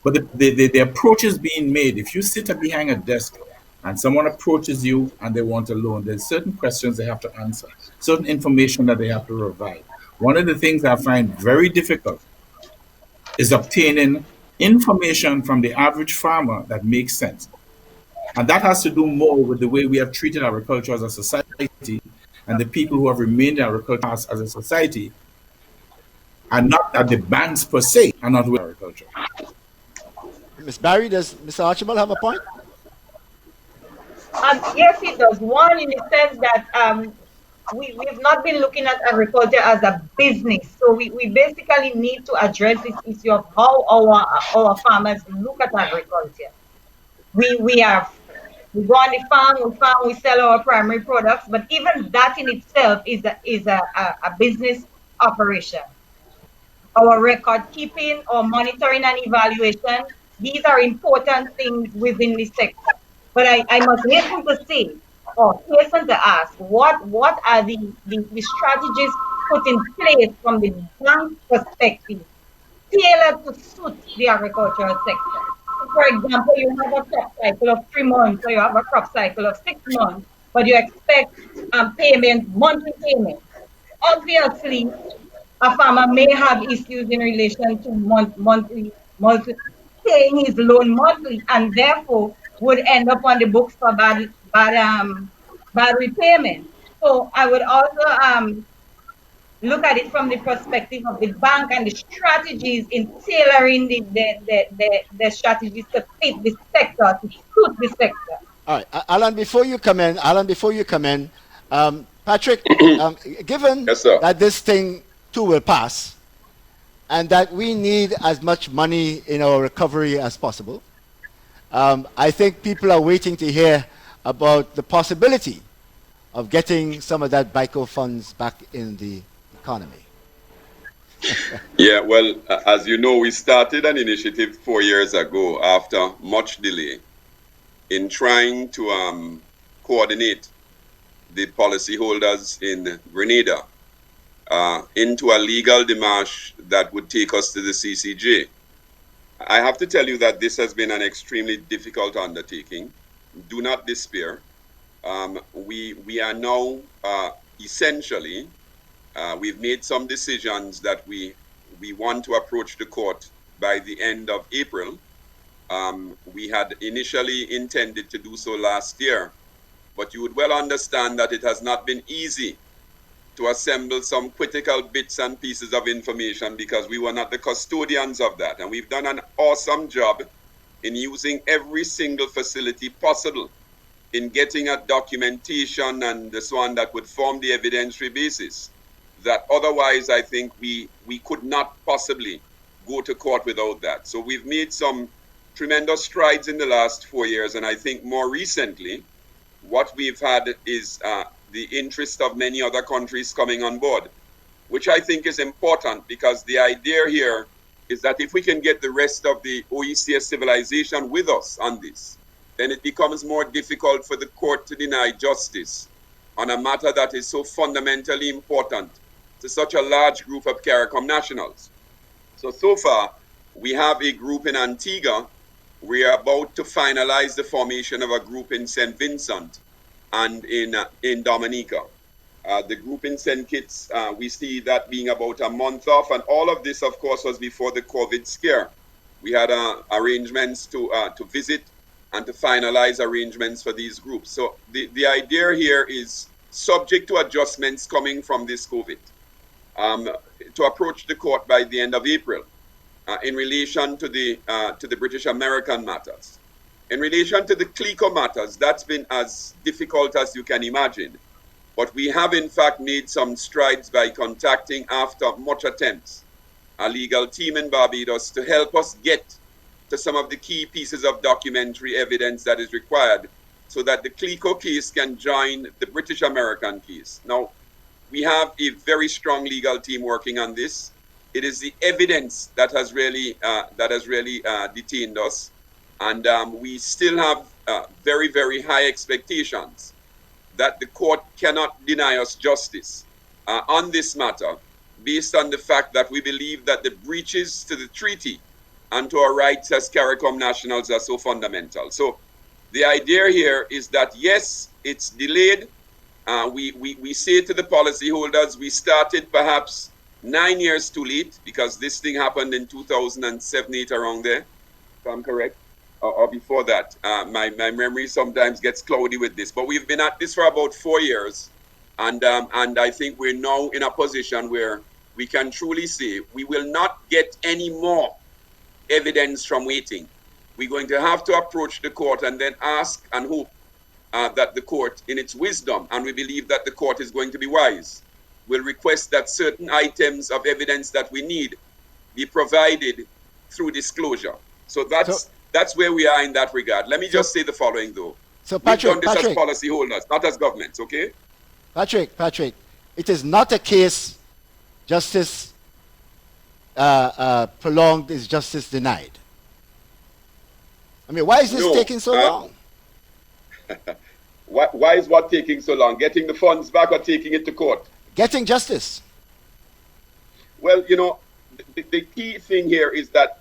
Speaker 20: But the approach is being made. If you sit behind a desk and someone approaches you and they want a loan, there's certain questions they have to answer, certain information that they have to provide. One of the things I find very difficult is obtaining information from the average farmer that makes sense. And that has to do more with the way we have treated agriculture as a society and the people who have remained in agriculture as a society, and not that the banks per se are not with agriculture.
Speaker 18: Ms. Barry, does Mr. Archibald have a point?
Speaker 19: Yes, it does. One, in the sense that we've not been looking at agriculture as a business. So we basically need to address this issue of how our farmers look at agriculture. We go on the farm, we sell our primary products, but even that in itself is a business operation. Our record keeping, our monitoring and evaluation, these are important things within the sector. But I must hasten to say, or hasten to ask, what are the strategies put in place from the bank perspective, tailored to suit the agricultural sector. So for example, you have a crop cycle of 3 months, or you have a crop cycle of 6 months, but you expect payment, monthly payment. Obviously, a farmer may have issues in relation to monthly paying his loan monthly, and therefore would end up on the books for bad repayment. So I would also look at it from the perspective of the bank and the strategies in tailoring the strategies to fit the sector, to suit the sector.
Speaker 18: All right, Alan, before you come in, Patrick, given that this thing too will pass, and that we need as much money in our recovery as possible, I think people are waiting to hear about the possibility of getting some of that BICO funds back in the economy.
Speaker 4: Yeah, well, as you know, we started an initiative 4 years ago after much delay in trying to coordinate the policyholders in Grenada into a legal démarche that would take us to the CCJ. I have to tell you that this has been an extremely difficult undertaking. Do not despair. We are now essentially, we've made some decisions that we want to approach the court by the end of April. We had initially intended to do so last year, but you would well understand that it has not been easy to assemble some critical bits and pieces of information because we were not the custodians of that. And we've done an awesome job in using every single facility possible in getting a documentation and so on that would form the evidentiary basis that otherwise I think we could not possibly go to court without that. So we've made some tremendous strides in the last 4 years, and I think more recently what we've had is the interest of many other countries coming on board, which I think is important because the idea here is that if we can get the rest of the OECS civilization with us on this, then it becomes more difficult for the court to deny justice on a matter that is so fundamentally important to such a large group of CARICOM nationals. So far, we have a group in Antigua. We are about to finalize the formation of a group in St. Vincent and in Dominica. The group in St. Kitts, we see that being about a month off, and all of this, of course, was before the COVID scare. We had arrangements to visit and to finalize arrangements for these groups. So the idea here is subject to adjustments coming from this COVID, to approach the court by the end of April in relation to the British American matters. In relation to the CLECO matters, that's been as difficult as you can imagine. But we have in fact made some strides by contacting, after much attempts, a legal team in Barbados to help us get to some of the key pieces of documentary evidence that is required so that the CLECO case can join the British American case. Now, we have a very strong legal team working on this. It is the evidence that has really detained us, and we still have very, very high expectations that the court cannot deny us justice on this matter, based on the fact that we believe that the breaches to the treaty and to our rights as CARICOM nationals are so fundamental. So the idea here is that yes, it's delayed. We say to the policyholders, we started perhaps 9 years too late because this thing happened in 2007, 8, around there, if I'm correct, or before that. My memory sometimes gets cloudy with this, but we've been at this for about 4 years, and I think we're now in a position where we can truly say we will not get any more evidence from waiting. We're going to have to approach the court and then ask and hope that the court, in its wisdom, and we believe that the court is going to be wise, will request that certain items of evidence that we need be provided through disclosure. So that's where we are in that regard. Let me just say the following, though.
Speaker 18: So Patrick,
Speaker 4: we've done this as policyholders, not as governments, okay?
Speaker 18: Patrick, it is not a case justice prolonged is justice denied. I mean, why is this taking so long?
Speaker 4: Why is what taking so long? Getting the funds back or taking it to court?
Speaker 18: Getting justice.
Speaker 4: Well, the key thing here is that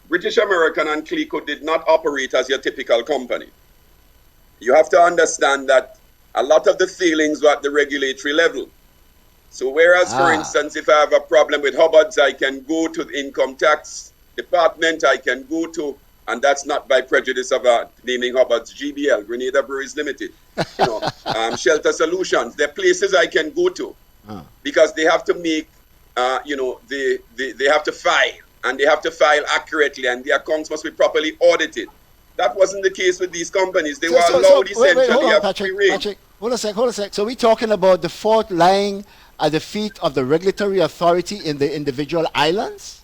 Speaker 4: British American and Clico did not operate as your typical company. You have to understand that a lot of the failings were at the regulatory level. So whereas, for instance, if I have a problem with Hubbard's, I can go to the income tax department, I can go to, and that's not by prejudice of naming Hubbard's, GBL, Grenada Breweries Limited, Shelter Solutions. There are places I can go to because they have to make, they have to file, and they have to file accurately, and the accounts must be properly audited. That wasn't the case with these companies. They were allowed essentially
Speaker 18: hold on,
Speaker 4: a
Speaker 18: Patrick,
Speaker 4: free rein.
Speaker 18: Patrick, hold a sec. So we're talking about the fault lying at the feet of the regulatory authority in the individual islands?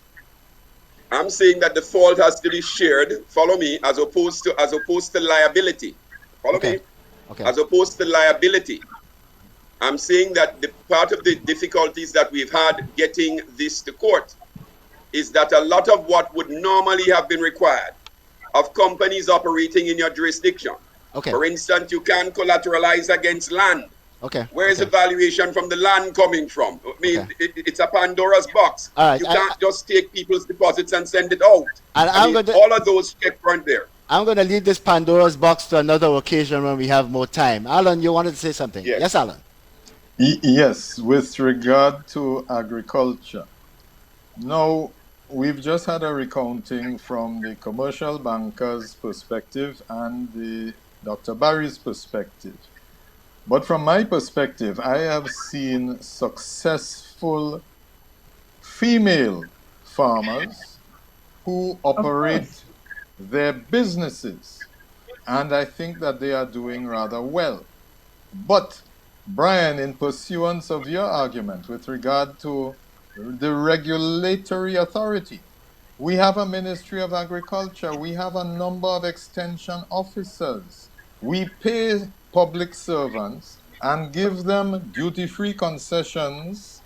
Speaker 4: I'm saying that the fault has to be shared, follow me, as opposed to liability. Follow me?
Speaker 18: Okay.
Speaker 4: As opposed to liability. I'm saying that the part of the difficulties that we've had getting this to court is that a lot of what would normally have been required of companies operating in your jurisdiction.
Speaker 18: Okay.
Speaker 4: For instance, you can collateralize against land.
Speaker 18: Okay.
Speaker 4: Where is the valuation from the land coming from? I mean, it's a Pandora's box.
Speaker 18: All right,
Speaker 4: you can't just take people's deposits and send it out.
Speaker 18: And
Speaker 4: all of those checks weren't there.
Speaker 18: I'm going to leave this Pandora's box to another occasion when we have more time. Alan, you wanted to say something? Yes, Alan.
Speaker 3: Yes, with regard to agriculture. Now, we've just had a recounting from the commercial banker's perspective and the Dr. Barry's perspective. But from my perspective, I have seen successful female farmers who operate their businesses, and I think that they are doing rather well. But, Brian, in pursuance of your argument with regard to the regulatory authority, we have a Ministry of Agriculture, we have a number of extension officers. We pay public servants and give them duty-free concessions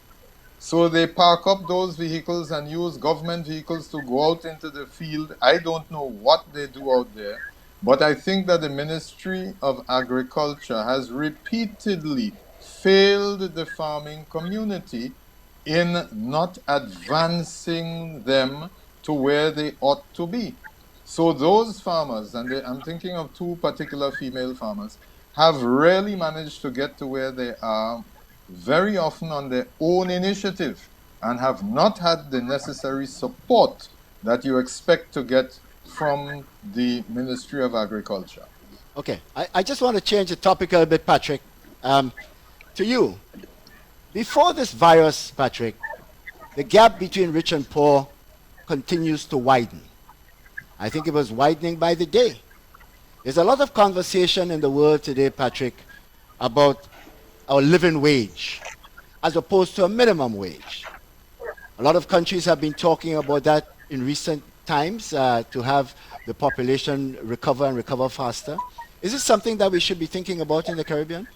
Speaker 3: so they park up those vehicles and use government vehicles to go out into the field. I don't know what they do out there, but I think that the Ministry of Agriculture has repeatedly failed the farming community in not advancing them to where they ought to be. So those farmers, and I'm thinking of two particular female farmers, have really managed to get to where they are very often on their own initiative and have not had the necessary support that you expect to get from the Ministry of Agriculture.
Speaker 18: Okay, I just want to change the topic a little bit, Patrick. To you, before this virus, Patrick, the gap between rich and poor continues to widen. I think it was widening by the day. There's a lot of conversation in the world today, Patrick, about our living wage as opposed to a minimum wage. A lot of countries have been talking about that in recent times to have the population recover and recover faster. Is this something that we should be thinking about in the Caribbean?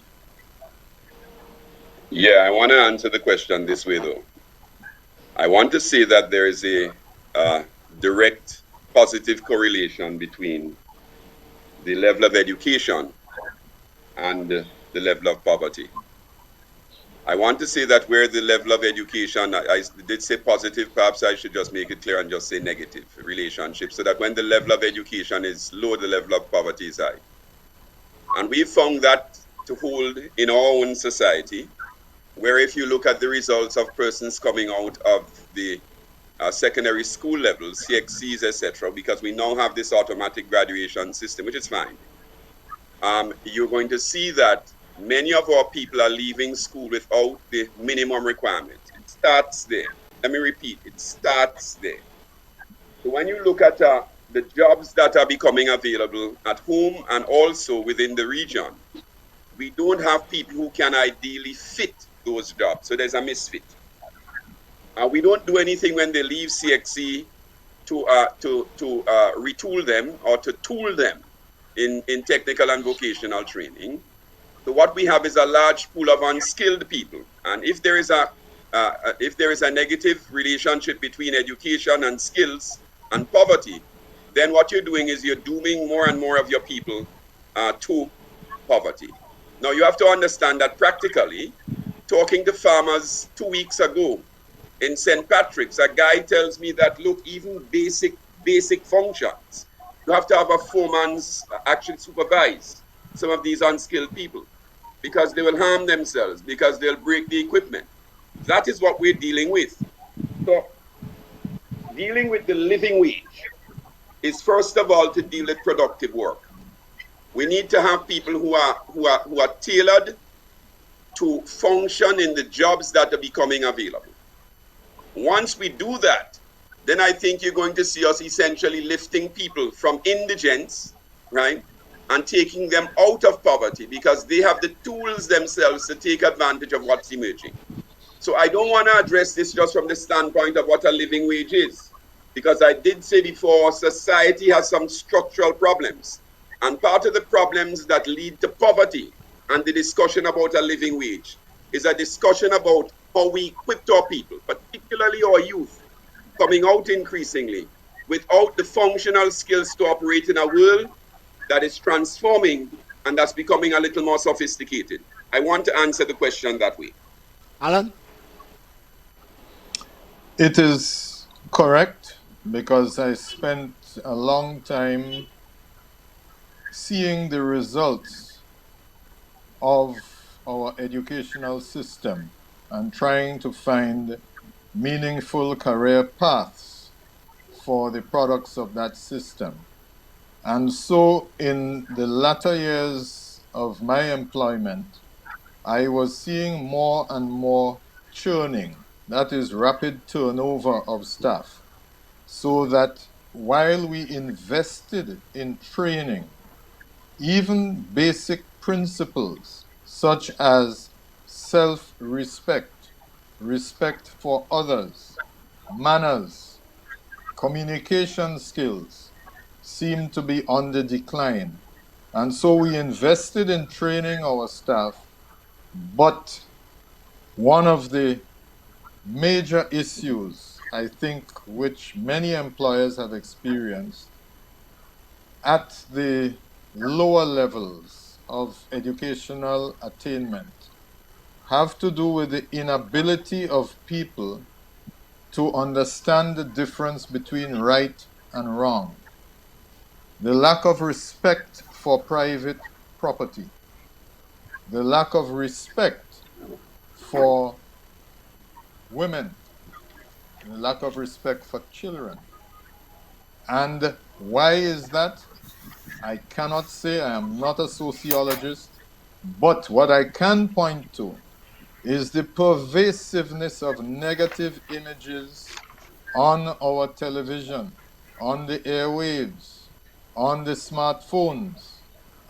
Speaker 4: Yeah, I want to answer the question this way, though. I want to say that there is a direct positive correlation between the level of education and the level of poverty. I want to say that where the level of education, I did say positive, perhaps I should just make it clear and just say negative relationship, so that when the level of education is low, the level of poverty is high. And we found that to hold in our own society, where if you look at the results of persons coming out of the secondary school levels, CXCs, etc., because we now have this automatic graduation system, which is fine, you're going to see that many of our people are leaving school without the minimum requirement. It starts there. Let me repeat, it starts there. So when you look at the jobs that are becoming available at home and also within the region, we don't have people who can ideally fit those jobs. So there's a misfit. We don't do anything when they leave CXC to retool them or to tool them in technical and vocational training. So what we have is a large pool of unskilled people. And if there is a negative relationship between education and skills and poverty, then what you're doing is you're dooming more and more of your people to poverty. Now you have to understand that practically, talking to farmers 2 weeks ago in St. Patrick's, a guy tells me that, look, even basic functions, you have to have a foreman's actually supervise some of these unskilled people because they will harm themselves, because they'll break the equipment. That is what we're dealing with. So dealing with the living wage is first of all to deal with productive work. We need to have people who are tailored to function in the jobs that are becoming available. Once we do that, then I think you're going to see us essentially lifting people from indigence, right, and taking them out of poverty because they have the tools themselves to take advantage of what's emerging. So I don't want to address this just from the standpoint of what a living wage is, because I did say before, society has some structural problems. And part of the problems that lead to poverty and the discussion about a living wage is a discussion about how we equip our people, particularly our youth, coming out increasingly without the functional skills to operate in a world that is transforming and that's becoming a little more sophisticated. I want to answer the question that way.
Speaker 18: Allan?
Speaker 3: It is correct because I spent a long time seeing the results of our educational system and trying to find meaningful career paths for the products of that system. And so in the latter years of my employment, I was seeing more and more churning, that is rapid turnover of staff, so that while we invested in training, even basic principles such as self-respect, respect for others, manners, communication skills seem to be on the decline. And so we invested in training our staff, but one of the major issues, I think, which many employers have experienced at the lower levels of educational attainment have to do with the inability of people to understand the difference between right and wrong, the lack of respect for private property, the lack of respect for women, the lack of respect for children. And why is that? I cannot say. I am not a sociologist, but what I can point to is the pervasiveness of negative images on our television, on the airwaves, on the smartphones,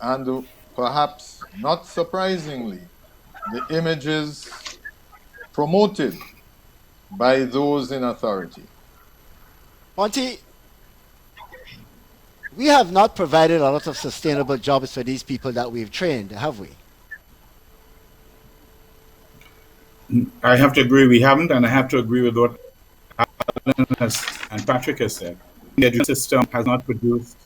Speaker 3: and perhaps not surprisingly, the images promoted by those in authority.
Speaker 18: Monty, we have not provided a lot of sustainable jobs for these people that we've trained, have we?
Speaker 20: I have to agree we haven't, and I have to agree with what Allan and Patrick has said. The education system has not produced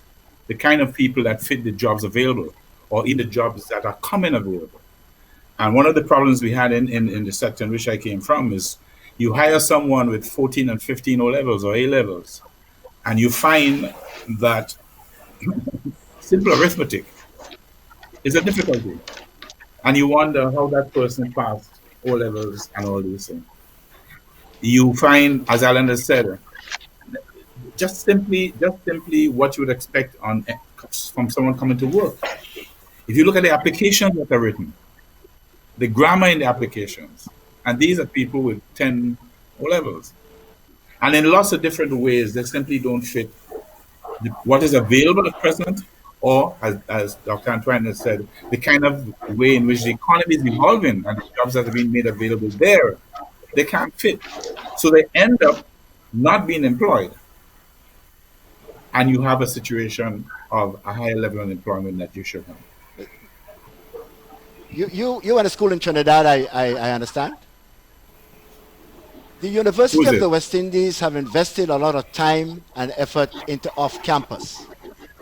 Speaker 20: the kind of people that fit the jobs available, or in the jobs that are coming available. And one of the problems we had in the sector in which I came from is you hire someone with 14 and 15 O-levels or A-levels, and you find that simple arithmetic is a difficulty. And you wonder how that person passed O-levels and all these things. You find, as Allan has said, just simply what you would expect from someone coming to work. If you look at the applications that are written, the grammar in the applications, and these are people with 10 O-levels. And in lots of different ways, they simply don't fit what is available at present, or as Dr. Antoine has said, the kind of way in which the economy is evolving and the jobs that are being made available there, they can't fit. So they end up not being employed. And you have a situation of a higher level of employment that you should have.
Speaker 18: You went to school in Trinidad, I understand. The University of the West Indies have invested a lot of time and effort into off-campus.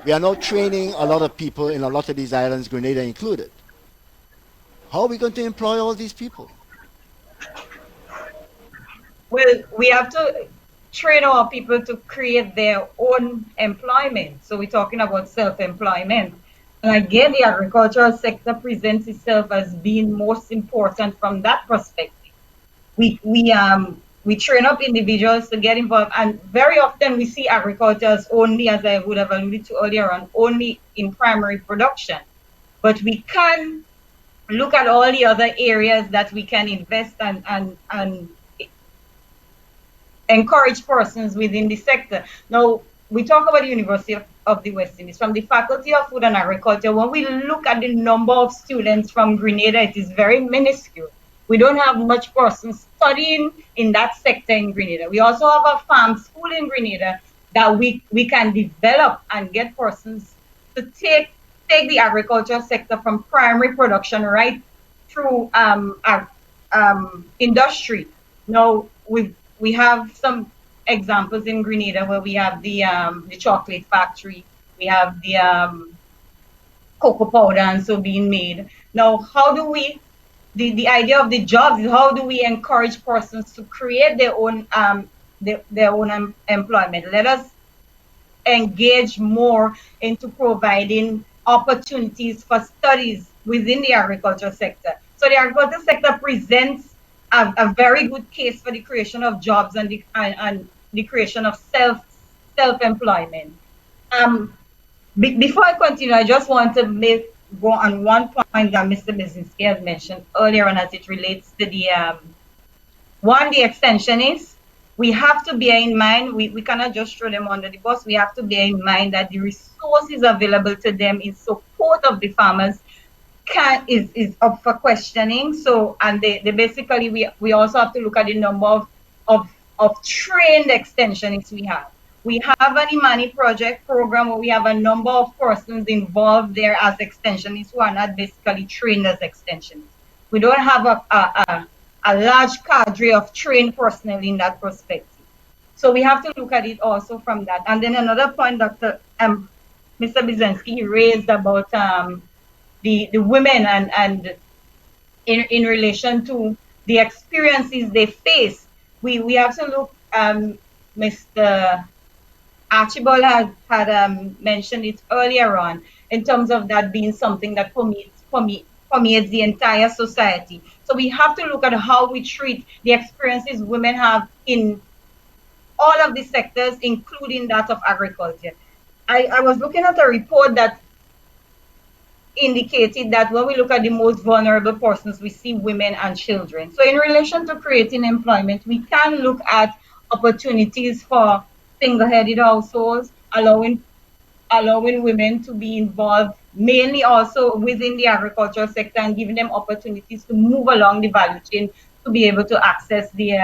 Speaker 18: We are now training a lot of people in a lot of these islands, Grenada included. How are we going to employ all these people?
Speaker 19: Well, we have to train our people to create their own employment. So we're talking about self-employment. And again, the agricultural sector presents itself as being most important from that perspective. We train up individuals to get involved, and very often we see agriculture as only, as I would have alluded to earlier on, only in primary production. But we can look at all the other areas that we can invest and encourage persons within the sector. Now, we talk about the University of the West Indies. From the Faculty of Food and Agriculture, when we look at the number of students from Grenada, it is very minuscule. We don't have much persons studying in that sector in Grenada. We also have a farm school in Grenada that we can develop and get persons to take the agriculture sector from primary production right through industry. Now, we have some examples in Grenada where we have the chocolate factory, we have the cocoa powder and so being made. Now, how do we, the idea of the jobs is how do we encourage persons to create their own employment? Let us engage more into providing opportunities for studies within the agriculture sector. So the agriculture sector presents a very good case for the creation of jobs and the creation of self-employment. Before I continue, I just want to go on one point that Mr. Bierzyński has mentioned earlier on as it relates to the the extensionists. We have to bear in mind, we cannot just throw them under the bus. We have to bear in mind that the resources available to them in support of the farmers is up for questioning. So, and they basically, we also have to look at the number of trained extensionists we have. We have an Imani project program where we have a number of persons involved there as extensionists who are not basically trained as extensionists. We don't have a large cadre of trained personnel in that perspective. So we have to look at it also from that. And then another point Mr. Bierzyński raised about the women and in relation to the experiences they face. We have to look, Mr. Archibald had mentioned it earlier on, in terms of that being something that permeates the entire society. So we have to look at how we treat the experiences women have in all of the sectors, including that of agriculture. I was looking at a report that indicated that when we look at the most vulnerable persons, we see women and children. So in relation to creating employment, we can look at opportunities for single-headed households, allowing women to be involved mainly also within the agricultural sector and giving them opportunities to move along the value chain to be able to access the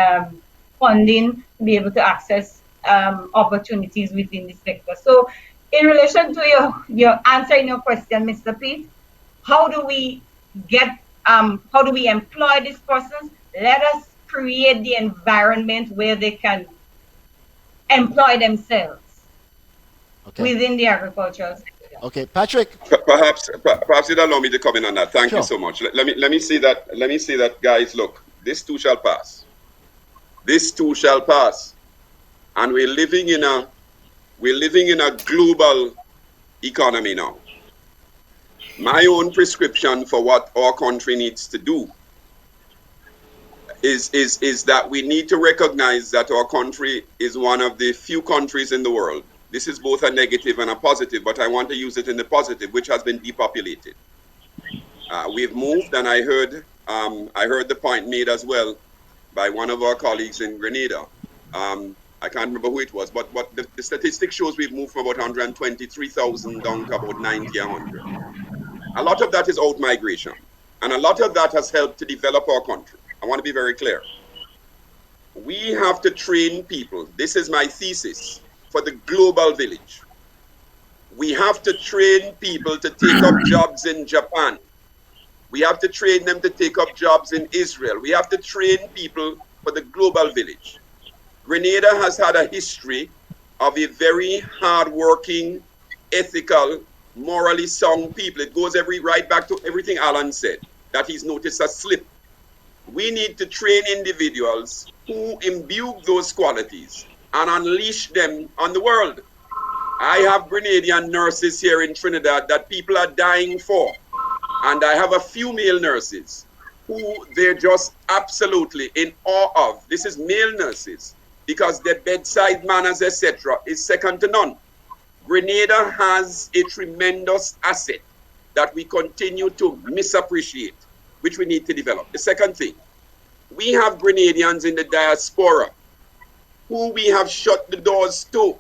Speaker 19: funding, to be able to access opportunities within the sector. So in relation to your answering your question, Mr. Pitt, how do we employ these persons? Let us create the environment where they can employ themselves within the agricultural sector.
Speaker 18: Okay, Patrick.
Speaker 4: Perhaps you'd allow me to come in on that. Thank you so much. Let me say that, guys. Look, this too shall pass. This too shall pass, and we're living in a global economy now. My own prescription for what our country needs to do is that we need to recognize that our country is one of the few countries in the world. This is both a negative and a positive, but I want to use it in the positive, which has been depopulated. We've moved, and I heard the point made as well by one of our colleagues in Grenada. I can't remember who it was, but the statistic shows we've moved from about 123,000 down to about 90, 100. A lot of that is out migration, and a lot of that has helped to develop our country. I want to be very clear. We have to train people. This is my thesis for the global village. We have to train people to take up jobs in Japan. We have to train them to take up jobs in Israel. We have to train people for the global village. Grenada has had a history of a very hard-working, ethical, morally sound people. It goes right back to everything Allan said, that he's noticed a slip. we need to train individuals who imbue those qualities and unleash them on the world. I have Grenadian nurses here in Trinidad that people are dying for. And I have a few male nurses who they're just absolutely in awe of. This is male nurses because their bedside manners, etc., is second to none. Grenada has a tremendous asset that we continue to misappreciate, which we need to develop. The second thing, we have Grenadians in the diaspora who we have shut the doors to.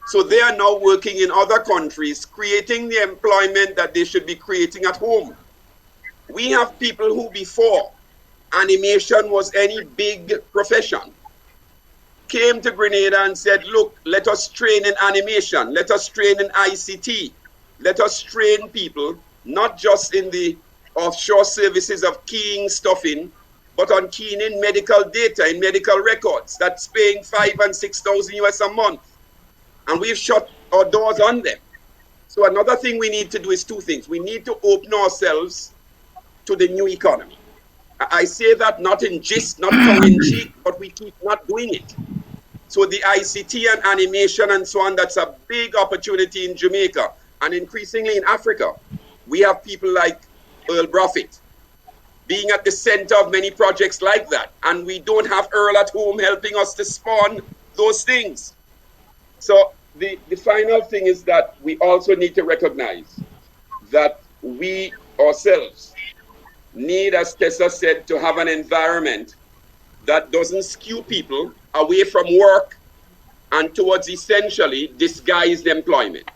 Speaker 4: So they are now working in other countries, creating the employment that they should be creating at home. We have people who before animation was any big profession, came to Grenada and said, look, let us train in animation, let us train in ICT, let us train people, not just in the offshore services of keying stuff in, but on keying in medical data, in medical records, that's paying $5,000 and $6,000 US a month. And we've shut our doors on them. So another thing we need to do is two things. We need to open ourselves to the new economy. I say that not in gist, not tongue in cheek, but we keep not doing it. So the ICT and animation and so on, that's a big opportunity in Jamaica and increasingly in Africa. We have people like Earl Brofitt being at the center of many projects like that. And we don't have Earl at home helping us to spawn those things. So the final thing is that we also need to recognize that we ourselves need, as TESSA said, to have an environment that doesn't skew people away from work and towards essentially disguised employment.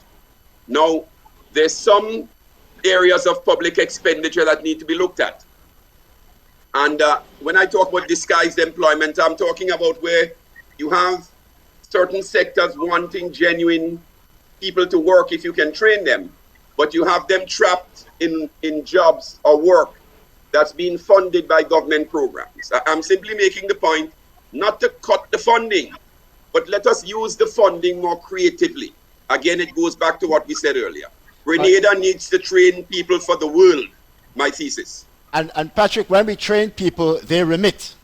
Speaker 4: Now, there's some areas of public expenditure that need to be looked at. And when I talk about disguised employment, I'm talking about where you have certain sectors wanting genuine people to work if you can train them, but you have them trapped in jobs or work that's being funded by government programs. I'm simply making the point not to cut the funding, but let us use the funding more creatively. Again, it goes back to what we said earlier. Grenada needs to train people for the world, my thesis.
Speaker 18: And Patrick, when we train people, they remit.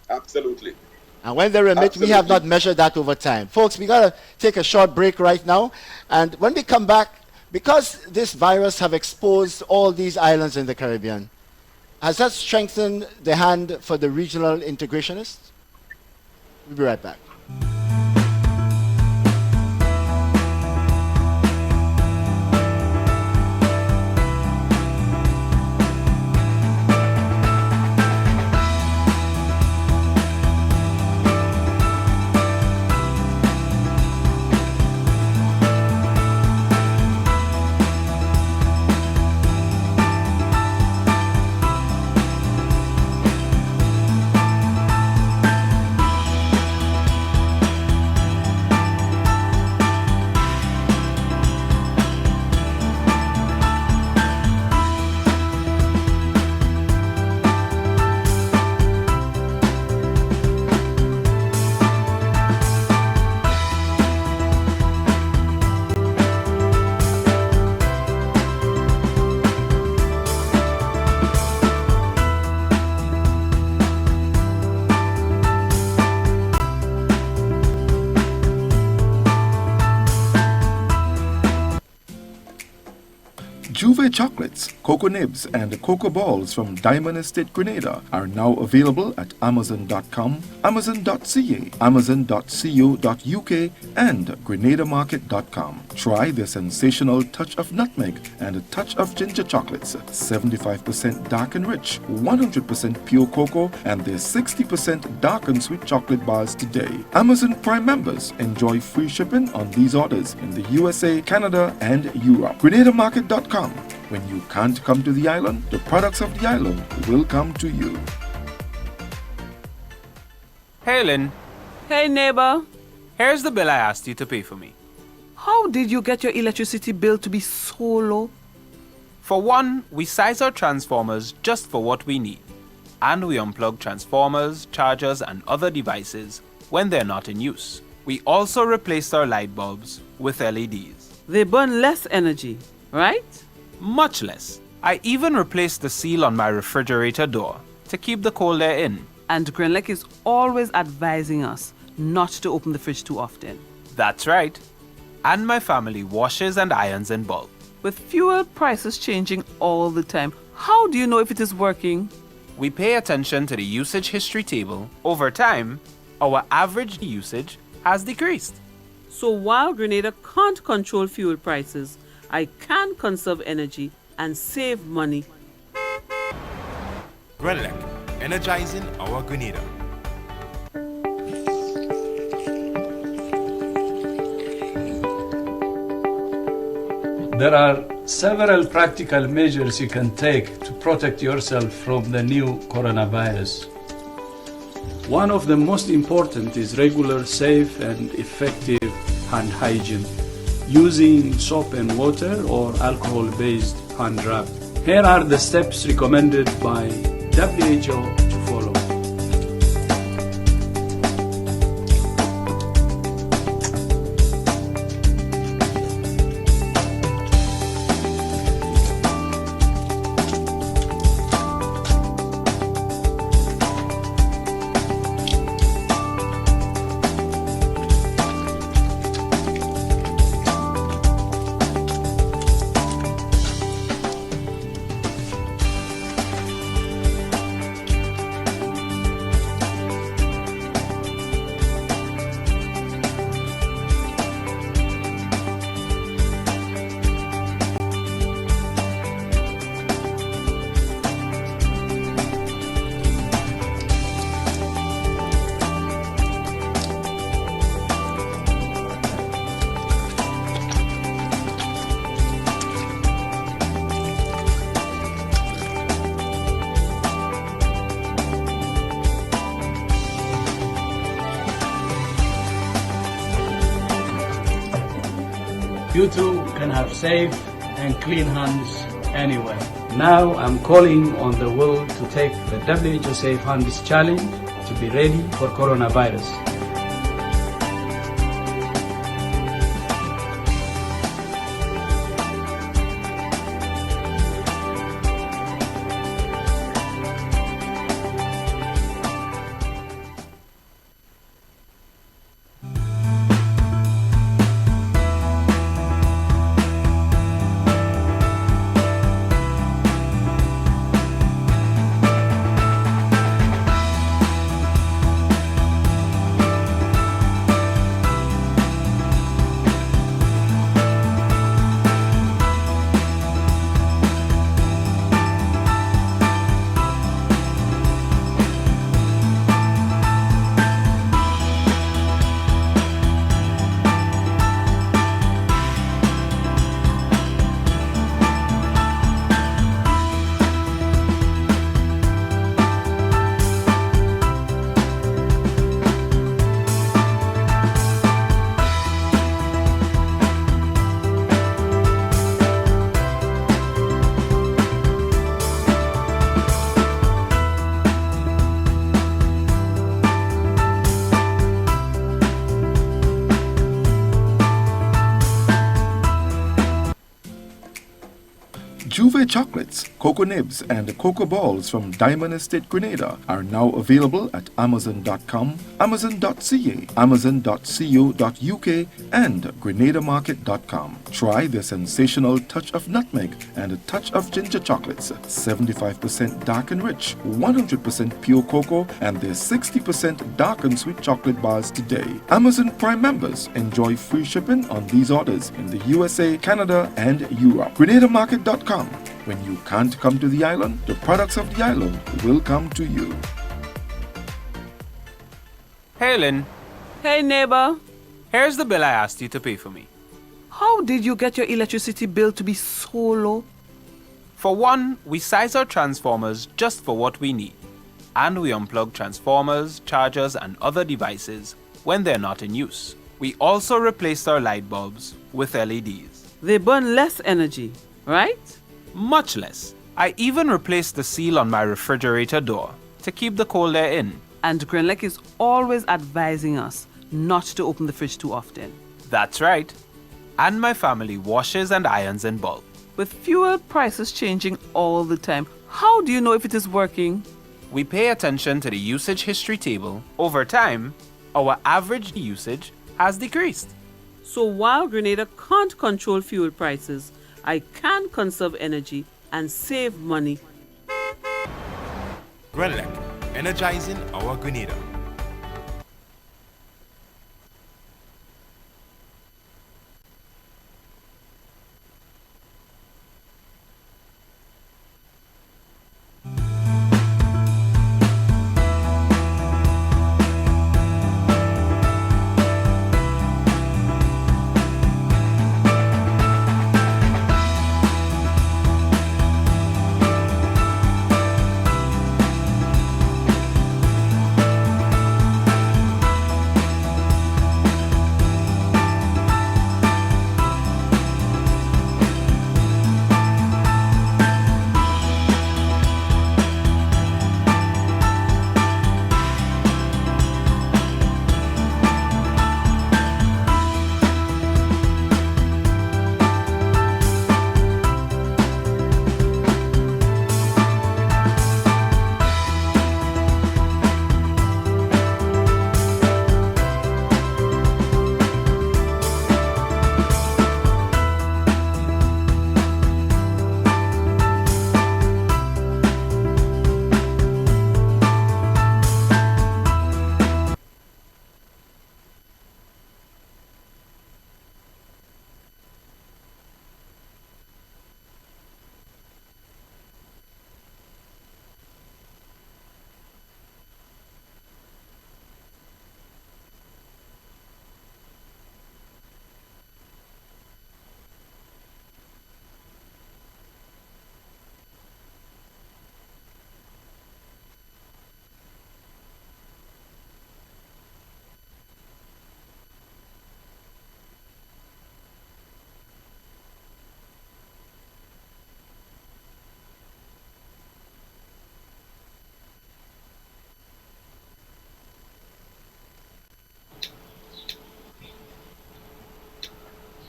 Speaker 4: Absolutely.
Speaker 18: And when they remit, we have not measured that over time. Folks, we got to take a short break right now. And when we come back, because this virus have exposed all these islands in the Caribbean, has that strengthened the hand for the regional integrationists? We'll be right back.
Speaker 6: Juve chocolates, cocoa nibs, and cocoa balls from Diamond Estate Grenada are now available at Amazon.com, Amazon.ca, Amazon.co.uk, and GrenadaMarket.com. Try the sensational touch of nutmeg and a touch of ginger chocolates, 75% dark and rich, 100% pure cocoa, and their 60% dark and sweet chocolate bars today. Amazon Prime members enjoy free shipping on these orders in the USA, Canada, and Europe. GrenadaMarket.com. When you can't come to the island, the products of the island will come to you.
Speaker 5: Hey, Lynn.
Speaker 22: Hey, neighbor.
Speaker 5: Here's the bill I asked you to pay for me.
Speaker 22: How did you get your electricity bill to be so low?
Speaker 5: For one, we size our transformers just for what we need. And we unplug transformers, chargers, and other devices when they're not in use. We also replaced our light bulbs with LEDs.
Speaker 22: They burn less energy, right?
Speaker 5: Much less. I even replaced the seal on my refrigerator door to keep the cold air in.
Speaker 14: And GRENADA is always advising us not to open the fridge too often.
Speaker 5: That's right. And my family washes and irons in bulk.
Speaker 14: With fuel prices changing all the time, how do you know if it is working?
Speaker 5: We pay attention to the usage history table. Over time, our average usage has decreased.
Speaker 22: So while GRENADA can't control fuel prices, I can conserve energy and save money.
Speaker 7: GRENADA, energizing our Grenada.
Speaker 15: There are several practical measures you can take to protect yourself from the new coronavirus. One of the most important is regular, safe, and effective hand hygiene, using soap and water or alcohol-based hand rub. Here are the steps recommended by WHO to follow. You too can have safe and clean hands anywhere. Now I'm calling on the world to take the WHO Safe Hands Challenge to be ready for coronavirus.
Speaker 6: Juve chocolates, cocoa nibs, and cocoa balls from Diamond Estate Grenada are now available at Amazon.com, Amazon.ca, Amazon.co.uk, and GrenadaMarket.com. Try the sensational touch of nutmeg and a touch of ginger chocolates, 75% dark and rich, 100% pure cocoa, and their 60% dark and sweet chocolate bars today. Amazon Prime members enjoy free shipping on these orders in the USA, Canada, and Europe. GrenadaMarket.com. When you can't come to the island, the products of the island will come to you.
Speaker 5: Hey, Lynn.
Speaker 22: Hey, neighbor.
Speaker 5: Here's the bill I asked you to pay for me.
Speaker 22: How did you get your electricity bill to be so low?
Speaker 5: For one, we size our transformers just for what we need. And we unplug transformers, chargers, and other devices when they're not in use. We also replaced our light bulbs with LEDs.
Speaker 22: They burn less energy, right?
Speaker 5: Much less. I even replaced the seal on my refrigerator door to keep the cold air in.
Speaker 22: And GRENADA is always advising us not to open the fridge too often.
Speaker 5: That's right. And my family washes and irons in bulk.
Speaker 14: With fuel prices changing all the time, how do you know if it is working?
Speaker 5: We pay attention to the usage history table. Over time, our average usage has decreased.
Speaker 14: So while Grenada can't control fuel prices, I can conserve energy and save money.
Speaker 7: GRENADA, energizing our Grenada.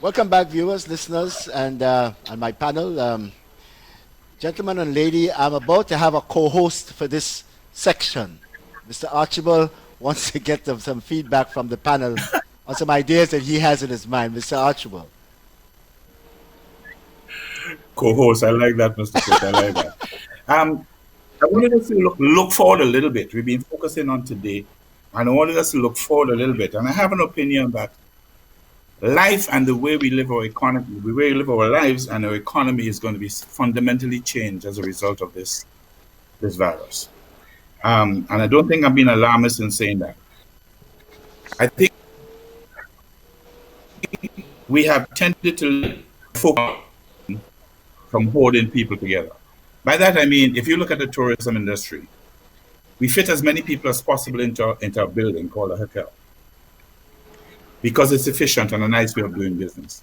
Speaker 18: Welcome back, viewers, listeners, and my panel. Gentlemen and lady, I'm about to have a co-host for this section. Mr. Archibald wants to get some feedback from the panel on some ideas that he has in his mind. Mr. Archibald.
Speaker 20: Co-host, I like that, Mr. Cook. I like that. I wanted us to look forward a little bit. We've been focusing on today, and I wanted us to look forward a little bit. And I have an opinion that life and the way we live our economy, the way we live our lives and our economy is going to be fundamentally changed as a result of this virus. And I don't think I'm being alarmist in saying that. I think we have tended to focus from holding people together. By that I mean, if you look at the tourism industry, we fit as many people as possible into a building called a hotel, because it's efficient and a nice way of doing business.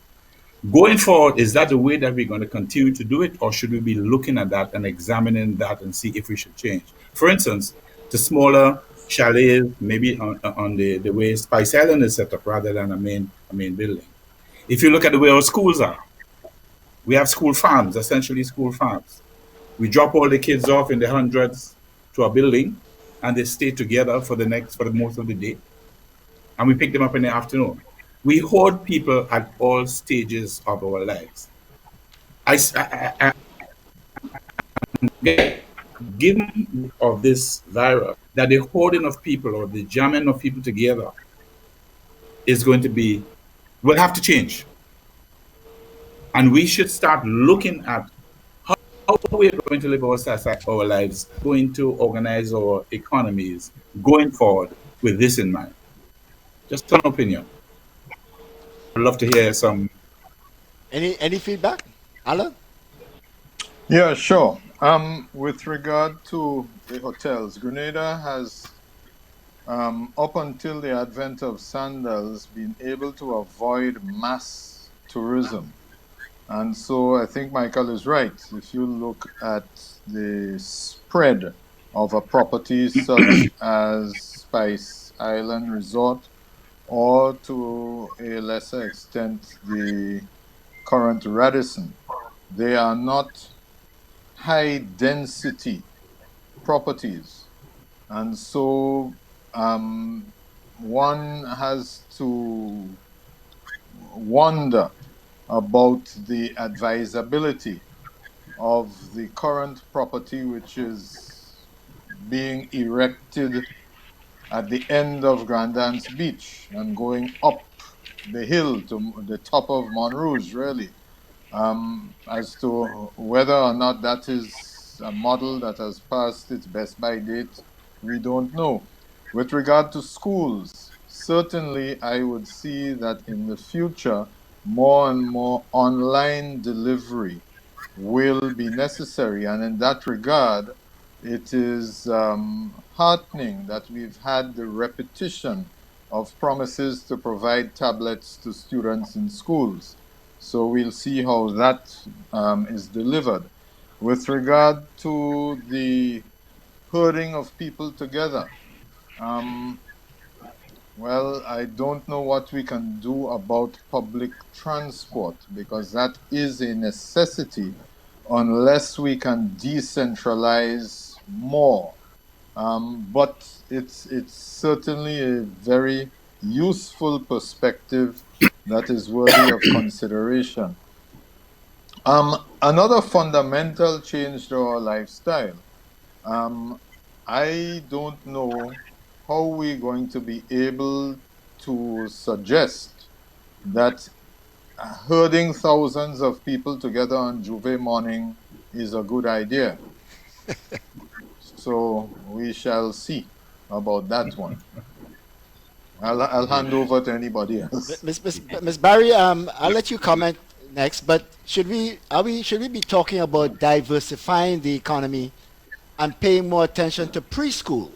Speaker 20: Going forward, is that the way that we're going to continue to do it, or should we be looking at that and examining that and see if we should change? For instance, the smaller chalets, maybe on the way Spice Island is set up rather than a main building. If you look at the way our schools are, we have school farms, essentially school farms. We drop all the kids off in the hundreds to a building, and they stay together for the most of the day. And we pick them up in the afternoon. We hold people at all stages of our lives. Given of this virus, that the holding of people or the jamming of people together is going to be, will have to change. And we should start looking at how we're going to live our lives, going to organize our economies going forward with this in mind. Just an opinion. I'd love to hear some.
Speaker 18: Any feedback, Alan?
Speaker 3: Yeah, sure. With regard to the hotels, Grenada has, up until the advent of sandals, been able to avoid mass tourism. And so I think Michael is right. If you look at the spread of a property such as Spice Island Resort, or to a lesser extent the current Radisson, They are not high density properties. And so one has to wonder about the advisability of the current property which is being erected at the end of Grandance Beach and going up the hill to the top of Montrose, really. As to whether or not that is a model that has passed its best by date, we don't know. With regard to schools, certainly I would see that in the future, more and more online delivery will be necessary. And in that regard, it is heartening that we've had the repetition of promises to provide tablets to students in schools. So we'll see how that is delivered. With regard to the herding of people together, well, I don't know what we can do about public transport because that is a necessity unless we can decentralize more. But it's certainly a very useful perspective that is worthy of consideration. Another fundamental change to our lifestyle. I don't know how we're going to be able to suggest that herding thousands of people together on Juve morning is a good idea. So we shall see about that one. I'll hand over to anybody else.
Speaker 18: Miss Barry, I'll let you comment next. But should we be talking about diversifying the economy and paying more attention to preschool?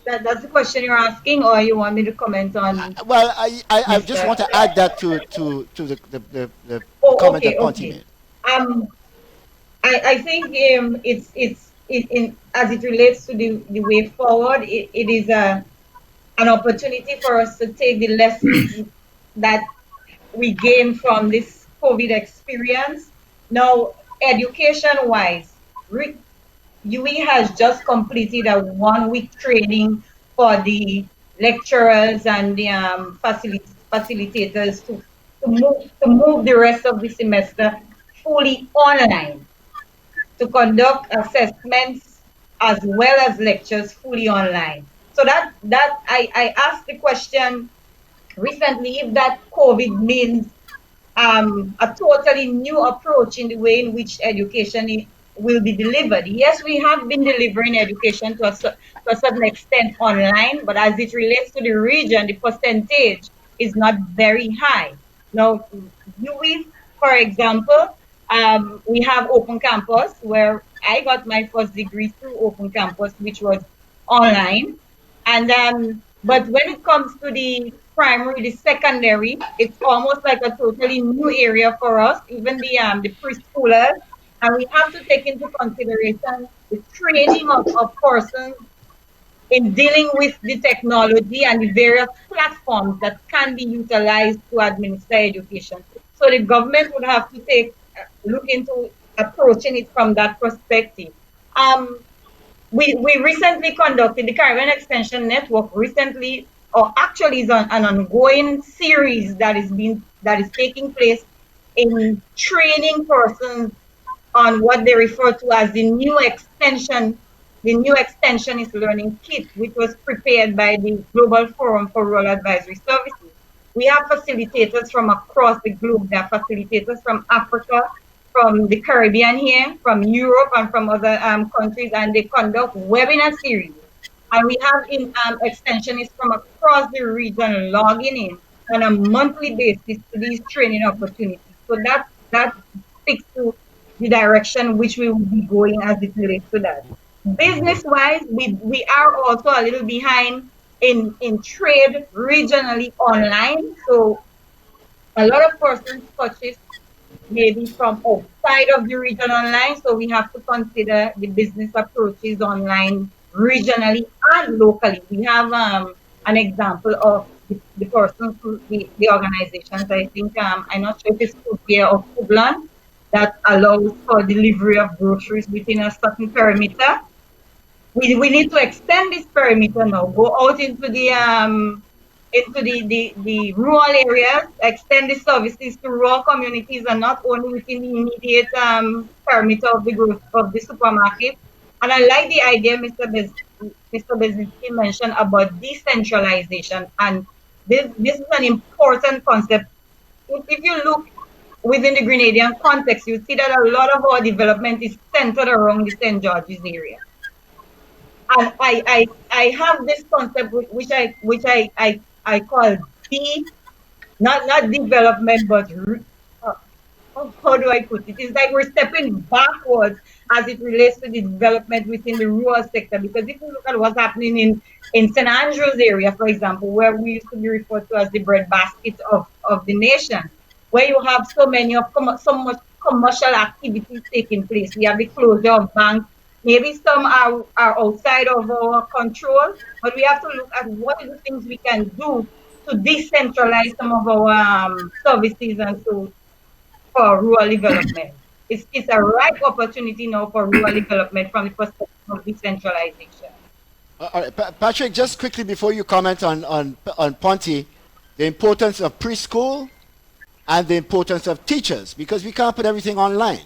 Speaker 19: That's the question you're asking, or you want me to comment on?
Speaker 18: Well, I just want to add that to the comment that Ponty made.
Speaker 19: I think it's as it relates to the way forward, it is an opportunity for us to take the lessons that we gain from this COVID experience. Now, education-wise, UE has just completed a 1-week training for the lecturers and the facilitators to move the rest of the semester fully online, to conduct assessments as well as lectures fully online. So that I asked the question recently if that COVID means a totally new approach in the way in which education will be delivered. Yes, we have been delivering education to a certain extent online, but as it relates to the region, the percentage is not very high. Now, UE, for example, we have Open Campus, where I got my first degree through Open Campus, which was online. And but when it comes to the primary, the secondary, it's almost like a totally new area for us, even the preschoolers. And we have to take into consideration the training of persons in dealing with the technology and the various platforms that can be utilized to administer education. So the government would have to look into approaching it from that perspective. We recently conducted the Caribbean Extension Network recently, or actually is an ongoing series that is taking place in training persons on what they refer to as the new extensionist learning kit, which was prepared by the Global Forum for Rural Advisory Services. We have facilitators from across the globe. There are facilitators from Africa, from the Caribbean here, from Europe, and from other countries, and they conduct webinar series. And we have extensionists from across the region logging in on a monthly basis to these training opportunities. So that sticks to the direction which we will be going as it relates to that. Business-wise, we are also a little behind in trade regionally online. So a lot of persons purchase maybe from outside of the region online. So we have to consider the business approaches online regionally and locally. We have an example of the person, the organizations. I think I'm not sure if it's Foodware or Foodland that allows for delivery of groceries within a certain perimeter. We need to extend this perimeter now. Go out into the rural areas, extend the services to rural communities, and not only within the immediate perimeter of the supermarket. And I like the idea Mr. Brzezinski mentioned about decentralization, and this is an important concept. If you look within the Grenadian context, you see that a lot of our development is centered around the St. George's area. And I have this concept which I call not development, but how do I put it? It's like we're stepping backwards as it relates to the development within the rural sector. Because if you look at what's happening in St. Andrews area, for example, where we used to be referred to as the breadbasket of the nation, where you have so much commercial activity taking place. We have the closure of banks. Maybe some are outside of our control, but we have to look at what are the things we can do to decentralize some of our services and so for rural development. It's a ripe opportunity now for rural development from the perspective of decentralization.
Speaker 18: All right, Patrick, just quickly before you comment on Ponty, the importance of preschool and the importance of teachers, because we can't put everything online.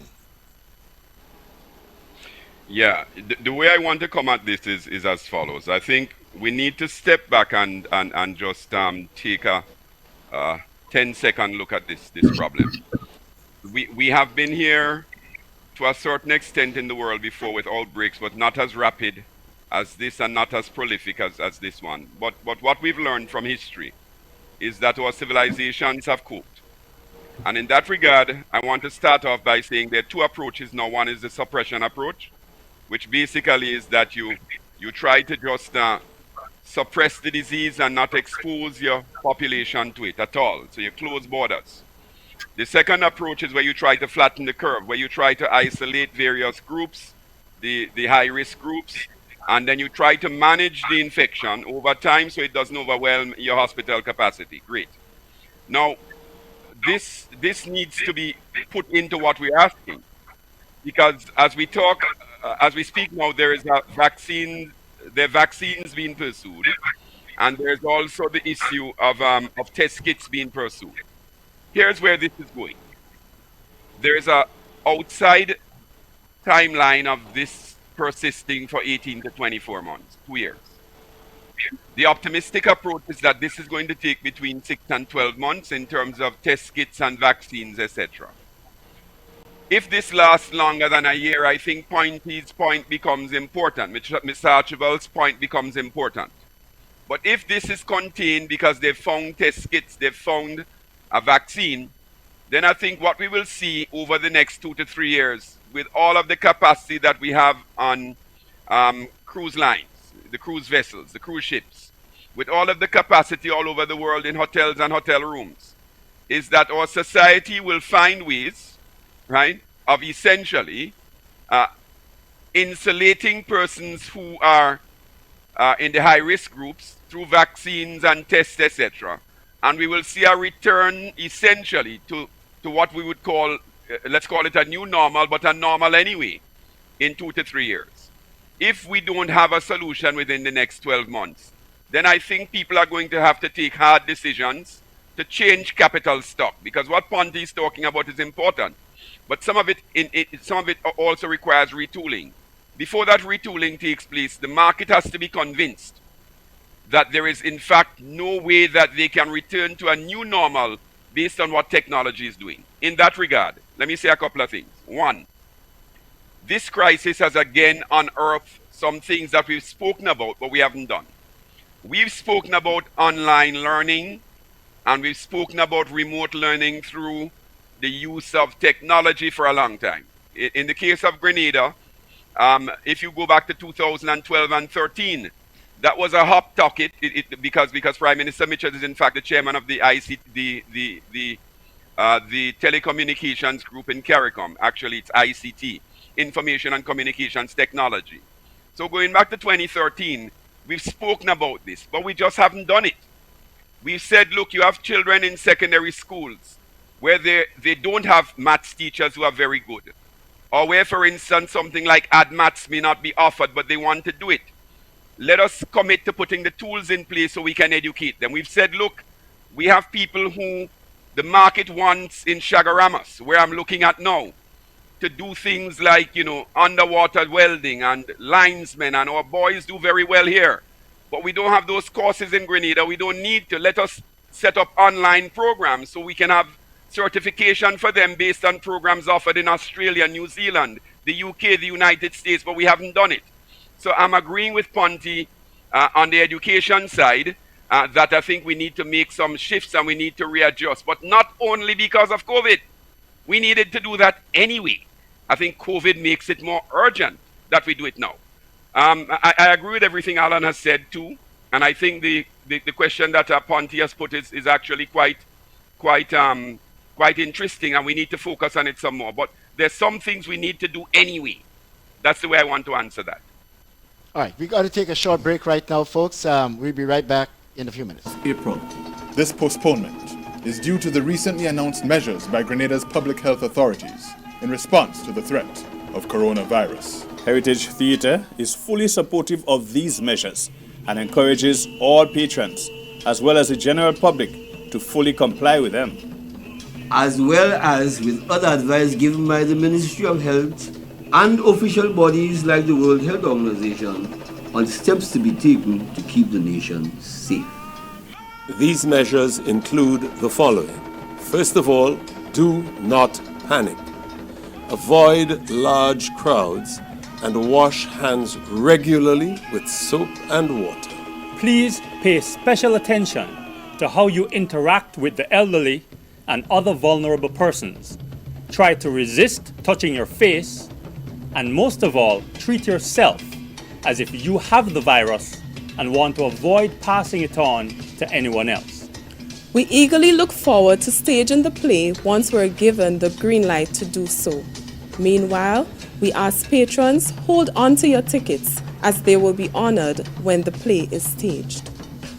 Speaker 4: Yeah, the way I want to come at this is as follows. I think we need to step back and just take a 10-second look at this problem. We have been here to a certain extent in the world before with outbreaks, but not as rapid as this and not as prolific as this one. But what we've learned from history is that our civilizations have coped. And in that regard, I want to start off by saying there are two approaches now. One is the suppression approach, which basically is that you try to just suppress the disease and not expose your population to it at all. So you close borders. The second approach is where you try to flatten the curve, where you try to isolate various groups, the high-risk groups, and then you try to manage the infection over time so it doesn't overwhelm your hospital capacity. Great. Now, this needs to be put into what we're asking, because as we speak now, there are vaccines being pursued, and there's also the issue of test kits being pursued. Here's where this is going. There's a outside timeline of this persisting for 18 to 24 months, 2 years. The optimistic approach is that this is going to take between 6 and 12 months in terms of test kits and vaccines, etc. If this lasts longer than a year, I think Pointy's point becomes important. Mr. Archibald's point becomes important. But if this is contained because they've found test kits, they've found a vaccine, then I think what we will see over the next 2 to 3 years, with all of the capacity that we have on cruise lines, the cruise vessels, the cruise ships, with all of the capacity all over the world in hotels and hotel rooms, is that our society will find ways, right, of essentially insulating persons who are in the high-risk groups through vaccines and tests, etc. And we will see a return essentially to what we would call, let's call it a new normal, but a normal anyway, in 2 to 3 years. If we don't have a solution within the next 12 months, then I think people are going to have to take hard decisions to change capital stock, because what Ponty is talking about is important, but some of it also requires retooling. Before that retooling takes place, the market has to be convinced that there is in fact no way that they can return to a new normal based on what technology is doing. In that regard, let me say a couple of things. One, this crisis has again unearthed some things that we've spoken about, but we haven't done. We've spoken about online learning, and we've spoken about remote learning through the use of technology for a long time. In the case of Grenada, if you go back to 2012 and 13, that was a hot topic because Prime Minister Mitchell is in fact the chairman of the the telecommunications group in CARICOM. Actually, it's ICT, Information and Communications Technology. So going back to 2013, we've spoken about this, but we just haven't done it. We've said, look, you have children in secondary schools where they don't have maths teachers who are very good. Or where, for instance, something like add maths may not be offered, but they want to do it. Let us commit to putting the tools in place so we can educate them. We've said, look, we have people who the market wants in Chagaramas, where I'm looking at now, to do things like, underwater welding and linesmen, and our boys do very well here. But we don't have those courses in Grenada. We don't need to. Let us set up online programs so we can have certification for them based on programs offered in Australia, New Zealand, the UK, the United States, but we haven't done it. So I'm agreeing with Ponty on the education side that I think we need to make some shifts and we need to readjust, but not only because of COVID. We needed to do that anyway. I think COVID makes it more urgent that we do it now. I agree with everything Allan has said too, and I think the question that Ponty has put is actually quite interesting, and we need to focus on it some more. But there's some things we need to do anyway. That's the way I want to answer that.
Speaker 18: All right, we got to take a short break right now, folks. We'll be right back in a few minutes.
Speaker 11: April. This postponement is due to the recently announced measures by Grenada's public health authorities in response to the threat of coronavirus.
Speaker 16: Heritage Theatre is fully supportive of these measures and encourages all patrons, as well as the general public, to fully comply with them.
Speaker 17: As well as with other advice given by the Ministry of Health and official bodies like the World Health Organization on steps to be taken to keep the nation safe.
Speaker 23: These measures include the following. First of all, do not panic. Avoid large crowds and wash hands regularly with soap and water.
Speaker 25: Please pay special attention to how you interact with the elderly and other vulnerable persons. Try to resist touching your face, and most of all, treat yourself as if you have the virus and want to avoid passing it on to anyone else.
Speaker 26: We eagerly look forward to staging the play once we're given the green light to do so. Meanwhile, we ask patrons hold on to your tickets as they will be honored when the play is staged.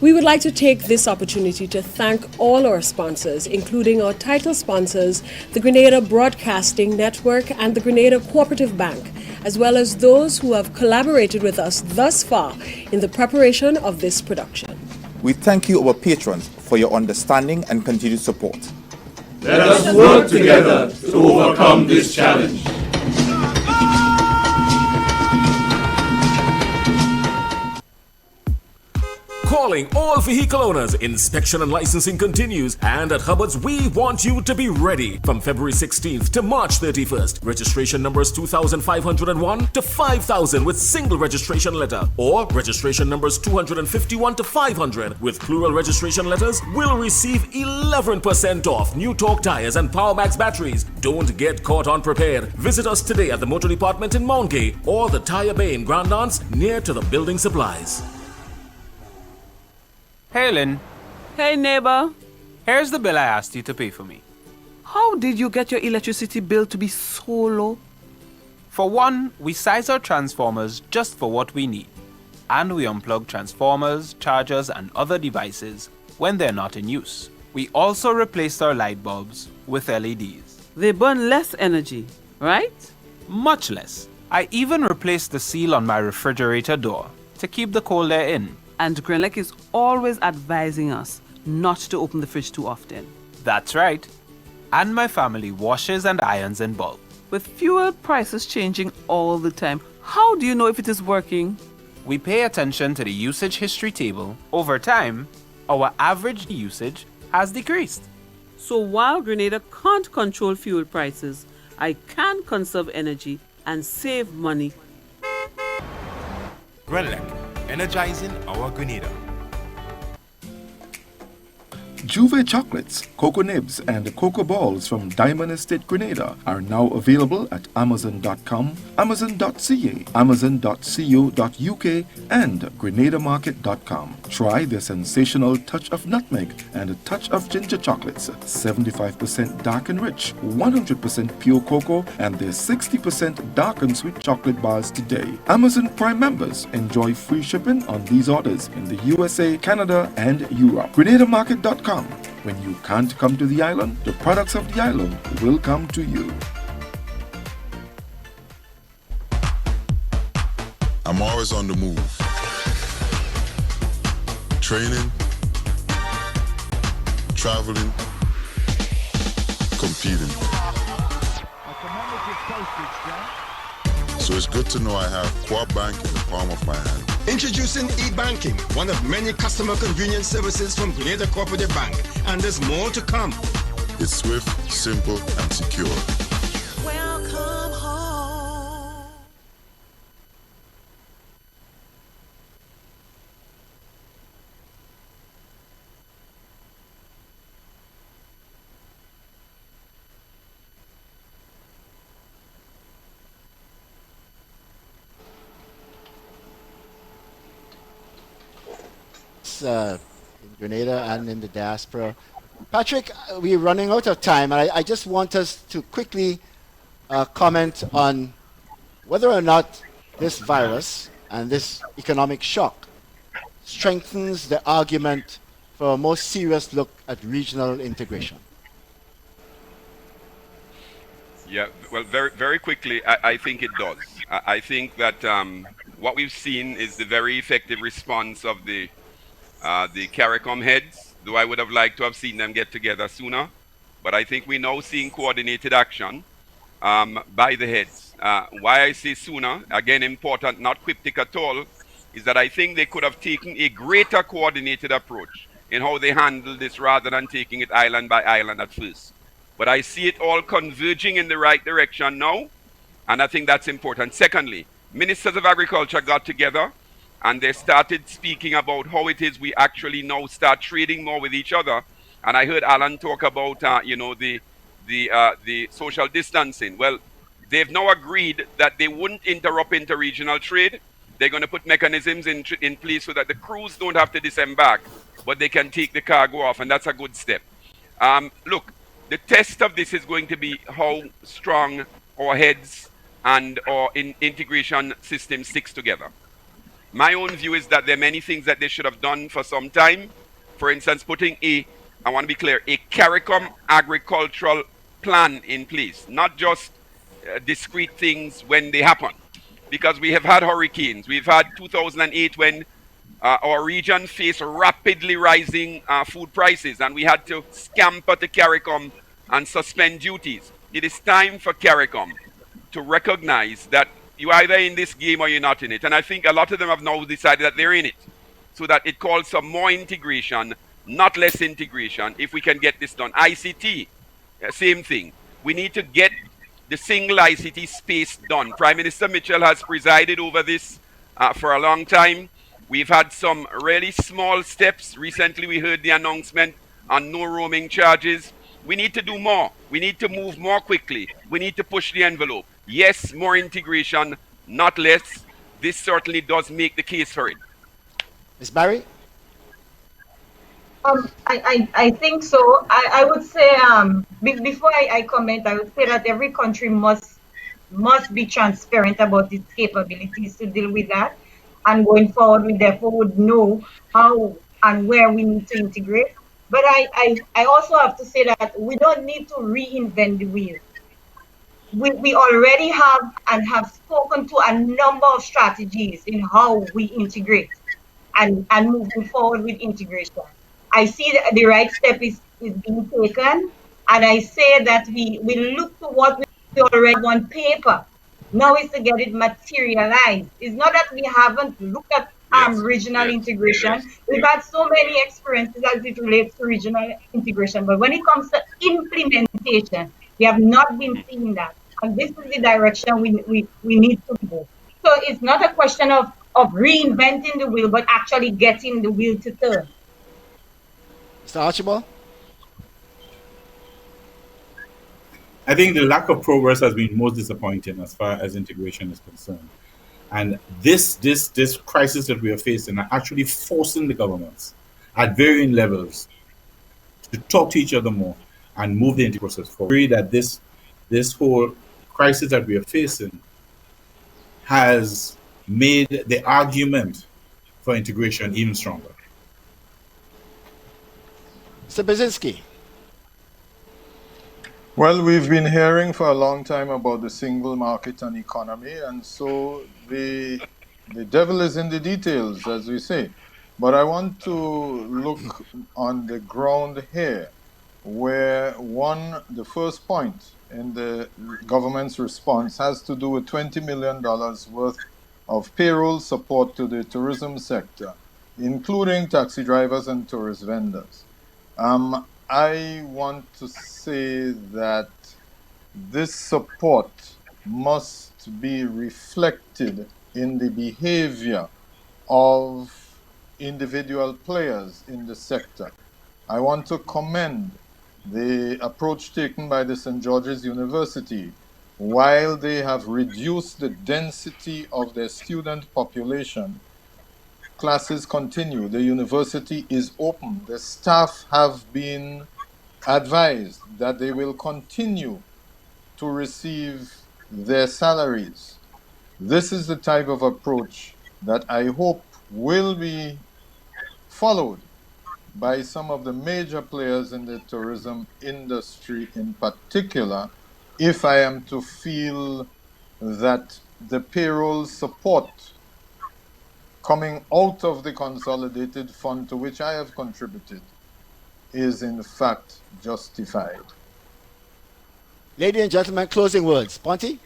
Speaker 10: We would like to take this opportunity to thank all our sponsors, including our title sponsors, the Grenada Broadcasting Network and the Grenada Cooperative Bank, as well as those who have collaborated with us thus far in the preparation of this production.
Speaker 27: We thank you, our patrons, for your understanding and continued support.
Speaker 15: Let us work together to overcome this challenge.
Speaker 2: Calling all vehicle owners, inspection and licensing continues, and at Hubbard's we want you to be ready. From February 16th to March 31st, registration numbers 2,501 to 5,000 with single registration letter, or registration numbers 251 to 500 with plural registration letters will receive 11% off new torque tires and PowerMax batteries. Don't get caught unprepared. Visit us today at the Motor Department in Mount Gay or the Tire Bay in Grand Anse near to the building supplies.
Speaker 5: Hey, Lynn.
Speaker 14: Hey, neighbor.
Speaker 5: Here's the bill I asked you to pay for me.
Speaker 14: How did you get your electricity bill to be so low?
Speaker 5: For one, we size our transformers just for what we need. And we unplug transformers, chargers, and other devices when they're not in use. We also replaced our light bulbs with LEDs.
Speaker 14: They burn less energy, right?
Speaker 5: Much less. I even replaced the seal on my refrigerator door to keep the cold air in.
Speaker 14: And Grenelec is always advising us not to open the fridge too often.
Speaker 5: That's right. And my family washes and irons in bulk.
Speaker 14: With fuel prices changing all the time, how do you know if it is working?
Speaker 5: We pay attention to the usage history table. Over time, our average usage has decreased.
Speaker 14: So while Grenada can't control fuel prices, I can conserve energy and save money.
Speaker 7: GRENADA, energizing our Grenada.
Speaker 6: Juve chocolates, cocoa nibs, and cocoa balls from Diamond Estate Grenada are now available at Amazon.com, Amazon.ca, Amazon.co.uk, and GrenadaMarket.com. Try their sensational touch of nutmeg and a touch of ginger chocolates, 75% dark and rich, 100% pure cocoa, and their 60% dark and sweet chocolate bars today. Amazon Prime members enjoy free shipping on these orders in the USA, Canada, and Europe. GrenadaMarket.com. When you can't come to the island, the products of the island will come to you.
Speaker 1: I'm always on the move. Training, traveling, competing. So it's good to know I have Quad Bank in the palm of my hand.
Speaker 8: Introducing e-banking, one of many customer convenience services from Grenada Cooperative Bank, and there's more to come.
Speaker 1: It's swift, simple, and secure.
Speaker 8: Welcome home.
Speaker 18: In Grenada and in the diaspora. Patrick, we're running out of time, and I just want us to quickly comment on whether or not this virus and this economic shock strengthens the argument for a more serious look at regional integration.
Speaker 4: Yeah, well, very, very quickly, I think it does. I think that what we've seen is the very effective response of the CARICOM heads, though I would have liked to have seen them get together sooner. But I think we're now seeing coordinated action by the heads. Why I say sooner, again important, not cryptic at all, is that I think they could have taken a greater coordinated approach in how they handle this rather than taking it island by island at first. But I see it all converging in the right direction now, and I think that's important. Secondly, ministers of agriculture got together and they started speaking about how it is we actually now start trading more with each other. And I heard ALLAN talk about, the social distancing. Well, they've now agreed that they wouldn't interrupt interregional trade. They're going to put mechanisms in place so that the crews don't have to disembark, but they can take the cargo off, and that's a good step. Look, the test of this is going to be how strong our heads and our integration system sticks together. My own view is that there are many things that they should have done for some time. For instance, putting I want to be clear, a CARICOM agricultural plan in place, not just discrete things when they happen. Because we have had hurricanes. We've had 2008 when our region faced rapidly rising food prices, and we had to scamper to CARICOM and suspend duties. It is time for CARICOM to recognize that you're either in this game or you're not in it. And I think a lot of them have now decided that they're in it. So that it calls for more integration, not less integration, if we can get this done. ICT, same thing. We need to get the single ICT space done. Prime Minister Mitchell has presided over this for a long time. We've had some really small steps. Recently, we heard the announcement on no roaming charges. We need to do more. We need to move more quickly. We need to push the envelope. Yes, more integration, not less. This certainly does make the case for it.
Speaker 18: Ms. Barry?
Speaker 19: I think so. I would say, before I comment, I would say that every country must be transparent about its capabilities to deal with that. And going forward, we therefore would know how and where we need to integrate. But I also have to say that we don't need to reinvent the wheel. We already have and have spoken to a number of strategies in how we integrate and moving forward with integration. I see that the right step is being taken, and I say that we look to what we already have on paper. Now is to get it materialized. It's not that we haven't looked at regional integration. We've had so many experiences as it relates to regional integration, but when it comes to implementation, we have not been seeing that. And this is the direction we need to go. So it's not a question of reinventing the wheel, but actually getting the wheel to turn.
Speaker 18: Mr. Archibald?
Speaker 9: I think the lack of progress has been most disappointing as far as integration is concerned. And this crisis that we are facing are actually forcing the governments at varying levels to talk to each other more and move the integration process forward. I agree that this whole crisis that we are facing has made the argument for integration even stronger.
Speaker 18: Mr. Brzezinski.
Speaker 3: Well, we've been hearing for a long time about the single market and economy, and so the devil is in the details, as we say. But I want to look on the ground here, where the first point in the government's response has to do with $20 million worth of payroll support to the tourism sector, including taxi drivers and tourist vendors. I want to say that this support must be reflected in the behavior of individual players in the sector. I want to commend the approach taken by the St. George's University. While they have reduced the density of their student population, classes continue. The university is open. The staff have been advised that they will continue to receive their salaries. This is the type of approach that I hope will be followed by some of the major players in the tourism industry in particular, if I am to feel that the payroll support coming out of the consolidated fund to which I have contributed is in fact justified.
Speaker 18: Ladies and gentlemen, closing words. Ponty?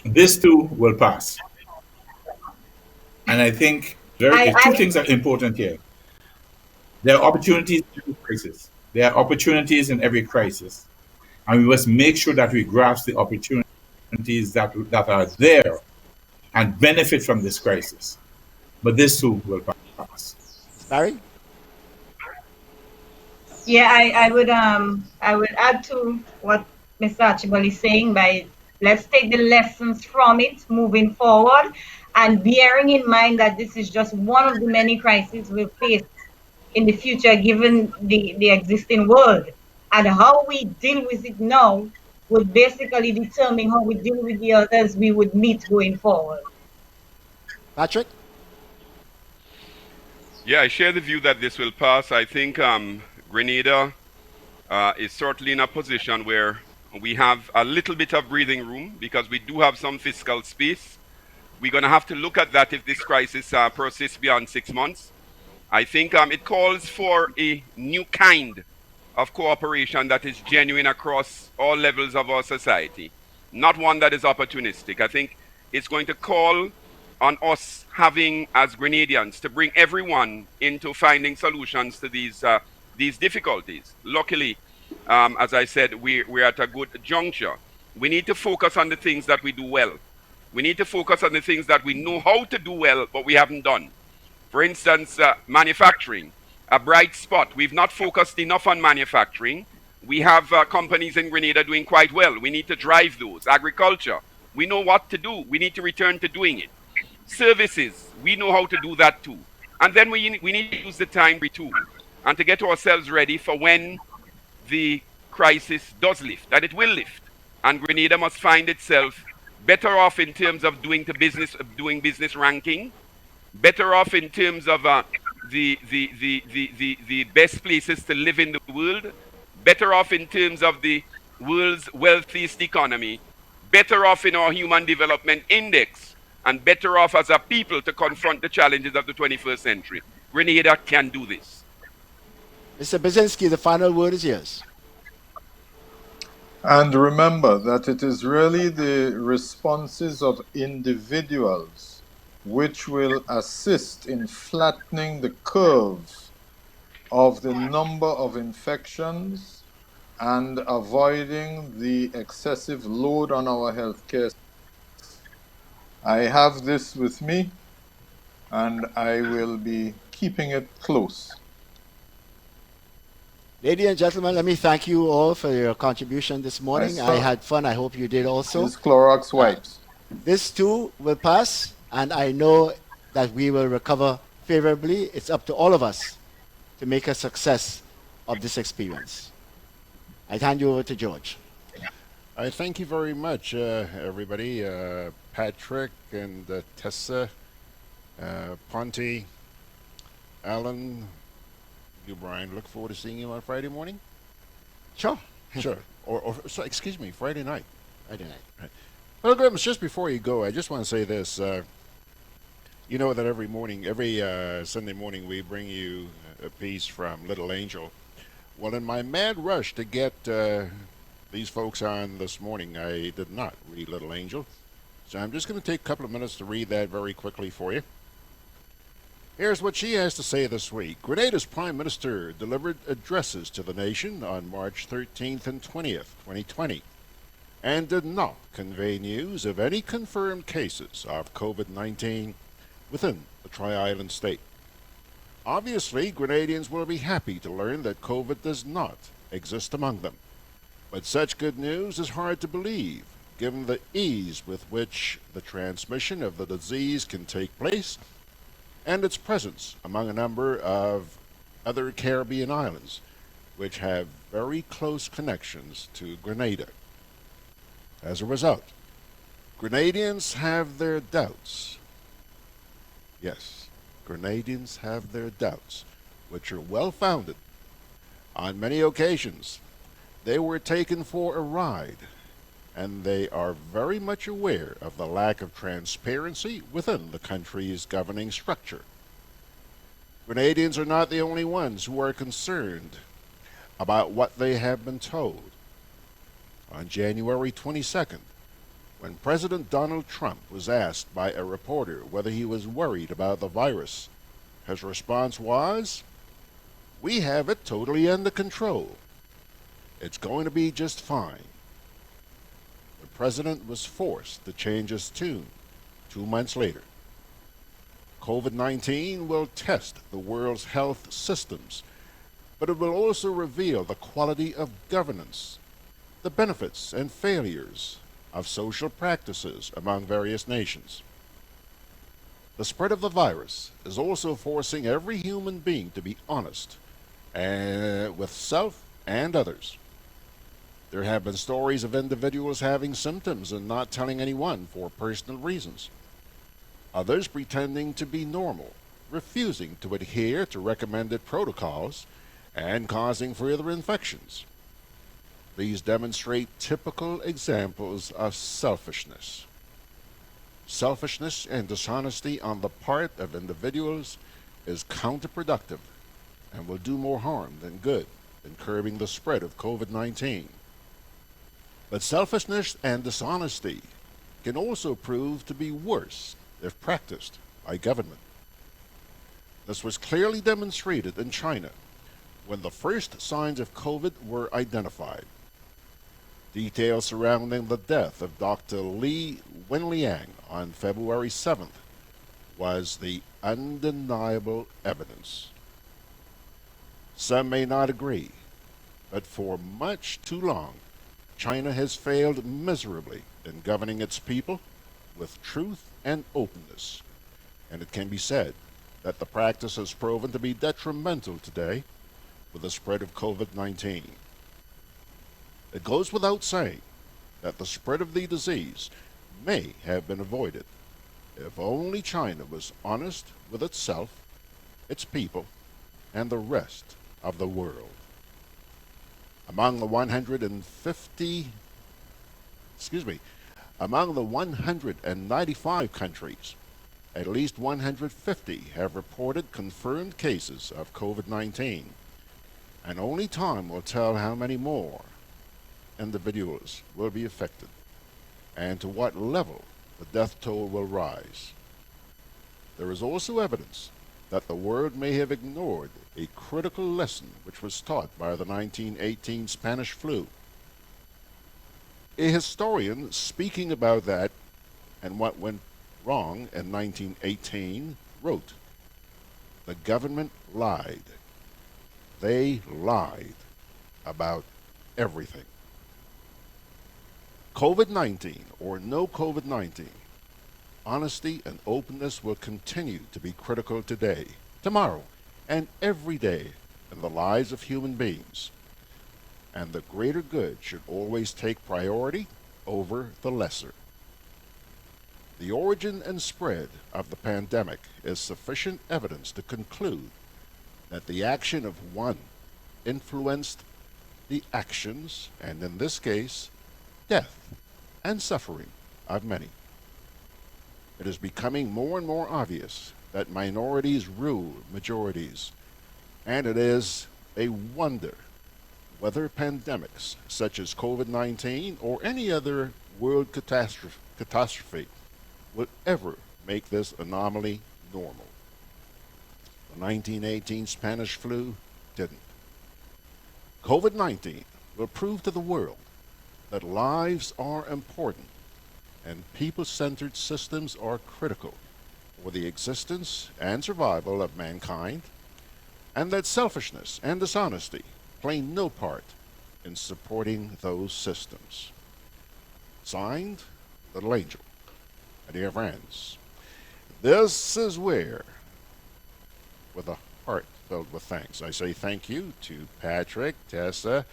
Speaker 9: This too will pass. And I think two things are important here. There are opportunities in every crisis. There are opportunities in every crisis. And we must make sure that we grasp the opportunities that are there and benefit from this crisis. But this too will pass.
Speaker 18: Barry?
Speaker 19: Yeah, I would add to what Mr. Archibald is saying by let's take the lessons from it moving forward and bearing in mind that this is just one of the many crises we'll face in the future given the existing world. And how we deal with it now would basically determine how we deal with the others we would meet going forward.
Speaker 18: Patrick?
Speaker 4: Yeah, I share the view that this will pass. I think Grenada is certainly in a position where we have a little bit of breathing room because we do have some fiscal space. We're going to have to look at that if this crisis persists beyond 6 months. I think it calls for a new kind of cooperation that is genuine across all levels of our society, not one that is opportunistic. I think it's going to call on us having, as Grenadians, to bring everyone into finding solutions to these difficulties. Luckily, as I said, we're at a good juncture. We need to focus on the things that we do well. We need to focus on the things that we know how to do well, but we haven't done. For instance, manufacturing, a bright spot. We've not focused enough on manufacturing. We have companies in Grenada doing quite well. We need to drive those. Agriculture, we know what to do. We need to return to doing it. Services, we know how to do that too. And then we need to use the time too, and to get ourselves ready for when the crisis does lift, and it will lift. And Grenada must find itself better off in terms of doing business ranking, better off in terms of the best places to live in the world, better off in terms of the world's wealthiest economy, better off in our Human Development Index, and better off as a people to confront the challenges of the 21st century. Grenada can do this.
Speaker 18: Mr. Brzezinski, the final word is yours.
Speaker 3: And remember that it is really the responses of individuals which will assist in flattening the curve of the number of infections and avoiding the excessive load on our healthcare. I have this with me, and I will be keeping it close.
Speaker 18: Ladies and gentlemen, let me thank you all for your contribution this morning. I had fun. I hope you did also.
Speaker 3: Use Clorox wipes.
Speaker 18: This too will pass, and I know that we will recover favorably. It's up to all of us to make a success of this experience. I hand you over to George.
Speaker 11: I thank you very much, everybody. Patrick and Tessa, Ponte, Alan, you, Brian. Look forward to seeing you on Friday morning.
Speaker 18: Sure.
Speaker 11: Sure. So, excuse me, Friday night.
Speaker 18: Friday night.
Speaker 11: Right. Pilgrims, just before you go, I just want to say this. You know that every Sunday morning, we bring you a piece from Little Angel. Well, in my mad rush to get these folks on this morning, I did not read Little Angel. So I'm just going to take a couple of minutes to read that very quickly for you. Here's what she has to say this week. Grenada's Prime Minister delivered addresses to the nation on March 13th and 20th, 2020, and did not convey news of any confirmed cases of COVID-19 within the Tri-Island state. Obviously, Grenadians will be happy to learn that COVID does not exist among them. But such good news is hard to believe, given the ease with which the transmission of the disease can take place and its presence among a number of other Caribbean islands, which have very close connections to Grenada. As a result, Grenadians have their doubts. Yes, Grenadians have their doubts, which are well-founded. On many occasions, they were taken for a ride, and they are very much aware of the lack of transparency within the country's governing structure. Grenadians are not the only ones who are concerned about what they have been told. On January 22nd, when President Donald Trump was asked by a reporter whether he was worried about the virus, his response was, "We have it totally under control. It's going to be just fine." The president was forced to change his tune 2 months later. COVID-19 will test the world's health systems, but it will also reveal the quality of governance, the benefits and failures of social practices among various nations. The spread of the virus is also forcing every human being to be honest with self and others. There have been stories of individuals having symptoms and not telling anyone for personal reasons. Others pretending to be normal, refusing to adhere to recommended protocols, and causing further infections. These demonstrate typical examples of selfishness. Selfishness and dishonesty on the part of individuals is counterproductive and will do more harm than good in curbing the spread of COVID-19. But selfishness and dishonesty can also prove to be worse if practiced by government. This was clearly demonstrated in China when the first signs of COVID were identified. Details surrounding the death of Dr. Li Wenliang on February 7th was the undeniable evidence. Some may not agree, but for much too long, China has failed miserably in governing its people with truth and openness, and it can be said that the practice has proven to be detrimental today with the spread of COVID-19. It goes without saying that the spread of the disease may have been avoided if only China was honest with itself, its people, and the rest of the world. Among the 195 countries, at least 150 have reported confirmed cases of COVID-19, and only time will tell how many more individuals will be affected and to what level the death toll will rise. There is also evidence that the world may have ignored a critical lesson which was taught by the 1918 Spanish flu. A historian speaking about that and what went wrong in 1918 wrote, "The government lied. They lied about everything. COVID-19 or no COVID-19, honesty and openness will continue to be critical today, tomorrow, and every day in the lives of human beings. And the greater good should always take priority over the lesser. The origin and spread of the pandemic is sufficient evidence to conclude that the action of one influenced the actions, and in this case, death and suffering of many. It is becoming more and more obvious that minorities rule majorities, and it is a wonder whether pandemics such as COVID-19 or any other world catastrophe will ever make this anomaly normal. The 1918 Spanish flu didn't. COVID-19 will prove to the world that lives are important and people-centered systems are critical for the existence and survival of mankind, and that selfishness and dishonesty play no part in supporting those systems. Signed, Little Angel. Dear friends, this is where, with a heart filled with thanks, I say thank you to Patrick, Tessa,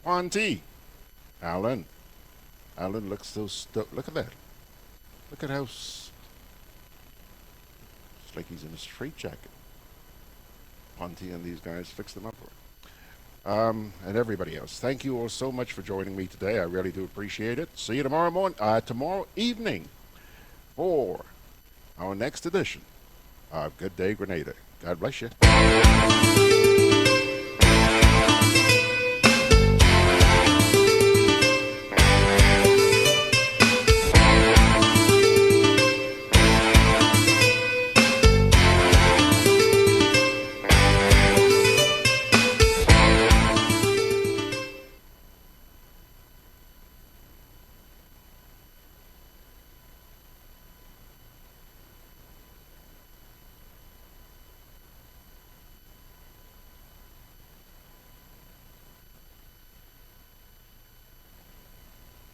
Speaker 11: Monty, Allan. Allan looks so look at that. Look at how it's like he's in a straitjacket. Monty and these guys fixed him up for him. And everybody else. Thank you all so much for joining me today. I really do appreciate it. See you tomorrow evening for our next edition of Good Day Grenada. God bless you.